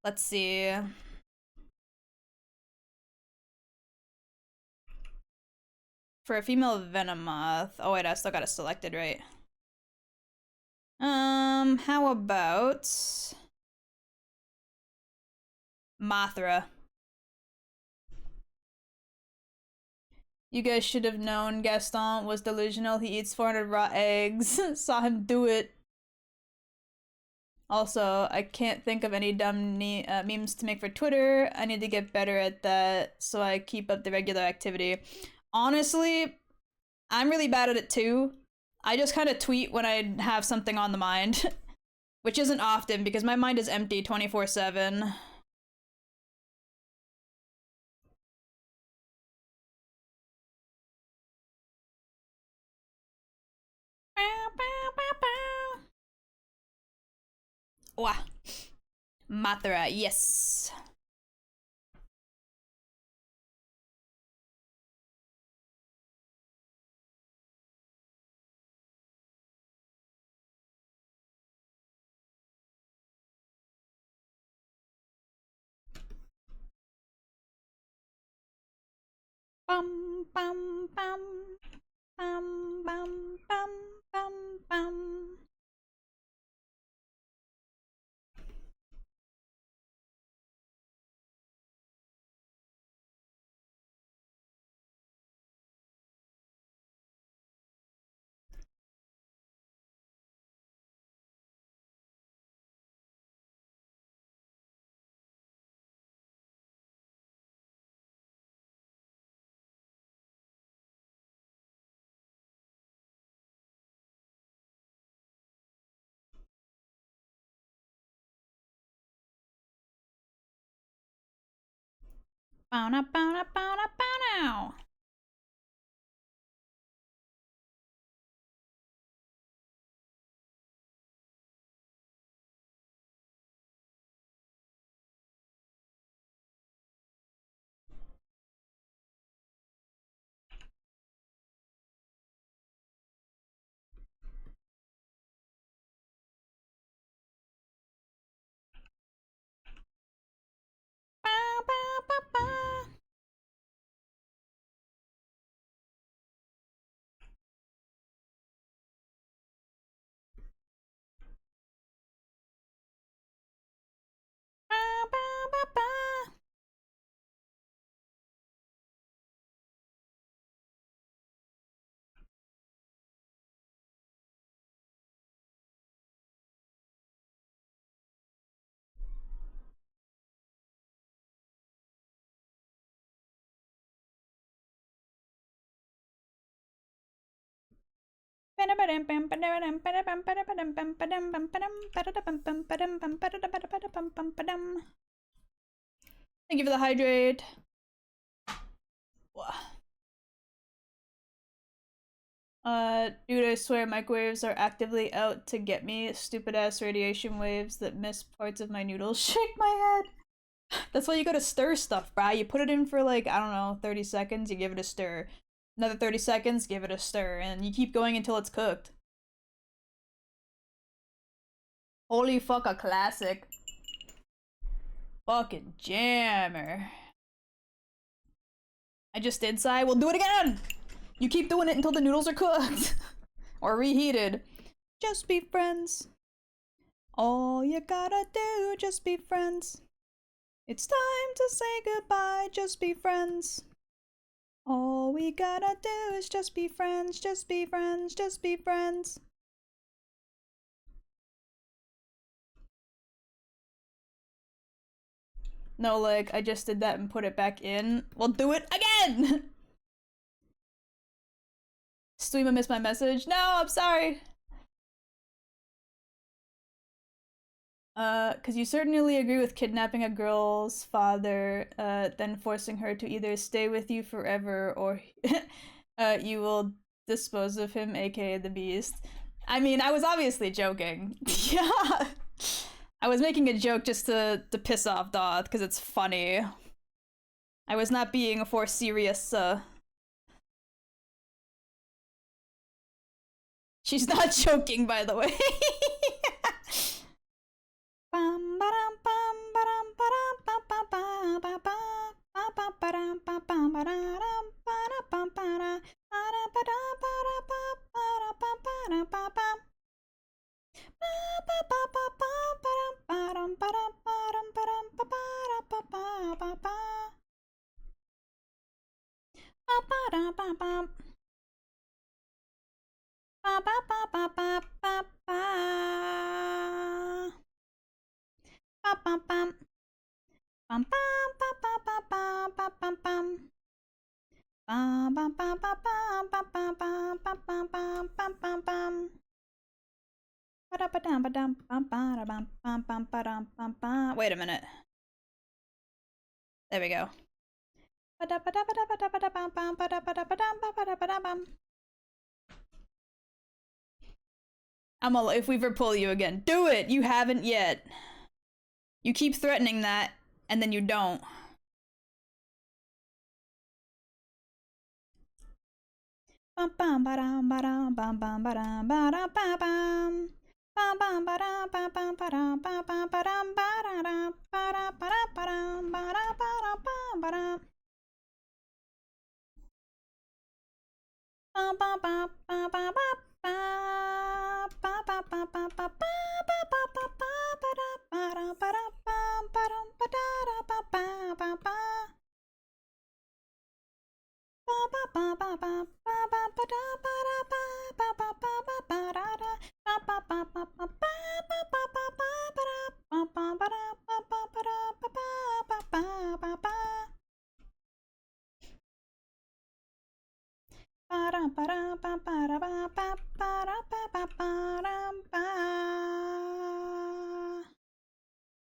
Speaker 1: Let's see. For a female Venomoth... Oh wait, I still got it selected, right? How about... Mothra. You guys should have known Gaston was delusional. He eats 400 raw eggs. Saw him do it. Also, I can't think of any dumb memes to make for Twitter. I need to get better at that so I keep up the regular activity. Honestly, I'm really bad at it too. I just kind of tweet when I have something on the mind, which isn't often because my mind is empty 24/7. Wah. Mothra, yes. Bum bum bum bum bum bum bum bum. Bow now, bow now, bow now, bow now. Bow, bow, bow, bow. Thank you for the hydrate. Dude, I swear microwaves are actively out to get me. Stupid ass radiation waves that miss parts of my noodles. Shake my head. That's why you gotta stir stuff, brah. You put it in for like, I don't know, 30 seconds, you give it a stir. Another 30 seconds, give it a stir, and you keep going until it's cooked. Holy fuck, a classic. Fucking jammer. I just did sigh. We'll do it again! You keep doing it until the noodles are cooked. Or reheated. Just be friends. All you gotta do, just be friends. It's time to say goodbye, just be friends. All we gotta do is just be friends, just be friends, just be friends. No, like, I just did that and put it back in. We'll do it again! Streamer missed my message. No, I'm sorry. Cause you certainly agree with kidnapping a girl's father, then forcing her to either stay with you forever or you will dispose of him, aka the beast. I mean, I was obviously joking. Yeah. I was making a joke just to piss off Doth, because it's funny. I was not being for serious, She's not joking, by the way. Wait a minute. There we go. If we ever pull you again, do it! You haven't yet. You keep threatening that, and then you don't.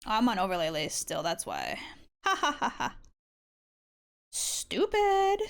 Speaker 1: I'm on overlay lace still, that's why. Ha ha ha ha. Stupid.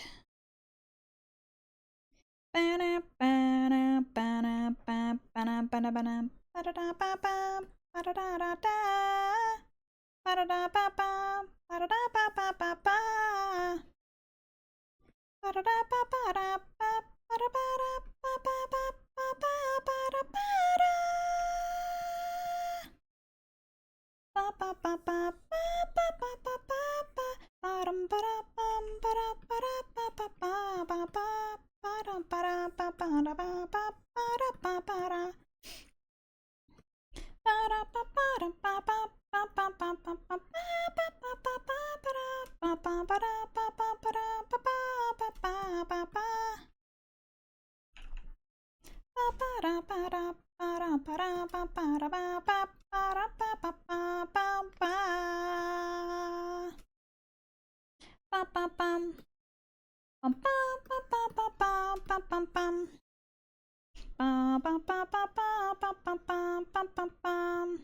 Speaker 1: Bum, bum, bum, bum, bum, bum, bum, bum, bum, bum, bum.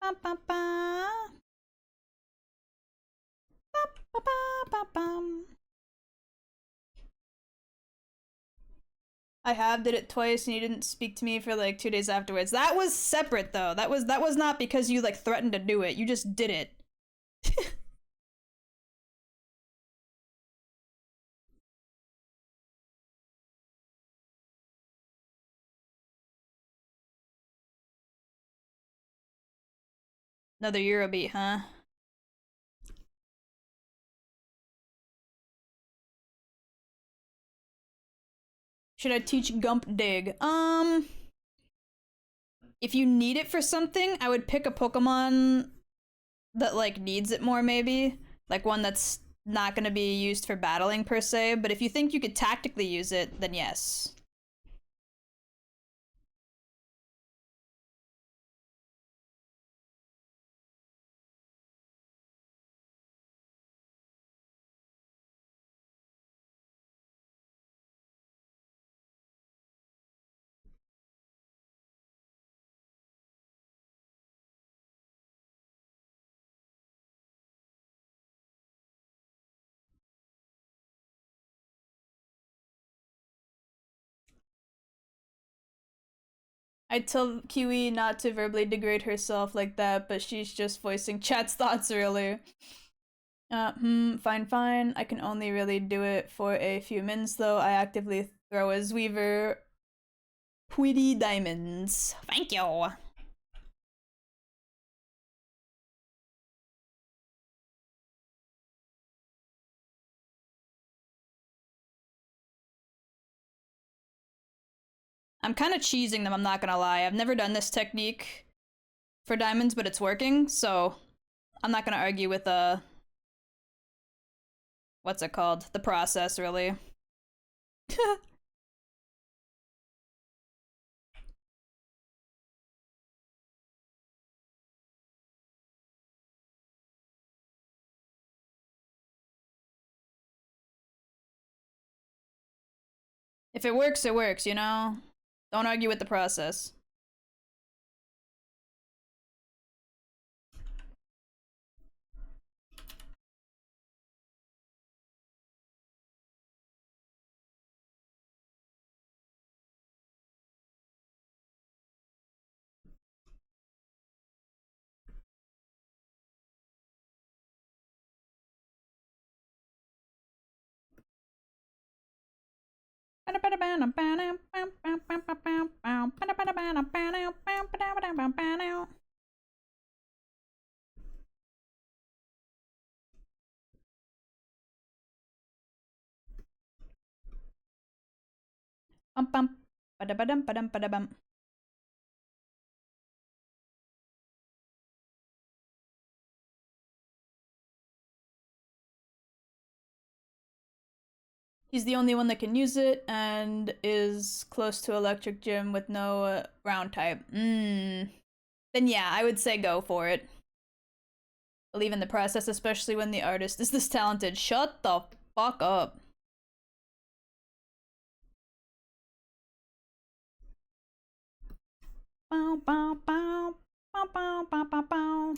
Speaker 1: Bum, bum, bum. Bum, bum, bum, bum, bum. I have did it twice and you didn't speak to me for like 2 days afterwards. That was separate though. That was not because you like threatened to do it. You just did it. Another Eurobeat, huh? Should I teach Gump Dig? If you need it for something, I would pick a Pokemon that like needs it more maybe. Like one that's not going to be used for battling per se, but if you think you could tactically use it, then yes. I tell Kiwi not to verbally degrade herself like that, but she's just voicing chat's thoughts really. Fine, fine. I can only really do it for a few minutes though. I actively throw as Weaver Pwitty Diamonds. Thank you. I'm kind of cheesing them, I'm not gonna lie. I've never done this technique for diamonds, but it's working, so I'm not gonna argue with what's it called? The process, really. If it works, you know? Don't argue with the process. Bum bum. Ba-da-ba-dum, ba-dum, ba-da-bum. He's the only one that can use it and is close to Electric Gym with no ground type. Then yeah, I would say go for it. Believe in the process, especially when the artist is this talented. Shut the fuck up. Bow, bow, bow. Bow, bow, bow, bow, bow.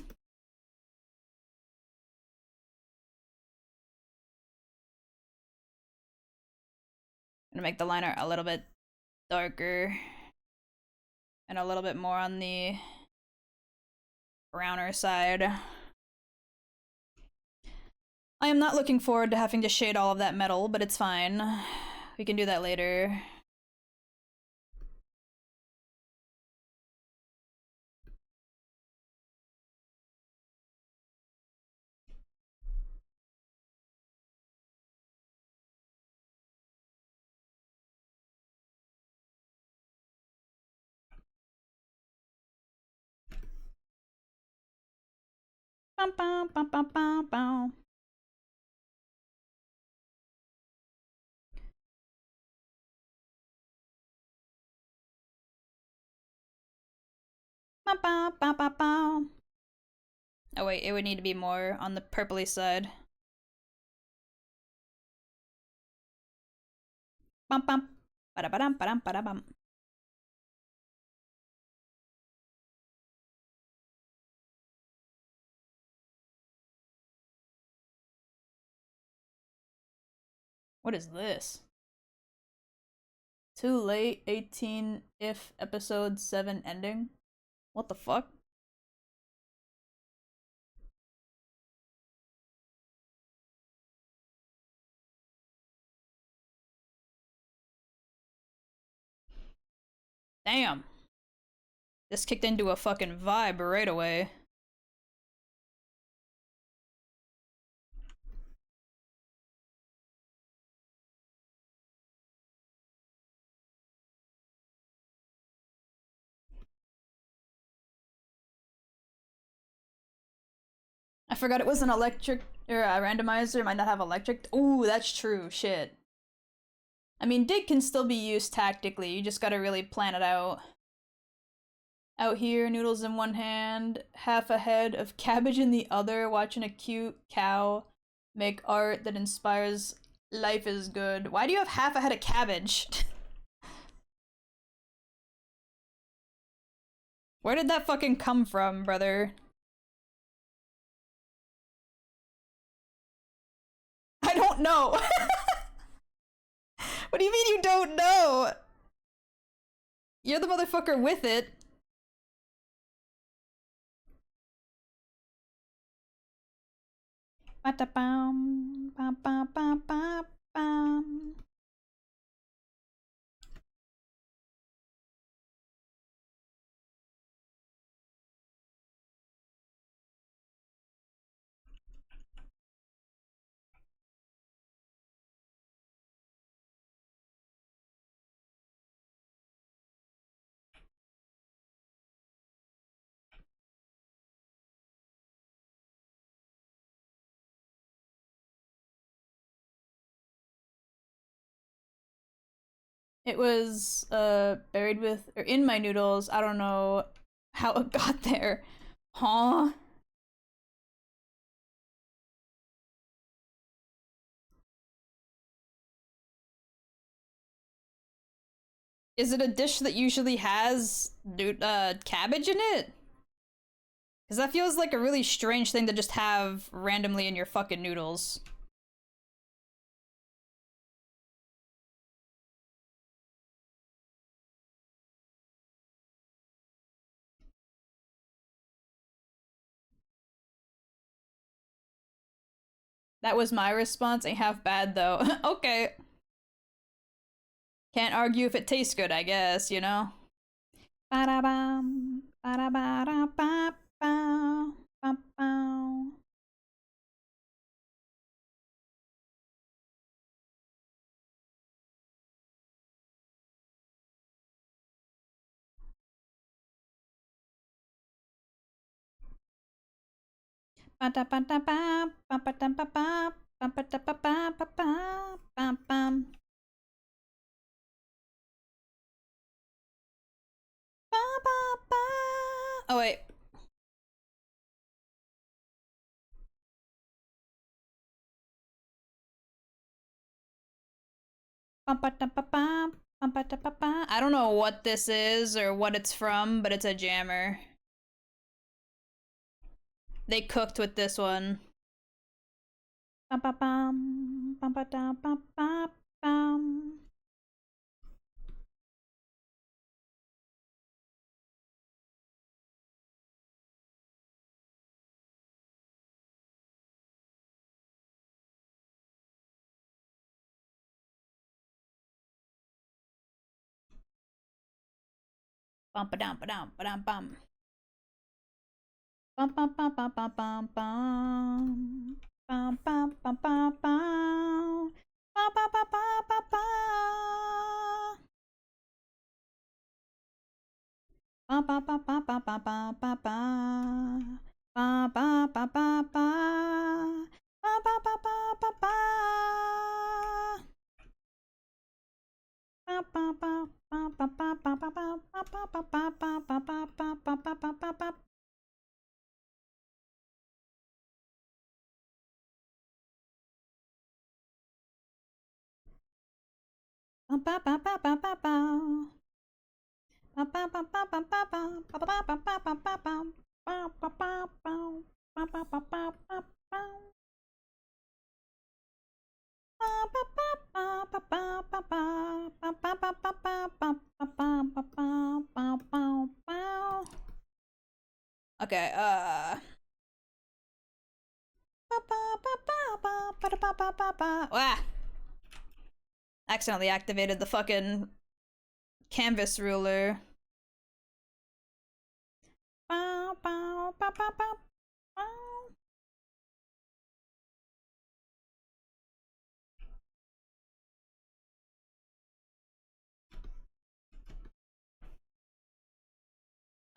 Speaker 1: I'm gonna make the liner a little bit darker and a little bit more on the browner side. I am not looking forward to having to shade all of that metal, but it's fine. We can do that later. Bum, bum, bum, bum, bum, bum. Bum, bum, bum, bum, bum. Oh wait, it would need to be more on the purpley side. Bum, bum. Ba-da-ba-dum, ba-dum, ba-da-bum. What is this? Too late, 18 if episode 7 ending? What the fuck? Damn. This kicked into a fucking vibe right away. I forgot it was an electric or a randomizer. It might not have electric. Ooh, that's true. Shit. I mean, dig can still be used tactically. You just gotta really plan it out. Out here, noodles in one hand, half a head of cabbage in the other, watching a cute cow make art that inspires life is good. Why do you have half a head of cabbage? Where did that fucking come from, brother? I don't know. What do you mean you don't know? You're the motherfucker with it. Ba-da-bum, ba-ba-ba-ba-bum. It was buried with or in my noodles. I don't know how it got there. Huh? Is it a dish that usually has cabbage in it? Because that feels like a really strange thing to just have randomly in your fucking noodles. That was my response. Ain't half bad though. Okay. Can't argue if it tastes good, I guess, you know? Ba-da-bum, ba-da-ba-da-ba-bow, ba-bow. Ba-da-ba-da-ba, ba-ba-da-ba-ba, ba-ba-da-ba-ba, ba-bam. Ba-ba-ba. Oh, wait. Ba-ba-da-ba-ba, ba-ba-da-ba-ba. I don't know what this is or what it's from, but it's a jammer. They cooked with this one. Ba-ba-bum, ba-ba-da-ba-ba-bum. Bum-ba-dum-ba-dum-ba-dum-bum. Bum bum bum bum bum bum bum. Bum bum bum bum bum. Bum bum bum bum bum bum. Bum bum bum bum bum bum bum bum bum. Bum bum bum bum bum. Bum bum bum bum bum bum. Bum bum bum bum bum bum bum bum bum. Bum bum bum bum bum bum bum bum bum bum bum bum. Okay, ah! Accidentally activated the fucking canvas ruler.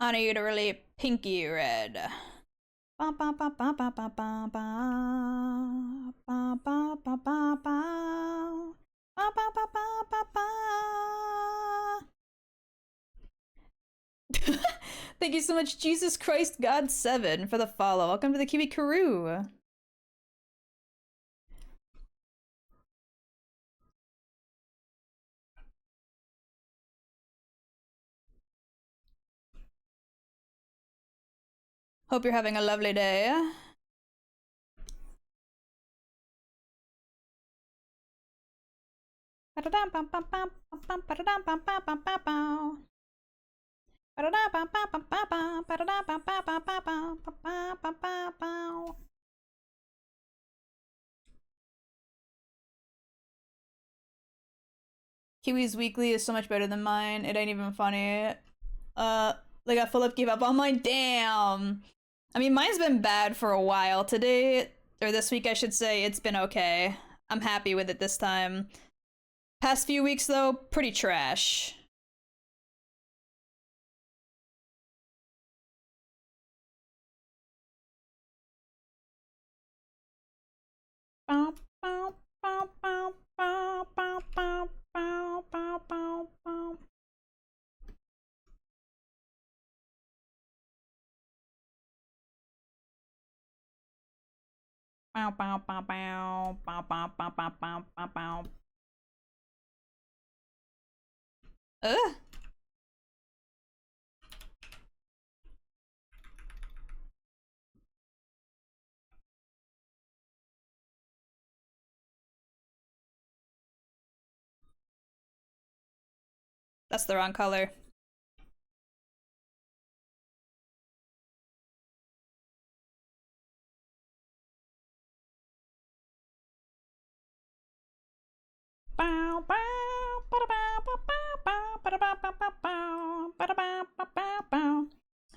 Speaker 1: I need a really pinky red. Thank you so much, Jesus Christ God 7 for the follow. Welcome to the Kiwi Karoo. Hope you're having a lovely day. Kiwi's weekly is so much better than mine. It ain't even funny. Like I full up gave up on mine. Damn. I mean, mine's been bad for a while. Today, or this week, I should say, it's been okay. I'm happy with it this time. Past few weeks, though, pretty trash. Ugh. That's the wrong color.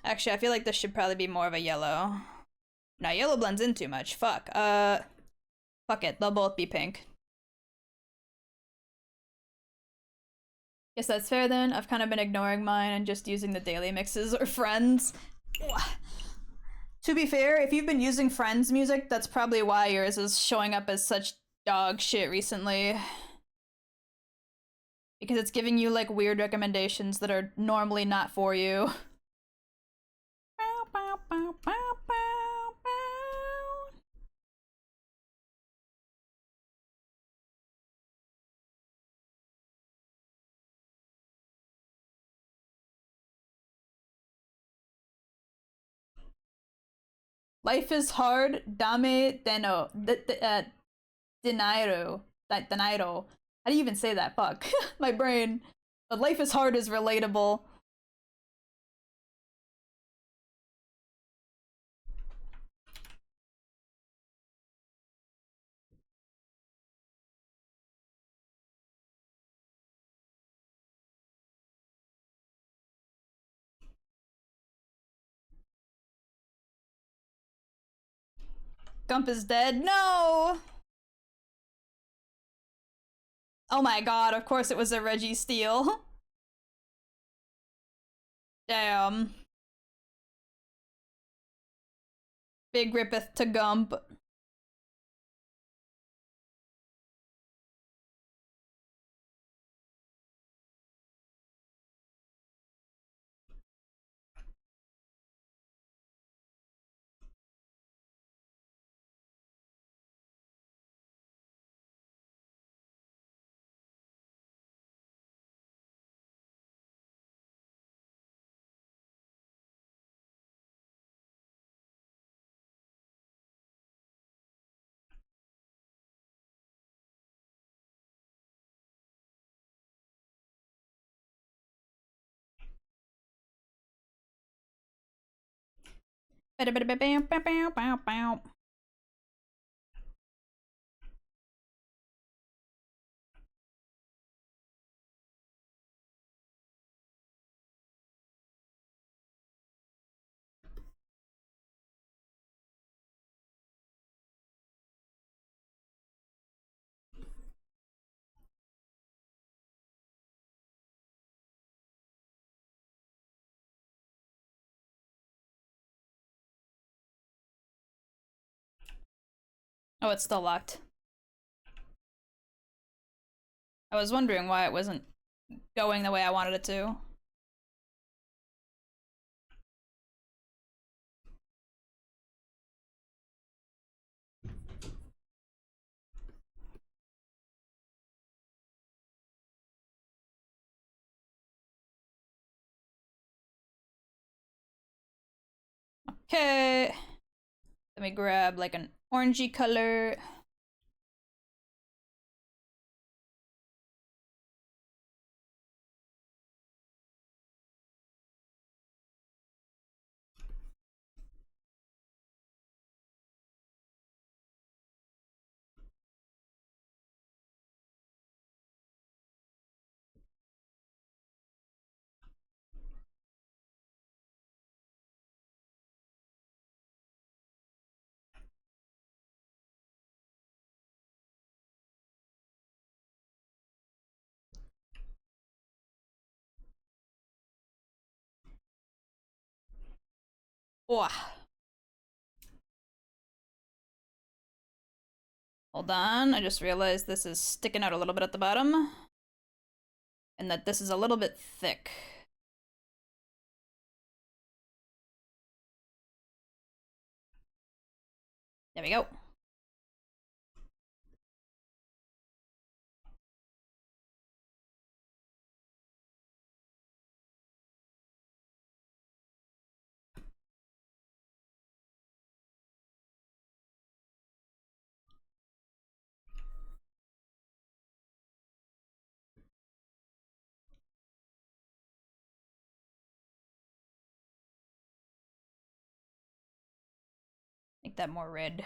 Speaker 1: Actually, I feel like this should probably be more of a yellow. Nah, yellow blends in too much. Fuck. Fuck it. They'll both be pink. Guess that's fair then. I've kind of been ignoring mine and just using the daily mixes or Friends. To be fair, if you've been using Friends music, that's probably why yours is showing up as such dog shit recently. Because it's giving you like weird recommendations that are normally not for you. Life is hard. Dame deno. Denairo. Denairo. How do you even say that? Fuck. My brain. But life is hard is relatable. Gump is dead. No! Oh my god, of course it was a Reggie Steele. Damn. Big rippeth to Gump. Oh, it's still locked. I was wondering why it wasn't going the way I wanted it to. Okay. Let me grab like an orangey color. Oh. Hold on, I just realized this is sticking out a little bit at the bottom. And that this is a little bit thick. There we go. Make that more red.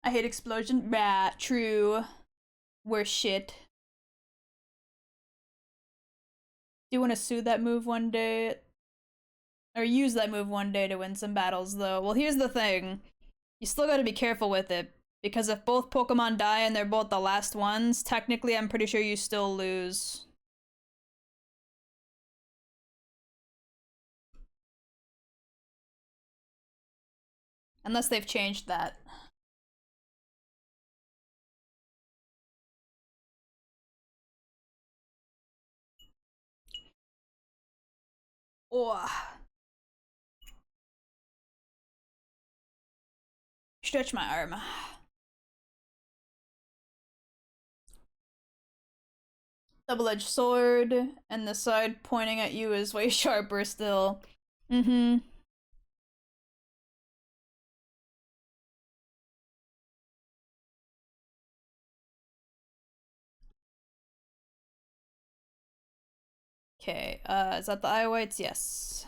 Speaker 1: I hate explosion. Bah, true. We're shit. Do you want to sue that move one day? Or use that move one day to win some battles, though? Well, here's the thing. You still gotta be careful with it. Because if both Pokemon die and they're both the last ones, technically I'm pretty sure you still lose. Unless they've changed that. Oh. Stretch my arm. Double-edged sword, and the side pointing at you is way sharper still. Mm-hmm. Okay, is that the eye whites? Yes.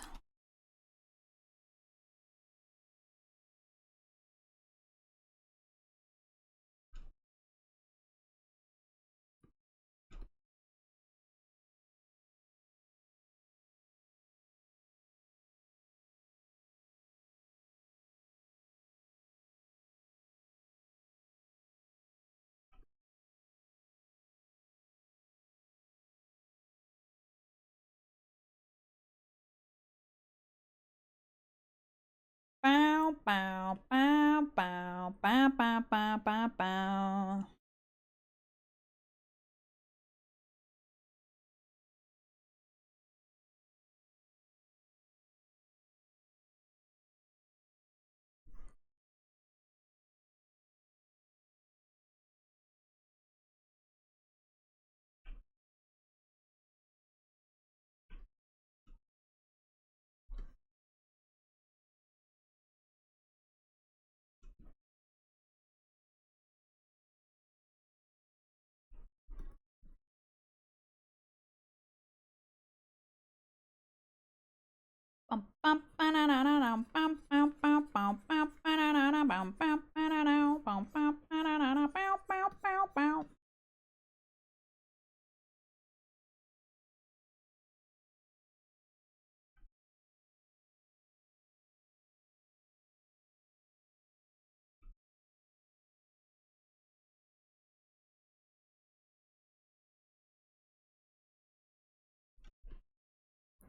Speaker 1: Bow, bow, bow, bow, bow, bow, bow, bow, bow.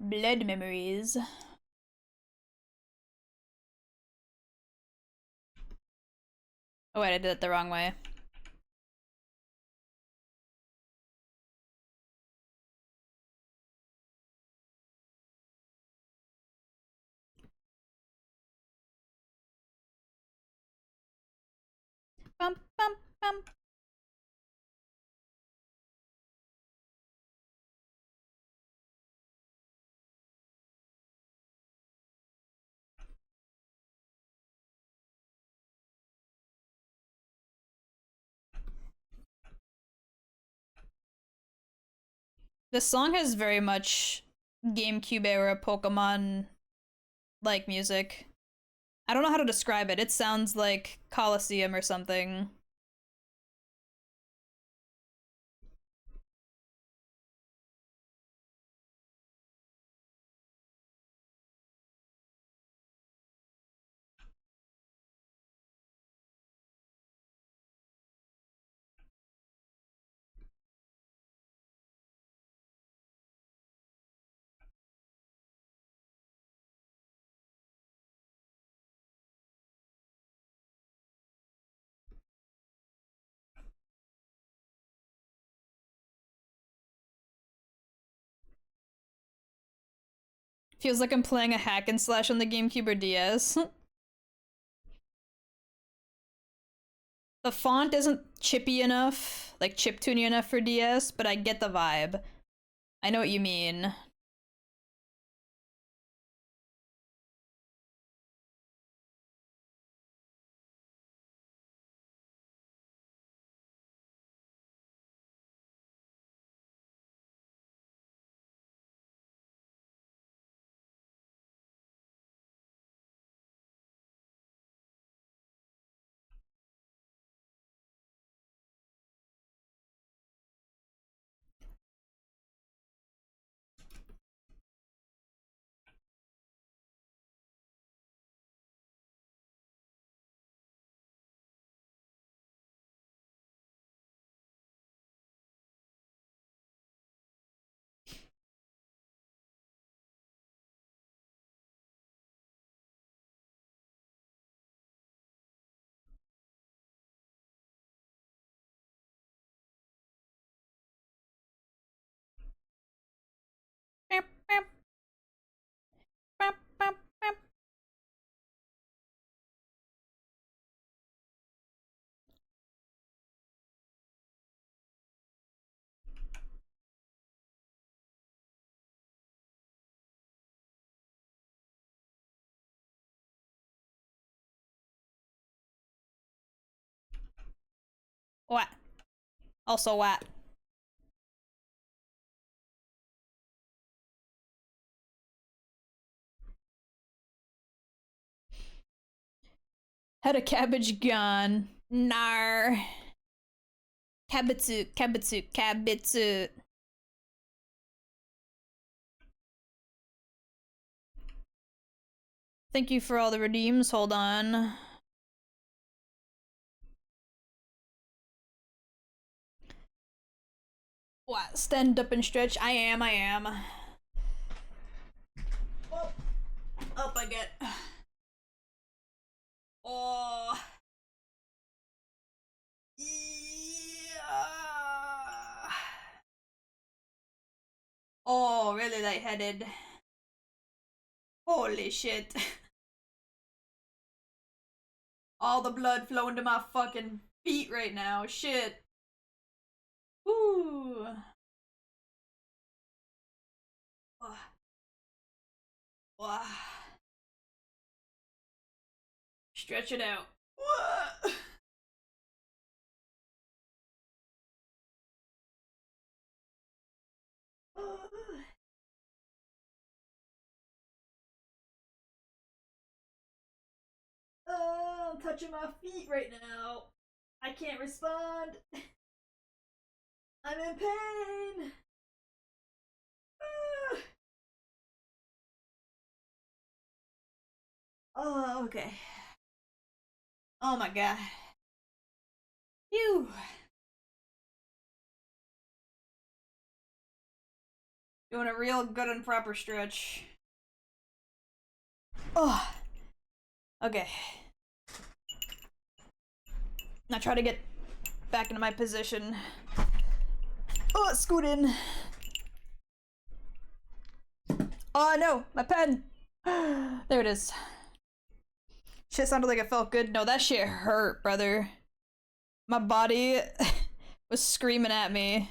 Speaker 1: Blood memories. Oh wait, I did it the wrong way. Bum, bum, bum. This song has very much GameCube era Pokemon like music. I don't know how to describe it. It sounds like Coliseum or something. Feels like I'm playing a hack and slash on the GameCube or DS. The font isn't chippy enough, like chiptune enough for DS, but I get the vibe. I know what you mean. What? Also what? Had a cabbage gone. Nar. Kabitsu, kabitsu, kabitsu. Thank you for all the redeems. Hold on. What? Stand up and stretch? I am. Oh, up I get. Oh. Yeah. Oh, really lightheaded. Holy shit. All the blood flowing to my fucking feet right now. Shit. Woo. Wow. Stretch it out. someone touching my feet right now. I can't respond. I'm in pain. Oh, okay. Oh my god. Phew. Doing a real good and proper stretch. Oh. Okay. Now try to get back into my position. Oh, scoot in. Oh no, my pen. There it is. Shit sounded like it felt good. No, that shit hurt, brother. My body was screaming at me.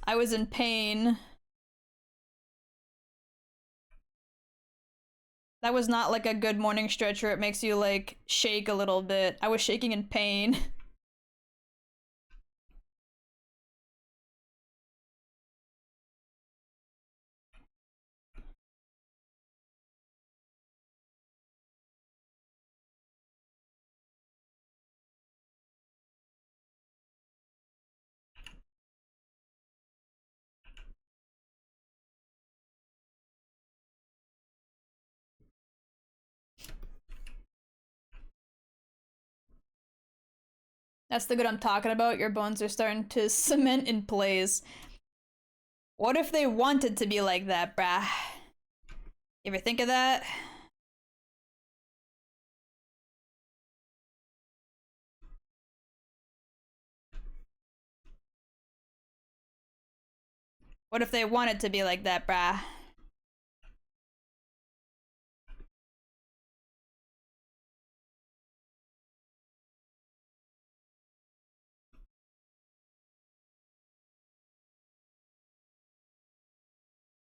Speaker 1: I was in pain. That was not like a good morning stretch where it makes you like shake a little bit. I was shaking in pain. That's the good I'm talking about. Your bones are starting to cement in place. What if they wanted to be like that, brah? You ever think of that? What if they wanted to be like that, brah?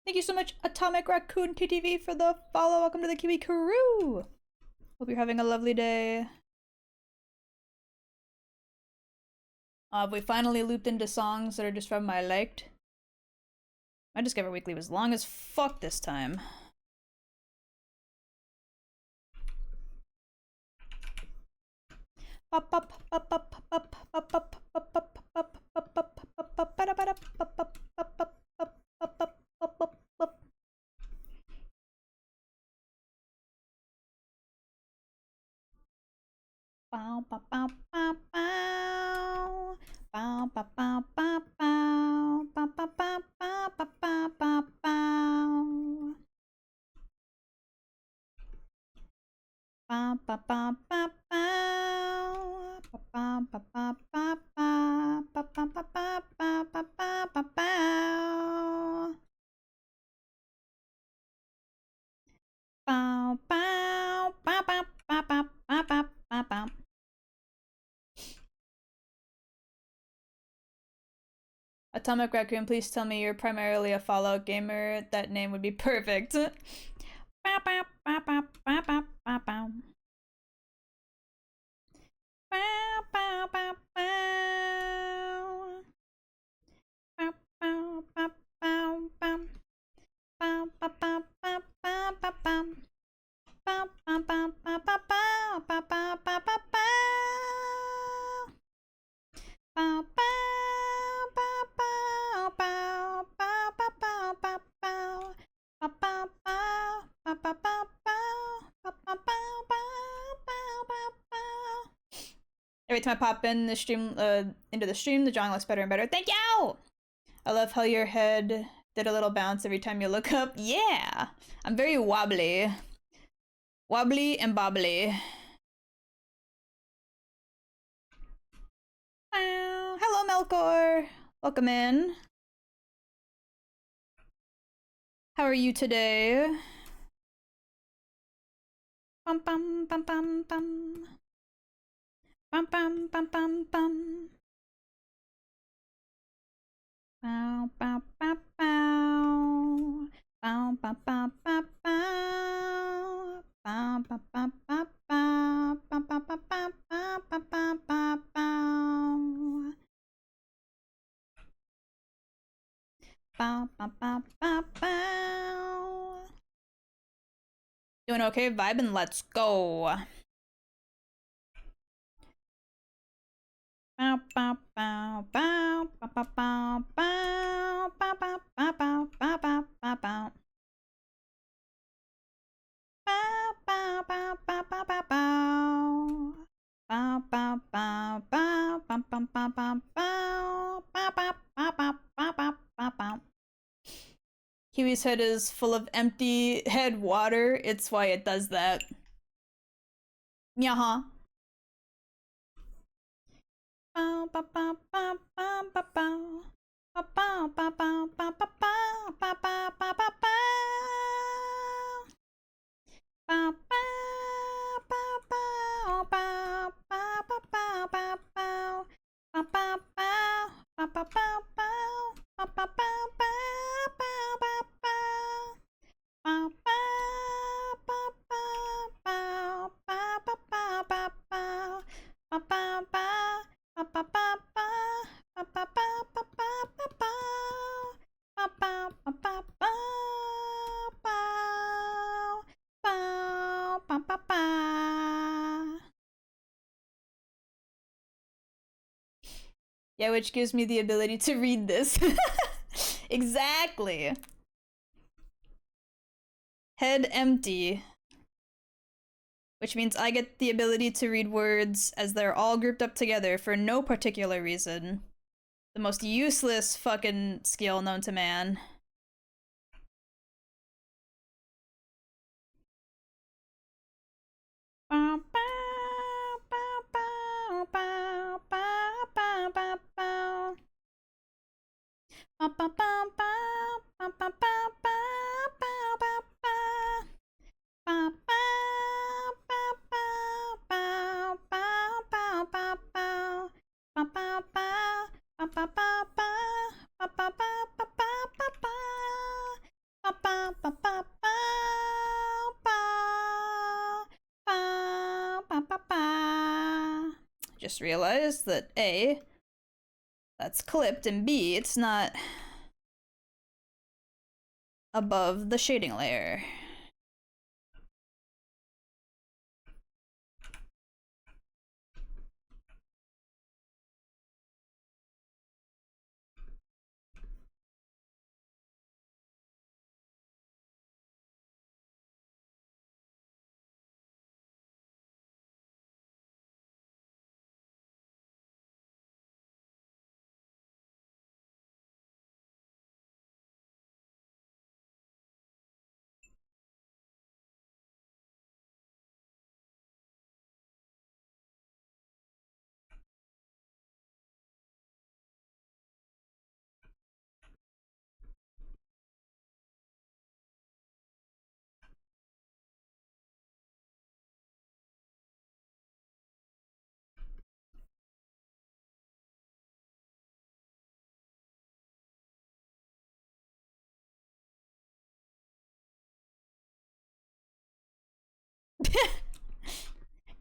Speaker 1: Thank you so much, Atomic Raccoon TTV, for the follow. Welcome to the Kiwi crew. Hope you're having a lovely day. We finally looped into songs that are just from my liked. My Discover Weekly was long as fuck this time. Atomic Raccoon, please tell me you're primarily a Fallout gamer. That name would be perfect. Every time I pop in the stream, into the stream, the drawing looks better and better. Thank you! I love how your head did a little bounce every time you look up. Yeah! I'm very wobbly. Wobbly and bobbly. Hello, Melkor! Welcome in. How are you today? Bum bum bum bum bum. Bum bum bum bum bum. Bow bow bow bow. Bow bow bow bow bow. Bow bow bow bow bow. Bow bow bow bow bow bow bow bow. Bow bow bow bow bow. doing okay, vibing, let's go. Bow, bow, bow, bow, bow, bow, bow, bow, bow, bow, bow, bow, bow, bow, bow, bow. Bow, bow, bow, bow, bow, bow, bow. Bow, bow, bow, bow, bow, bow, bow, bow, bow, bow, bow, bow, bow, bow, bow, bow. Kiwi's head is full of empty head water. It's why it does that. Yaha. Bow, bow, bow, bow, bow, bow, bow. Bow, bow, bow, bow, bow, bow, bow, bow, bow, bow, bow, bow. Bow, bow, bow, bow, bow, bow, bow, bow, bow, bow. Bow, bow, bow, bow, bow, bow, bow. Bow, bow, bow, bow, bow, bow, bow. Bow, bow, bow, bow, bow, bow, bow, bow, bow, bow. Bow, bow, bow, bow, bow, bow, bow. Bow, bow, bow, bow, bow, bow, bow. Bow, bow, bow, bow, bow, bow. Bow, bow, bow, bow. Yeah, which gives me the ability to read this. Exactly. Head empty. Which means I get the ability to read words as they're all grouped up together for no particular reason. The most useless fucking skill known to man. Bow, bow, bow, bow, bow, bow, bow, bow, bow. Bow, bow, bow, bow, bow, bow, bow, bow, bow, bow, bow. Bow, bow, bow, bow, bow, bow, bow, bow, bow. Bow, bow, bow, bow, bow, bow, bow. Bow, bow, bow, bow, bow, bow, bow. Bow, bow, bow, bow, bow, bow. Bow, bow, bow, bow. Just realized that A, that's clipped, and B, it's not above the shading layer.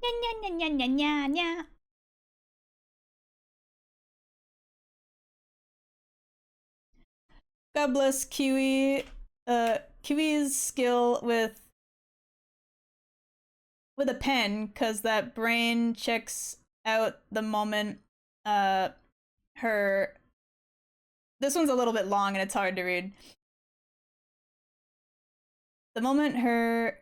Speaker 1: Nya, nya, nya, nya, nya, nya, nya. God bless Kiwi. Kiwi's skill with a pen, cause that brain checks out the moment her. This one's a little bit long and it's hard to read. The moment her.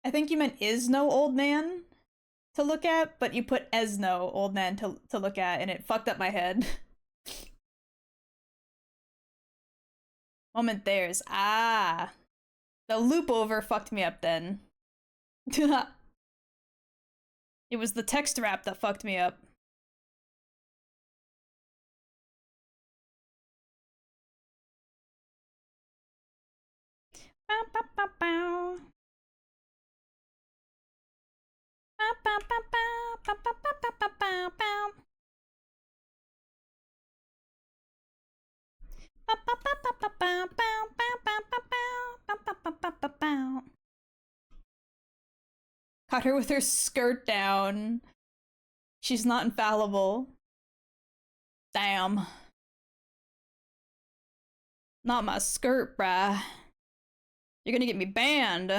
Speaker 1: I think you meant is no old man to look at, but you put Esno old man to look at, and it fucked up my head. Moment there's ah, the loop over fucked me up then. It was the text wrap that fucked me up. Bow, bow, bow, bow. Bow, bow, bow, bow, bow, bow, bow, bow, bow, bow. Bow, bow, bow, bow, bow, bow, bow, bow, bow, bow, bow, bow, bow, bow, bow, bow. Caught her with her skirt down. She's not infallible. Damn. Not my skirt, bruh. You're gonna get me banned.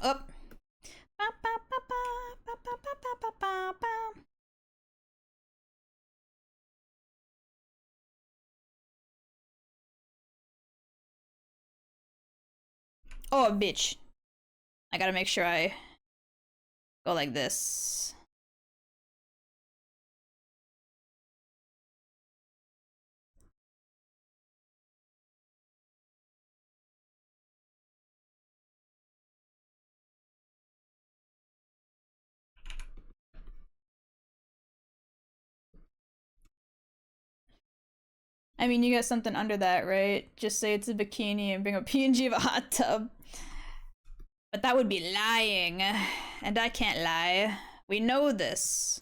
Speaker 1: Up. Oh, bitch. I gotta make sure I go like this. I mean, you got something under that, right? Just say it's a bikini and bring a PNG of a hot tub. But that would be lying. And I can't lie. We know this.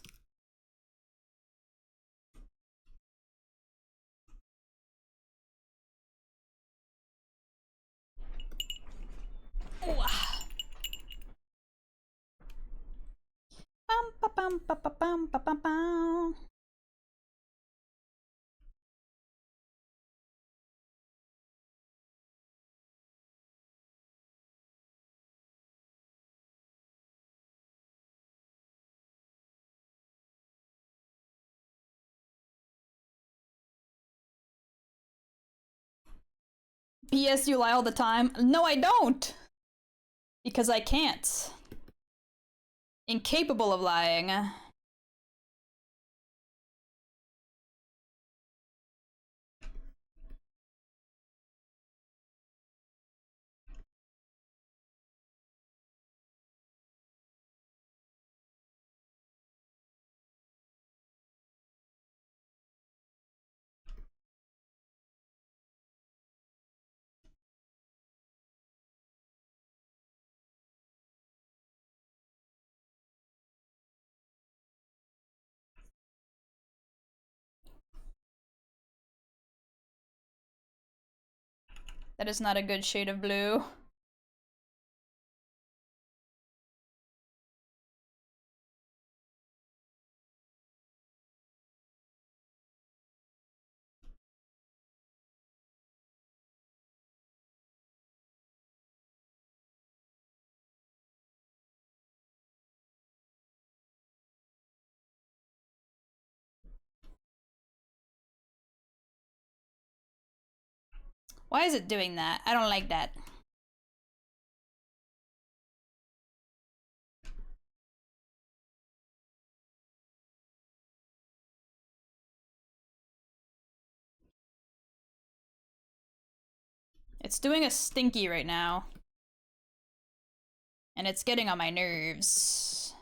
Speaker 1: PS, you lie all the time. No, I don't! Because I can't. Incapable of lying. That is not a good shade of blue. Why is it doing that? I don't like that. It's doing a stinky right now. And it's getting on my nerves.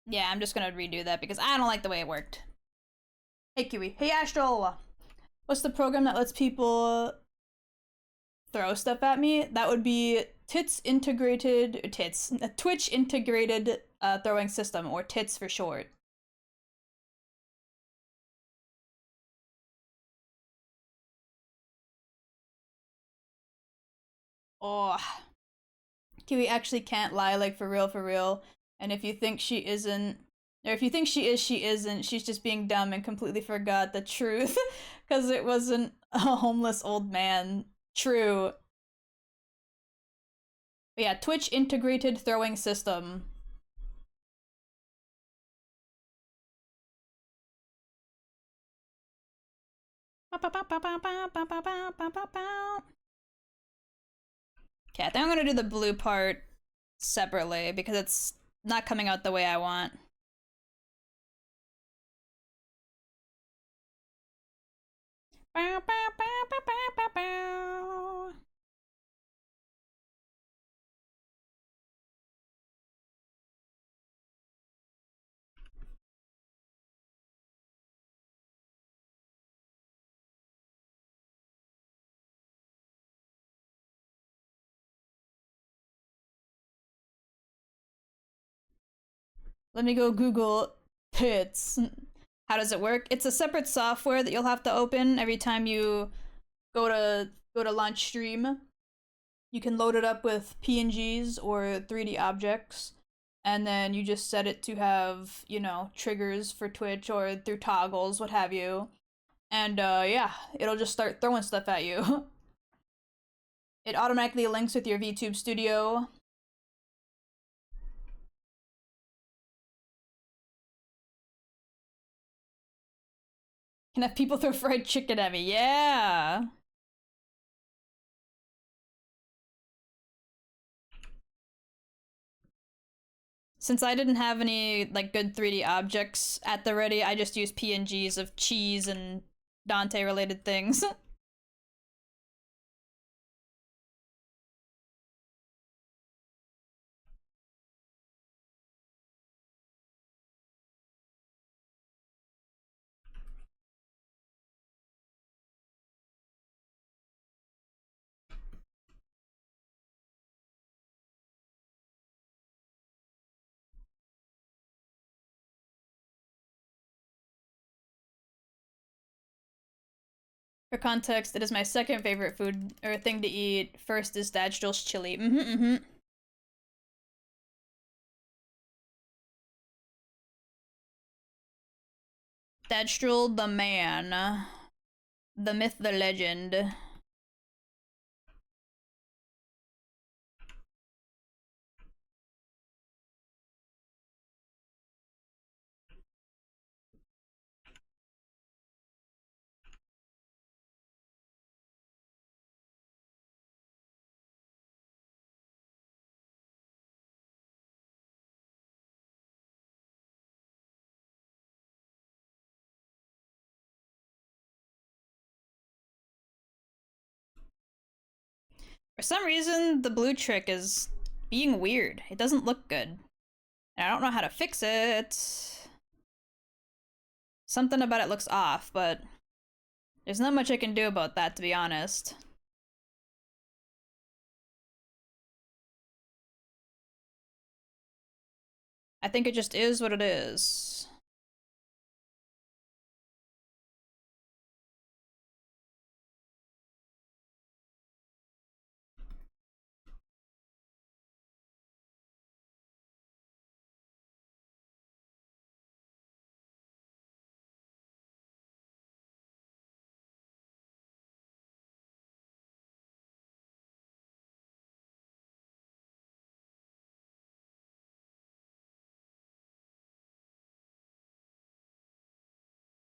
Speaker 1: Yeah, I'm just gonna redo that because I don't like the way it worked. Hey, Kiwi. Hey, Astral! What's the program that lets people throw stuff at me? That would be Twitch integrated throwing system, or TITS for short. Oh, Kiwi actually can't lie, like for real, for real. And if you think she isn't, or if you think she is, she isn't. She's just being dumb and completely forgot the truth, because it wasn't a homeless old man. True. But yeah, Twitch integrated throwing system. Okay, I think I'm gonna do the blue part separately because it's not coming out the way I want. Let me go Google pits. How does it work? It's a separate software that you'll have to open every time you go to launch stream. You can load it up with PNGs or 3D objects, and then you just set it to have, you know, triggers for Twitch or through toggles, what have you. And yeah, it'll just start throwing stuff at you. It automatically links with your VTube Studio. Can have people throw fried chicken at me. Yeah. Since I didn't have any like good 3D objects at the ready, I just used PNGs of cheese and Dante related things. For context, it is my second favorite food or thing to eat. First is Dadstrill's chili. Dadstrill the man. The myth, the legend. For some reason, the blue trick is being weird. It doesn't look good. And I don't know how to fix it. Something about it looks off, but there's not much I can do about that, to be honest. I think it just is what it is.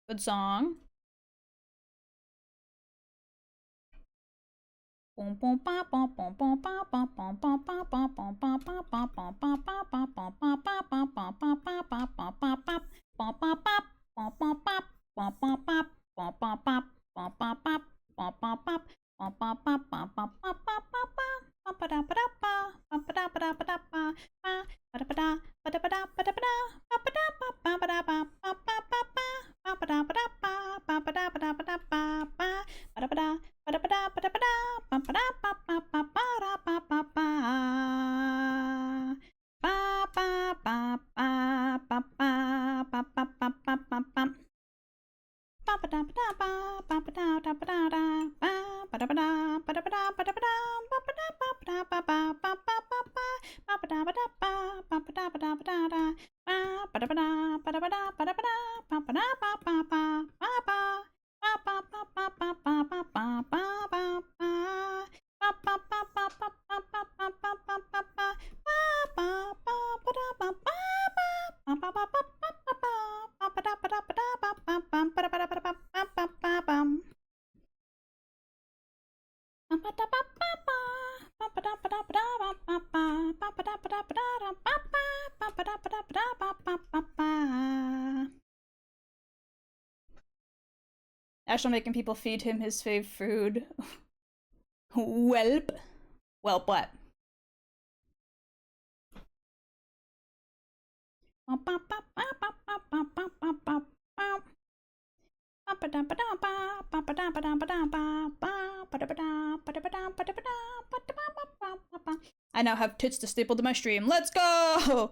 Speaker 1: Good song. Ashton making people feed him his fave food. Welp. Welp what? I now have tits to staple to my stream. Let's go!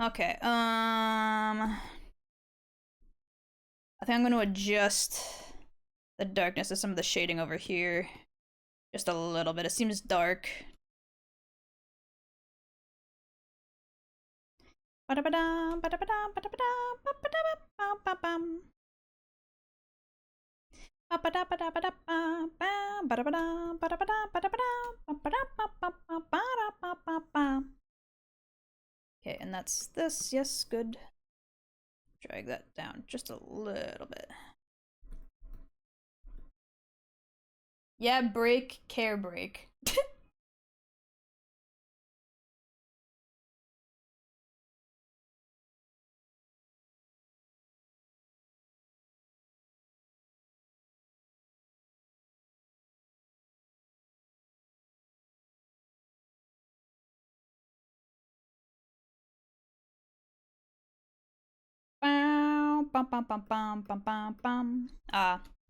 Speaker 1: Okay, I think I'm going to adjust the darkness of some of the shading over here. Just a little bit. It seems dark. Okay, and that's this. Yes, good. Drag that down just a little bit. Yeah, break, care break.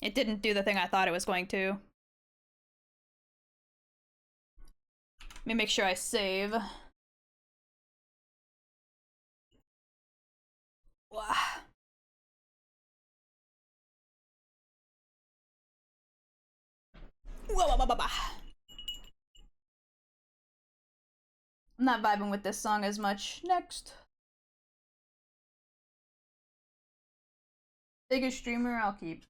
Speaker 1: It didn't do the thing I thought it was going to. Let me make sure I save. I'm not vibing with this song as much. Next. Biggest streamer I'll keep.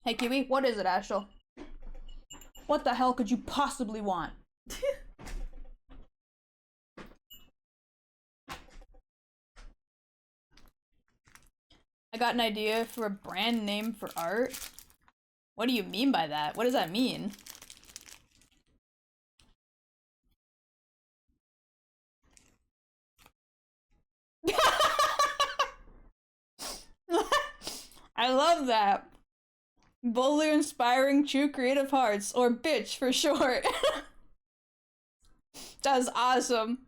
Speaker 1: Hey Kiwi, what is it, Ashel? What the hell could you possibly want? I got an idea for a brand name for art. What do you mean by that? What does that mean? I love that. Boldly inspiring true creative hearts, or bitch for short. That's awesome.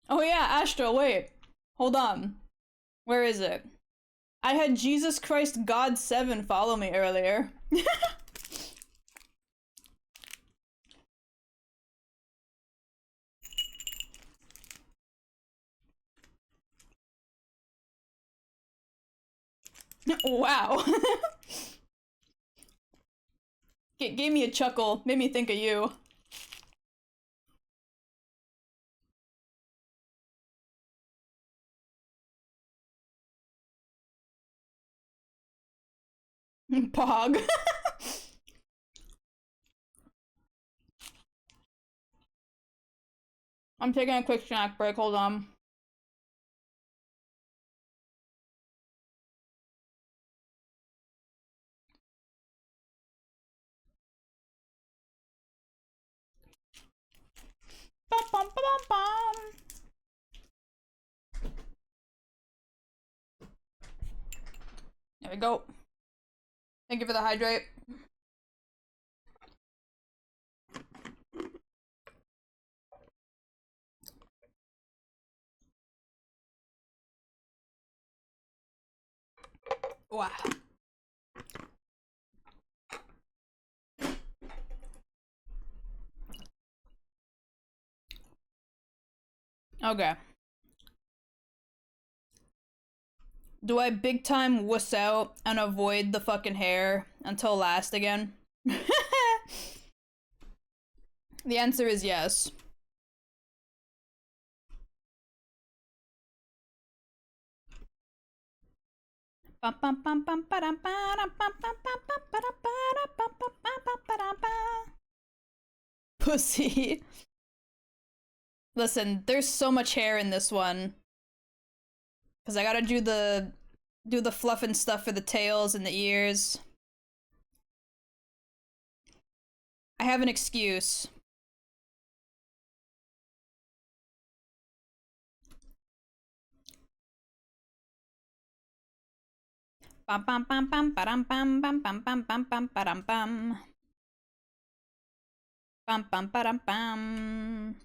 Speaker 1: Oh yeah, Astro, wait. Hold on. Where is it? I had Jesus Christ God 7 follow me earlier. Wow. It gave me a chuckle, made me think of you. Pog. I'm taking a quick snack break, hold on. Bum, bum, bum, bum. There we go. Thank you for the hydrate. Wow. Okay. Do I big time wuss out and avoid the fucking hair until last again? The answer is yes. Pussy. Listen, there's so much hair in this one. Cause I gotta do the fluff and stuff for the tails and the ears. I have an excuse. Bam bam bam bam bam bam bam bam bam bam bam bam bam. Bam bam bam bam.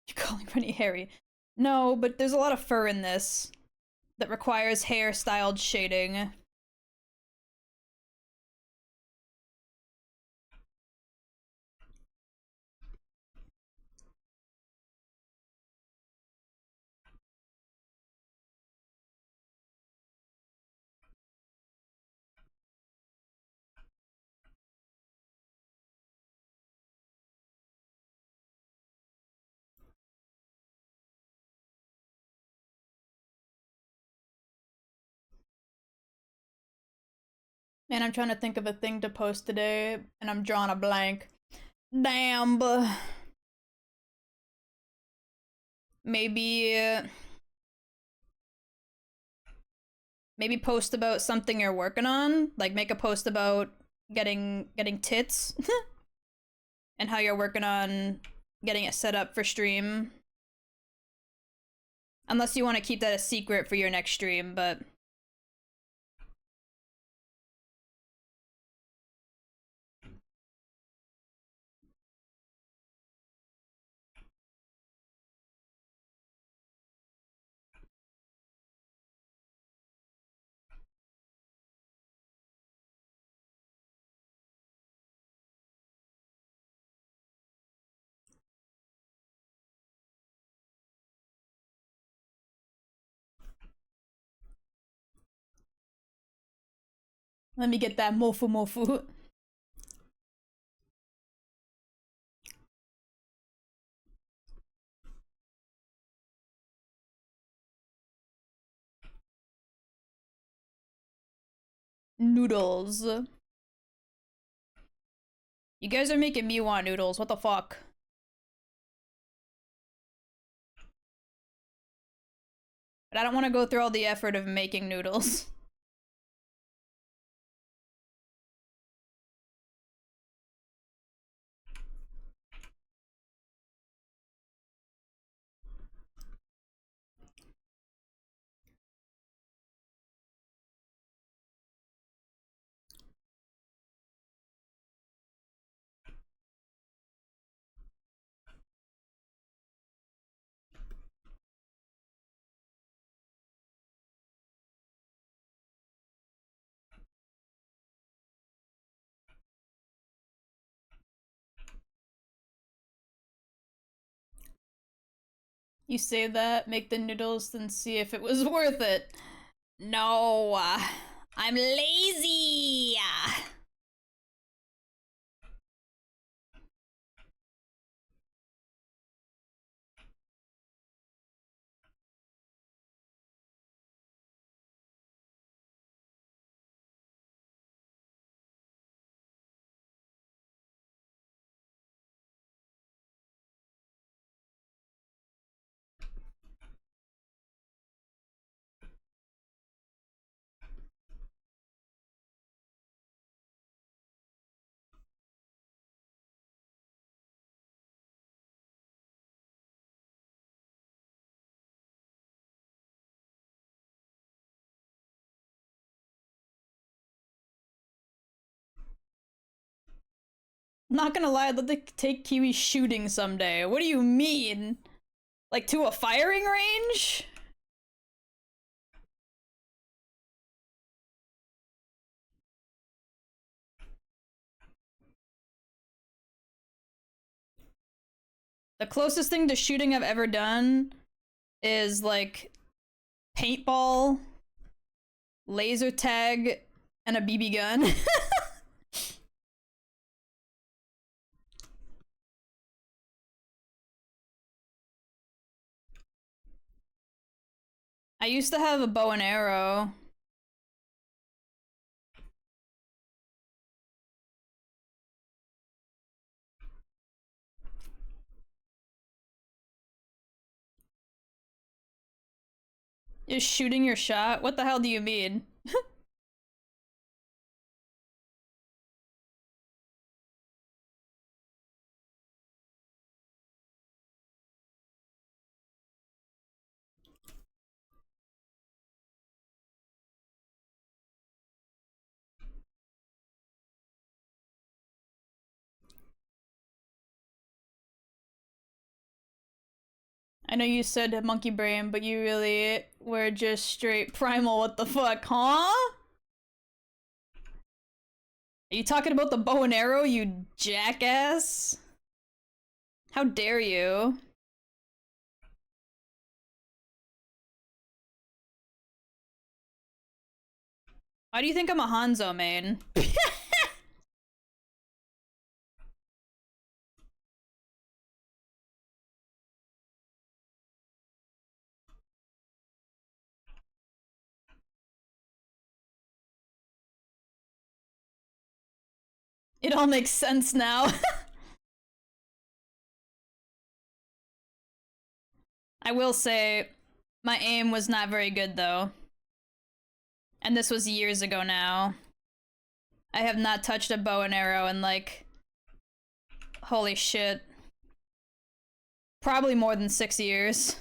Speaker 1: You're calling Rennie hairy. No, but there's a lot of fur in this that requires hair-styled shading. Man, I'm trying to think of a thing to post today, and I'm drawing a blank. Damn, but maybe maybe post about something you're working on. Like make a post about getting tits and how you're working on getting it set up for stream. Unless you want to keep that a secret for your next stream, but let me get that mofu mofu. Noodles. You guys are making me want noodles. What the fuck? But I don't want to go through all the effort of making noodles. You say that, make the noodles, then see if it was worth it. No, I'm lazy. Not gonna lie, I'd love to take Kiwi shooting someday. What do you mean? Like to a firing range? The closest thing to shooting I've ever done is like paintball, laser tag, and a BB gun. I used to have a bow and arrow. Is shooting your shot? What the hell do you mean? I know you said monkey brain, but you really were just straight primal. What the fuck, huh? Are you talking about the bow and arrow, you jackass? How dare you? Why do you think I'm a Hanzo main? It all makes sense now. I will say, my aim was not very good though. And this was years ago now. I have not touched a bow and arrow in like, holy shit. Probably more than 6 years.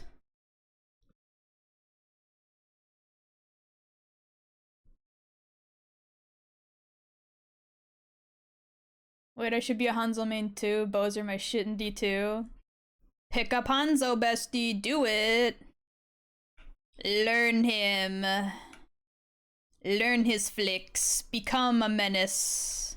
Speaker 1: Wait, I should be a Hanzo main too. Bows are my shit in D2. Pick up Hanzo, bestie. Do it. Learn him. Learn his flicks. Become a menace.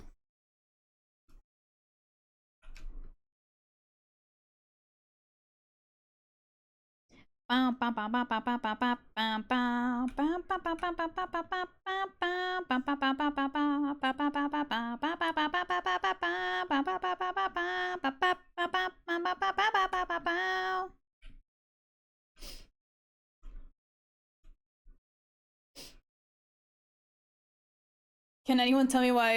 Speaker 1: Can anyone tell me why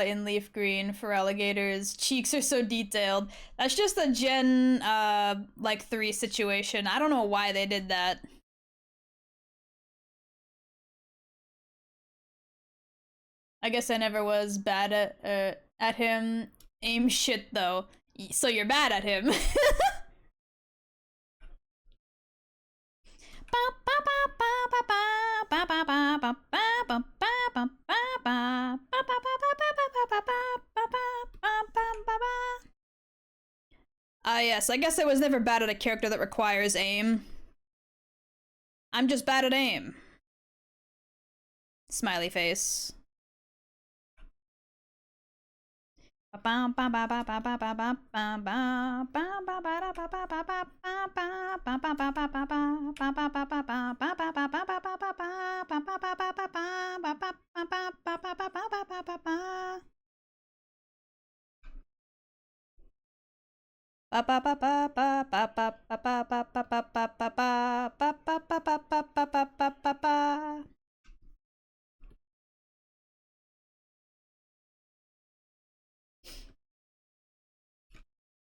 Speaker 1: in Leaf Green for alligators cheeks are so detailed? That's just a Gen like 3 situation. I don't know why they did that. I guess I never was bad at him. Aim shit though. So you're bad at him. Yes, I guess I was never bad at a character that requires aim. I'm just bad at aim. Smiley face.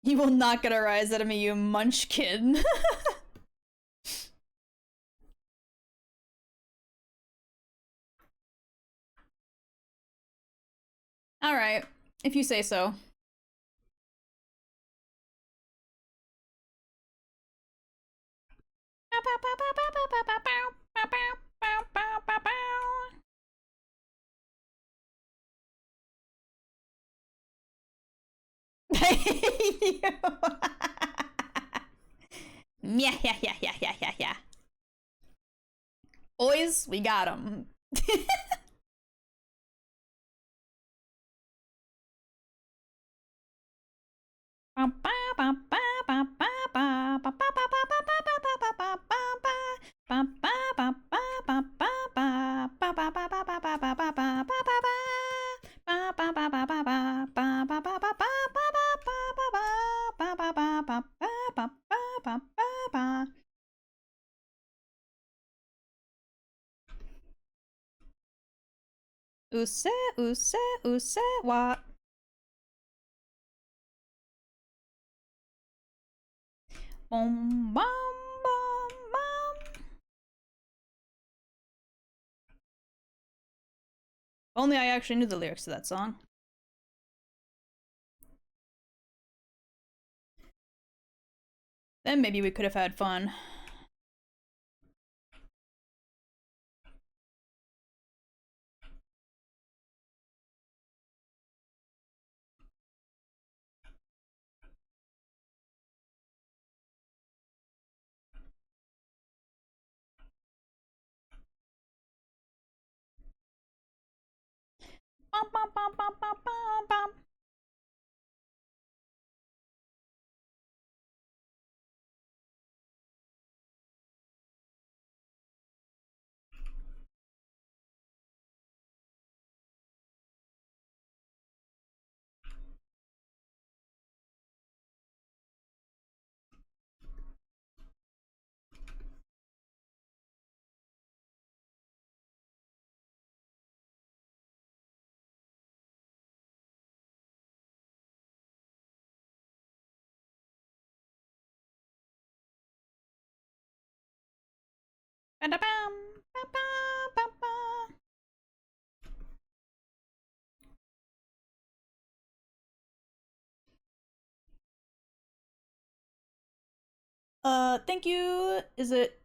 Speaker 1: You will not get a rise out of me, you munchkin. Alright, if you say so. Yeah, yeah, yeah, yeah, yeah, yeah, yeah. Boys, we got him. Use, use, use, wa. Boom, bum, bum, bum. Only I actually knew the lyrics to that song. Then maybe we could have had fun. Bum, bum, bum, bum, bum, bum, bum. Thank you. Is it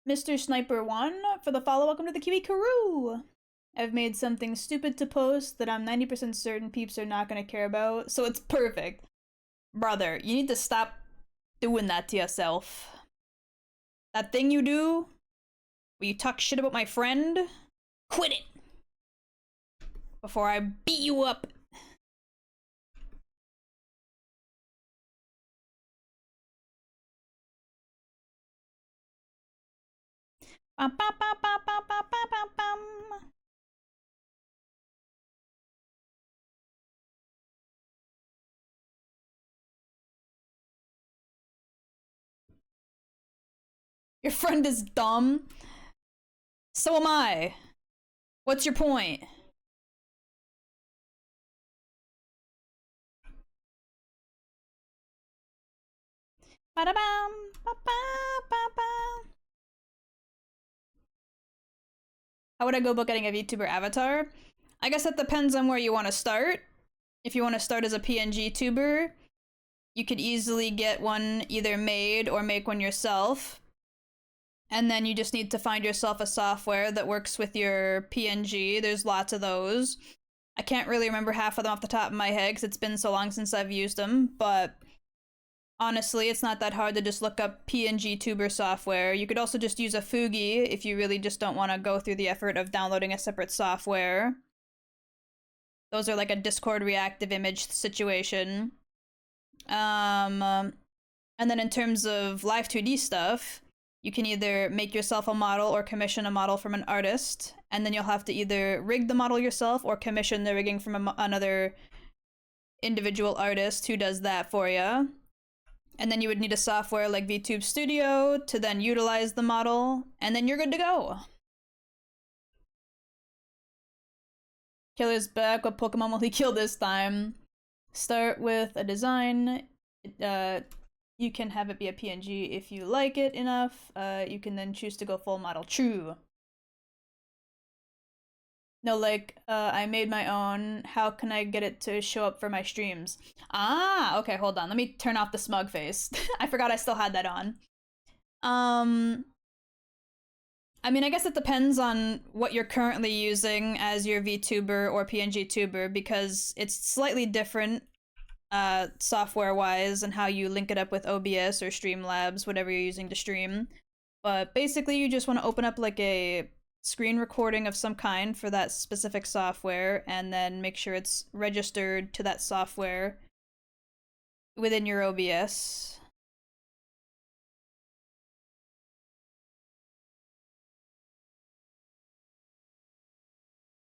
Speaker 1: Mr. Sniper 1 for the follow? Welcome to the Kiwi Karoo. I've made something stupid to post that I'm 90% certain peeps are not gonna care about, so it's perfect. Brother, you need to stop doing that to yourself. That thing you do, where you talk shit about my friend, quit it! Before I beat you up. Bum, bum, bum, bum, bum, bum, bum, bum. Your friend is dumb. So am I. What's your point? Ba-da-bam, ba-ba-ba-ba. How would I go about getting a VTuber avatar? I guess that depends on where you want to start. If you want to start as a PNG tuber, you could easily get one either made or make one yourself. And then you just need to find yourself a software that works with your PNG. There's lots of those. I can't really remember half of them off the top of my head because it's been so long since I've used them, but honestly, it's not that hard to just look up PNG tuber software. You could also just use a Fugi if you really just don't want to go through the effort of downloading a separate software. Those are like a Discord reactive image situation. And then in terms of live 2D stuff, you can either make yourself a model or commission a model from an artist, and then you'll have to either rig the model yourself or commission the rigging from another individual artist who does that for you. And then you would need a software like VTube Studio to then utilize the model, and then you're good to go. Killer's back. What Pokemon will he kill this time? Start with a design. You can have it be a PNG if you like it enough. You can then choose to go full model. True. No, like, I made my own. How can I get it to show up for my streams? Ah, okay, hold on. Let me turn off the smug face. I forgot I still had that on. I mean, I guess it depends on what you're currently using as your VTuber or PNG tuber, because it's slightly different software wise and how you link it up with OBS or Streamlabs, whatever you're using to stream. But basically, you just want to open up like a screen recording of some kind for that specific software and then make sure it's registered to that software within your OBS.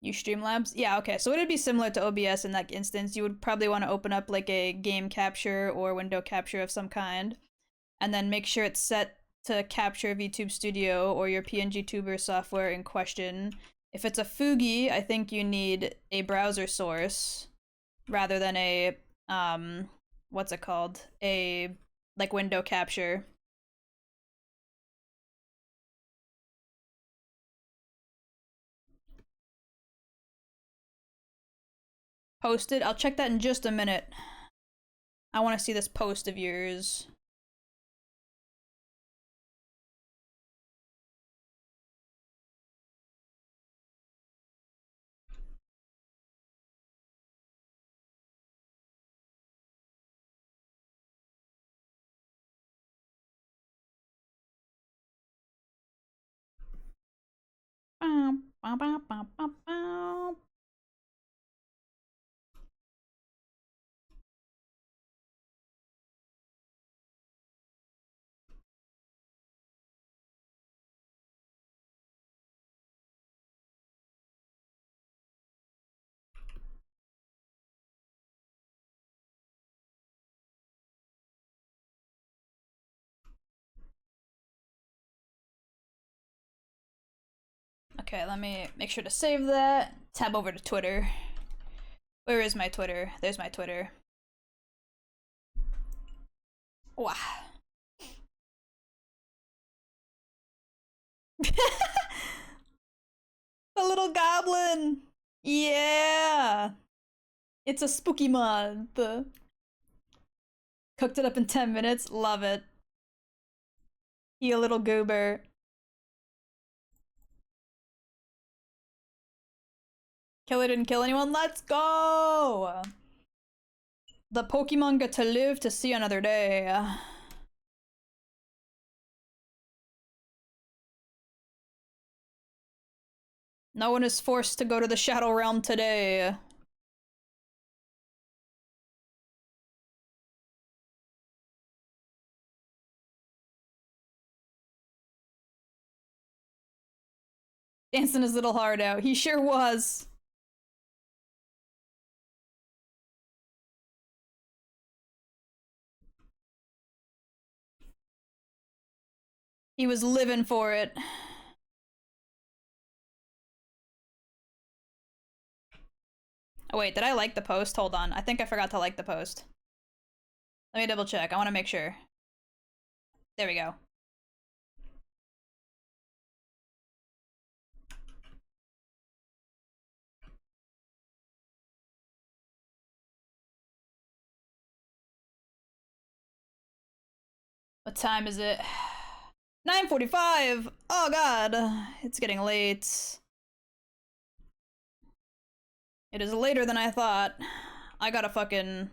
Speaker 1: You Streamlabs? Yeah, okay. So it'd be similar to OBS in that instance. You would probably want to open up like a game capture or window capture of some kind, and then make sure it's set to capture VTube Studio or your PNG Tuber software in question. If it's a Fugi, I think you need a browser source rather than a what's it called? A like window capture. Posted? I'll check that in just a minute. I want to see this post of yours. Okay, let me make sure to save that. Tab over to Twitter. Where is my Twitter? There's my Twitter. Wow. A little goblin! Yeah! It's a spooky month. Cooked it up in 10 minutes. Love it. You little goober. Killer didn't kill anyone. Let's go! The Pokemon get to live to see another day. No one is forced to go to the Shadow Realm today. Dancing his little heart out. He sure was. He was living for it. Oh wait, did I like the post? Hold on. I think I forgot to like the post. Let me double check. I want to make sure. There we go. What time is it? 9:45! Oh god! It's getting late. It is later than I thought. I gotta fucking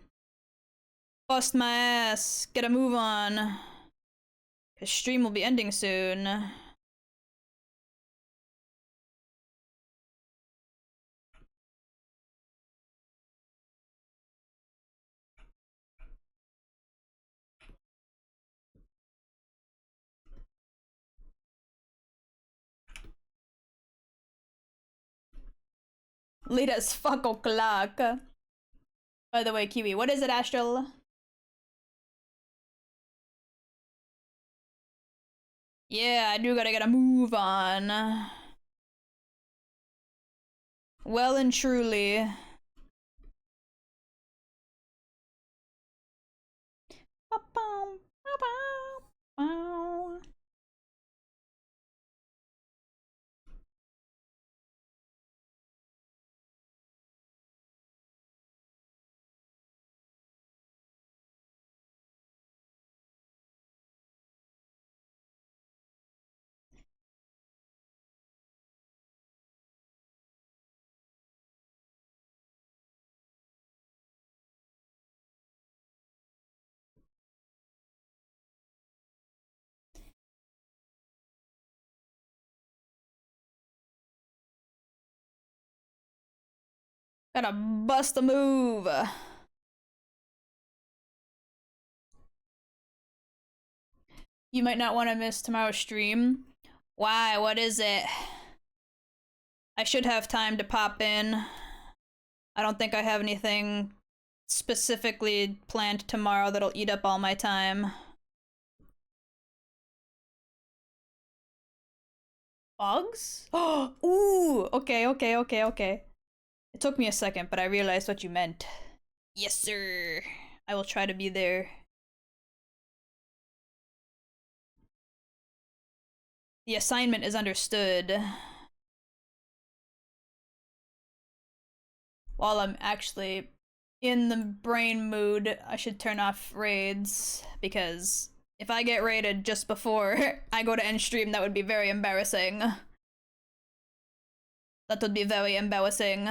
Speaker 1: bust my ass, get a move on. Cause stream will be ending soon. Late as fuck o'clock. By the way, Kiwi, what is it, Astral? Yeah, I do gotta get a move on. Well and truly. Gotta bust a move. You might not want to miss tomorrow's stream. Why? What is it? I should have time to pop in. I don't think I have anything specifically planned tomorrow that'll eat up all my time. Bugs? Oh, ooh, okay. It took me a second, but I realized what you meant. Yes, sir. I will try to be there. The assignment is understood. While I'm actually in the brain mood, I should turn off raids, because if I get raided just before I go to end stream, that would be very embarrassing. That would be very embarrassing.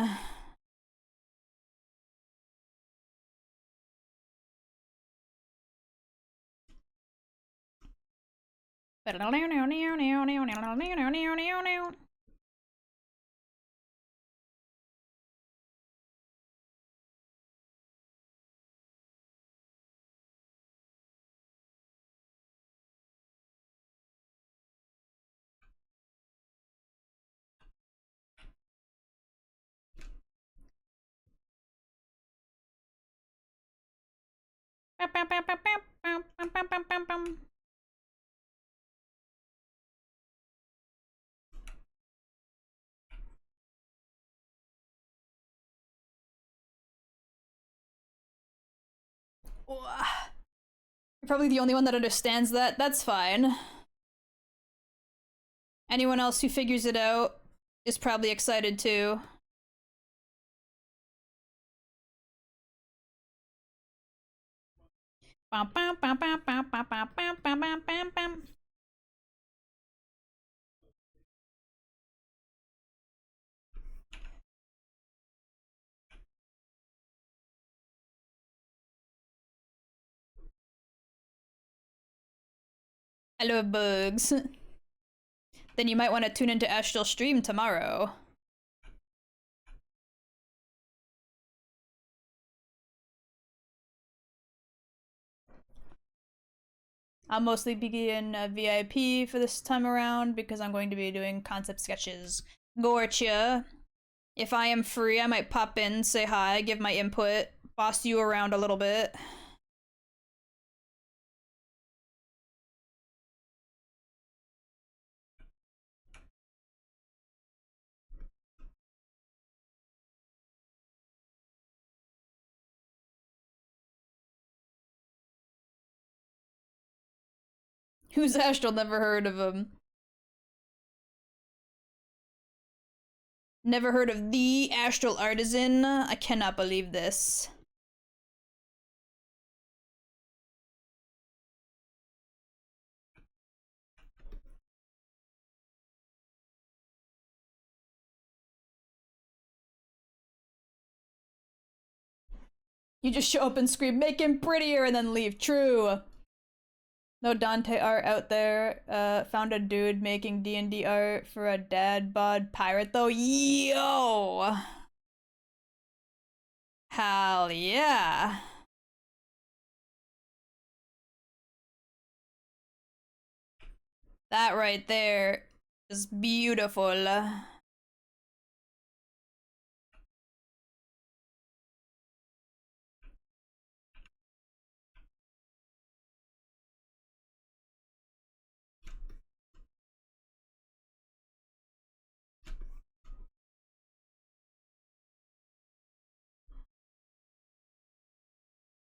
Speaker 1: You're probably the only one that understands that. That's fine. Anyone else who figures it out is probably excited too. I love bugs. Then you might want to tune into Astral Stream tomorrow. I'll mostly be in VIP for this time around because I'm going to be doing concept sketches. Gorcha. If I am free, I might pop in, say hi, give my input, boss you around a little bit. Who's Astral? Never heard of him. Never heard of the Astral Artisan? I cannot believe this. You just show up and scream, make him prettier, and then leave. True. No Dante art out there. Found a dude making D&D art for a dad bod pirate though. Yo! Hell yeah. That right there is beautiful.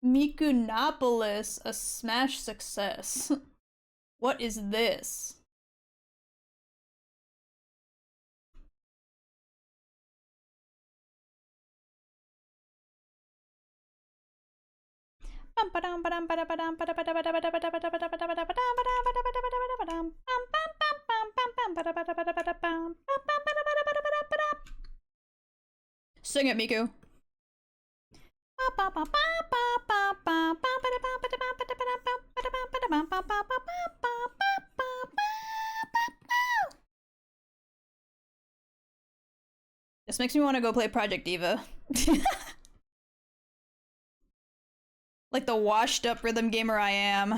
Speaker 1: Mikunopolis, a smash success. What is this? Sing it, Miku. This makes me want to go play Project Diva. Like the washed up rhythm gamer I am.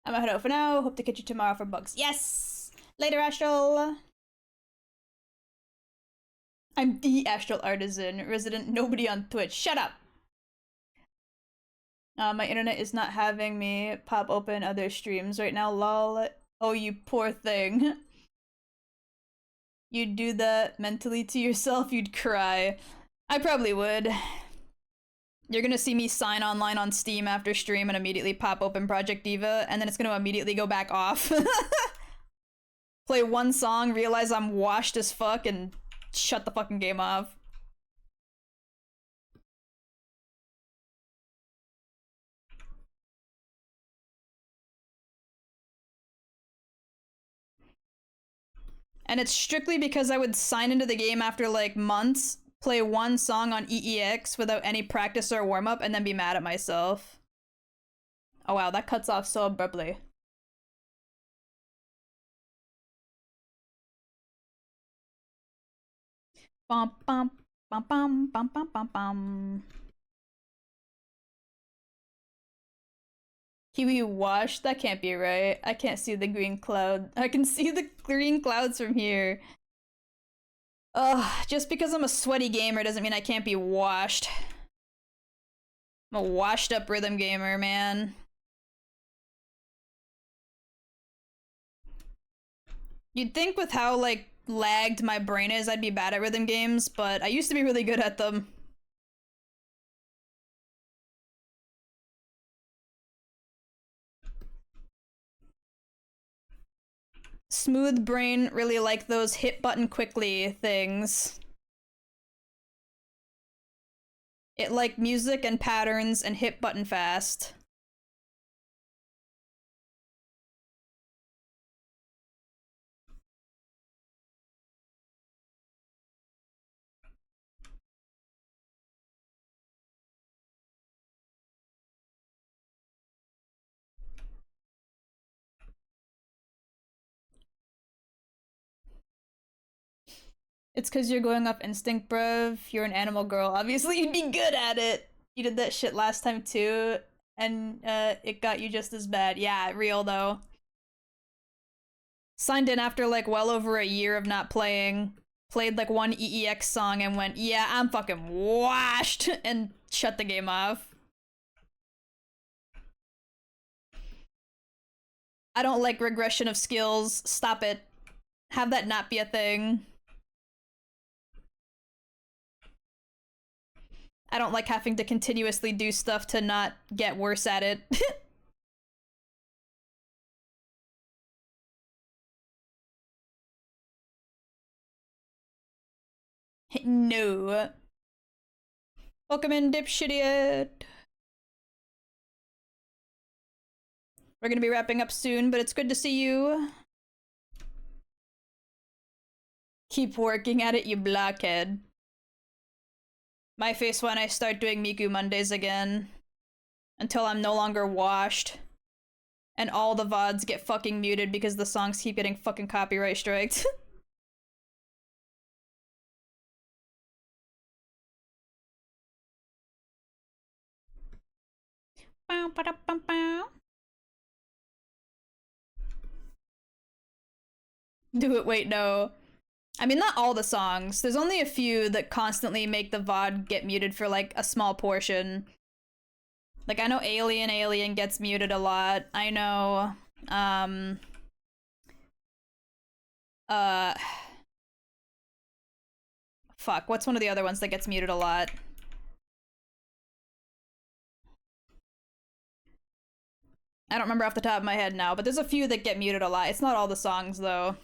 Speaker 1: I'm gonna head out for now. Hope to catch you tomorrow for bugs. Yes! Later, Astral! I'm the Astral Artisan, resident nobody on Twitch. Shut up! My internet is not having me pop open other streams right now, lol. Oh, you poor thing. You'd do that mentally to yourself, you'd cry. I probably would. You're gonna see me sign online on Steam after stream and immediately pop open Project Diva, and then it's gonna immediately go back off. Play one song, realize I'm washed as fuck, and shut the fucking game off. And it's strictly because I would sign into the game after like months, play one song on EEX without any practice or warm-up, and then be mad at myself. Oh wow, that cuts off so abruptly. Bum bum bum bum bum bum bum bum. Kiwi wash? That can't be right. I can't see the green cloud. I can see the green clouds from here. Ugh, just because I'm a sweaty gamer doesn't mean I can't be washed. I'm a washed up rhythm gamer, man. You'd think with how, like, lagged my brain is, I'd be bad at rhythm games, but I used to be really good at them. Smooth brain really like those hit button quickly things. It like music and patterns and hit button fast. It's cause you're going off instinct, bruv. You're an animal girl. Obviously, you'd be good at it. You did that shit last time too, and it got you just as bad. Yeah, real though. Signed in after like well over a year of not playing. Played like one EEX song and went, yeah, I'm fucking washed, and shut the game off. I don't like regression of skills. Stop it. Have that not be a thing. I don't like having to continuously do stuff to not get worse at it. No. Welcome in, dipshitiot. We're gonna be wrapping up soon, but it's good to see you. Keep working at it, you blockhead. My face when I start doing Miku Mondays again. Until I'm no longer washed. And all the VODs get fucking muted because the songs keep getting fucking copyright striked. Do it, wait, no. I mean, not all the songs. There's only a few that constantly make the VOD get muted for, like, a small portion. Like, I know Alien gets muted a lot. I know, fuck, what's one of the other ones that gets muted a lot? I don't remember off the top of my head now, but there's a few that get muted a lot. It's not all the songs, though.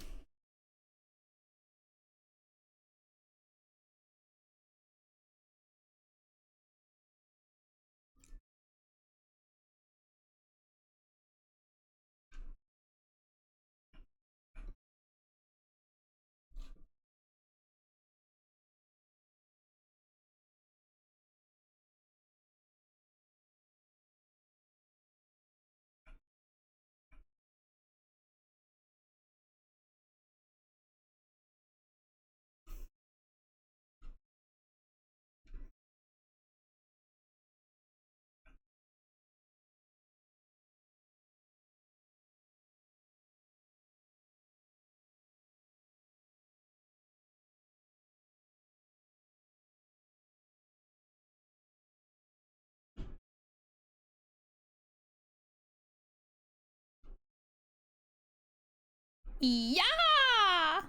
Speaker 1: Yeah!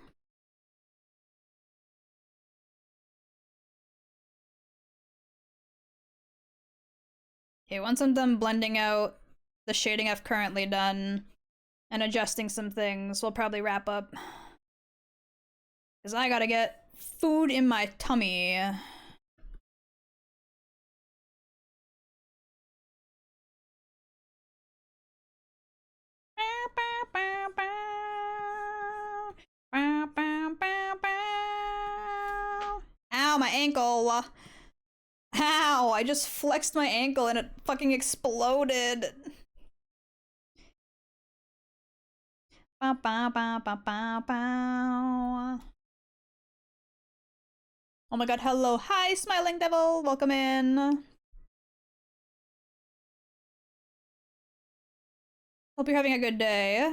Speaker 1: Okay, once I'm done blending out the shading I've currently done and adjusting some things, we'll probably wrap up. Because I gotta get food in my tummy. Ow, my ankle! Ow, I just flexed my ankle and it fucking exploded. Ba ba ba ba ba ba. Oh my god, hello. Hi, Smiling Devil. Welcome in. Hope you're having a good day.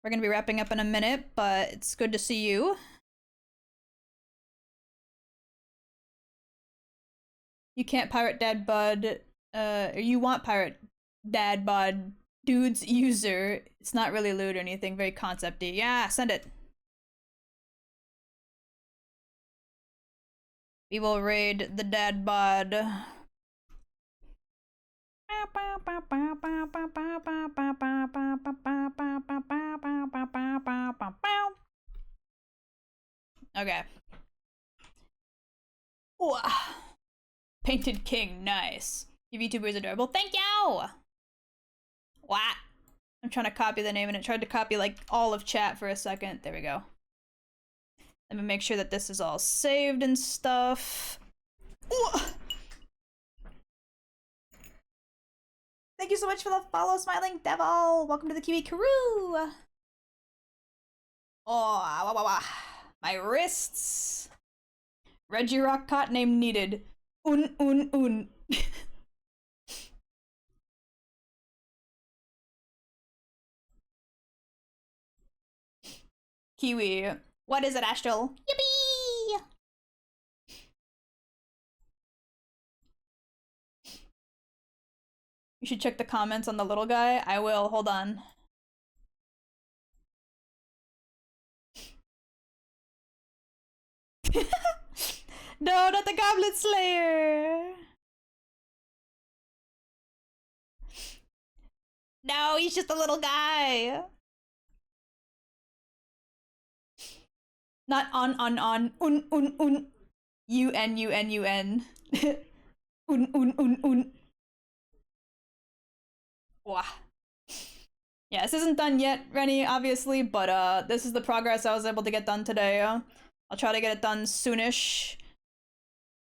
Speaker 1: We're gonna be wrapping up in a minute, but it's good to see you. You can't pirate Dad Bud. You want pirate Dad Bud dude's user. It's not really lewd or anything, very concepty. Yeah, send it. We will raid the Dad Bod. Okay. Ooh. Painted King, nice. Your VTuber is adorable. Thank you! What? I'm trying to copy the name and it tried to copy like all of chat for a second. There we go. Let me make sure that this is all saved and stuff. Ooh. Thank you so much for the follow, Smiling Devil. Welcome to the Kiwi crew. Oh, wah, wah, wah. My wrists. Reggie Rock cot name needed. Un. Kiwi. What is it, Astral? Yippee! You should check the comments on the little guy. I will. Hold on. No, not the Goblet Slayer! No, he's just a little guy! Not on. Un. Un. Un. Wow. Yeah, this isn't done yet, Rennie, obviously, but this is the progress I was able to get done today. I'll try to get it done soonish.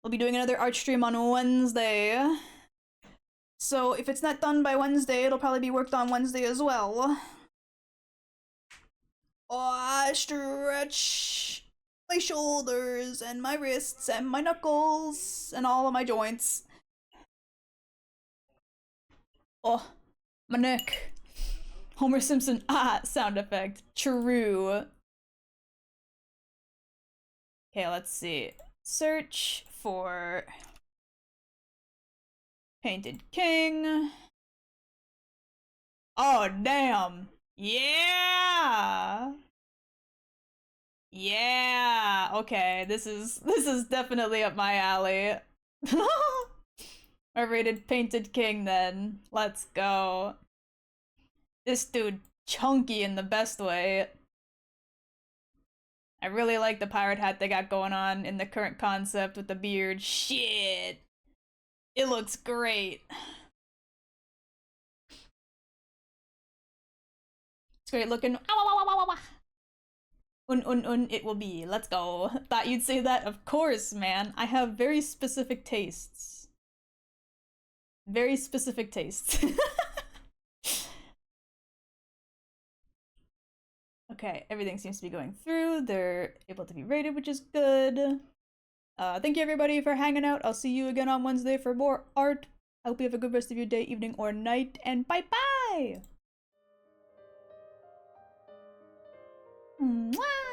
Speaker 1: We'll be doing another art stream on Wednesday. So if it's not done by Wednesday, it'll probably be worked on Wednesday as well. Oh, I stretch my shoulders and my wrists and my knuckles and all of my joints. Oh, my neck. Homer Simpson, sound effect. True. Okay, let's see. Search for Painted King. Oh, damn. Yeah. Yeah. Okay, this is definitely up my alley. I rated Painted King then. Let's go. This dude chunky in the best way. I really like the pirate hat they got going on in the current concept with the beard. Shit! It looks great. It's great looking. It will be. Let's go. Thought you'd say that? Of course, man. I have very specific tastes. Very specific tastes. Okay, everything seems to be going through. They're able to be rated, which is good. Thank you everybody for hanging out. I'll see you again on Wednesday for more art. I hope you have a good rest of your day, evening, or night, and bye-bye! Mwah!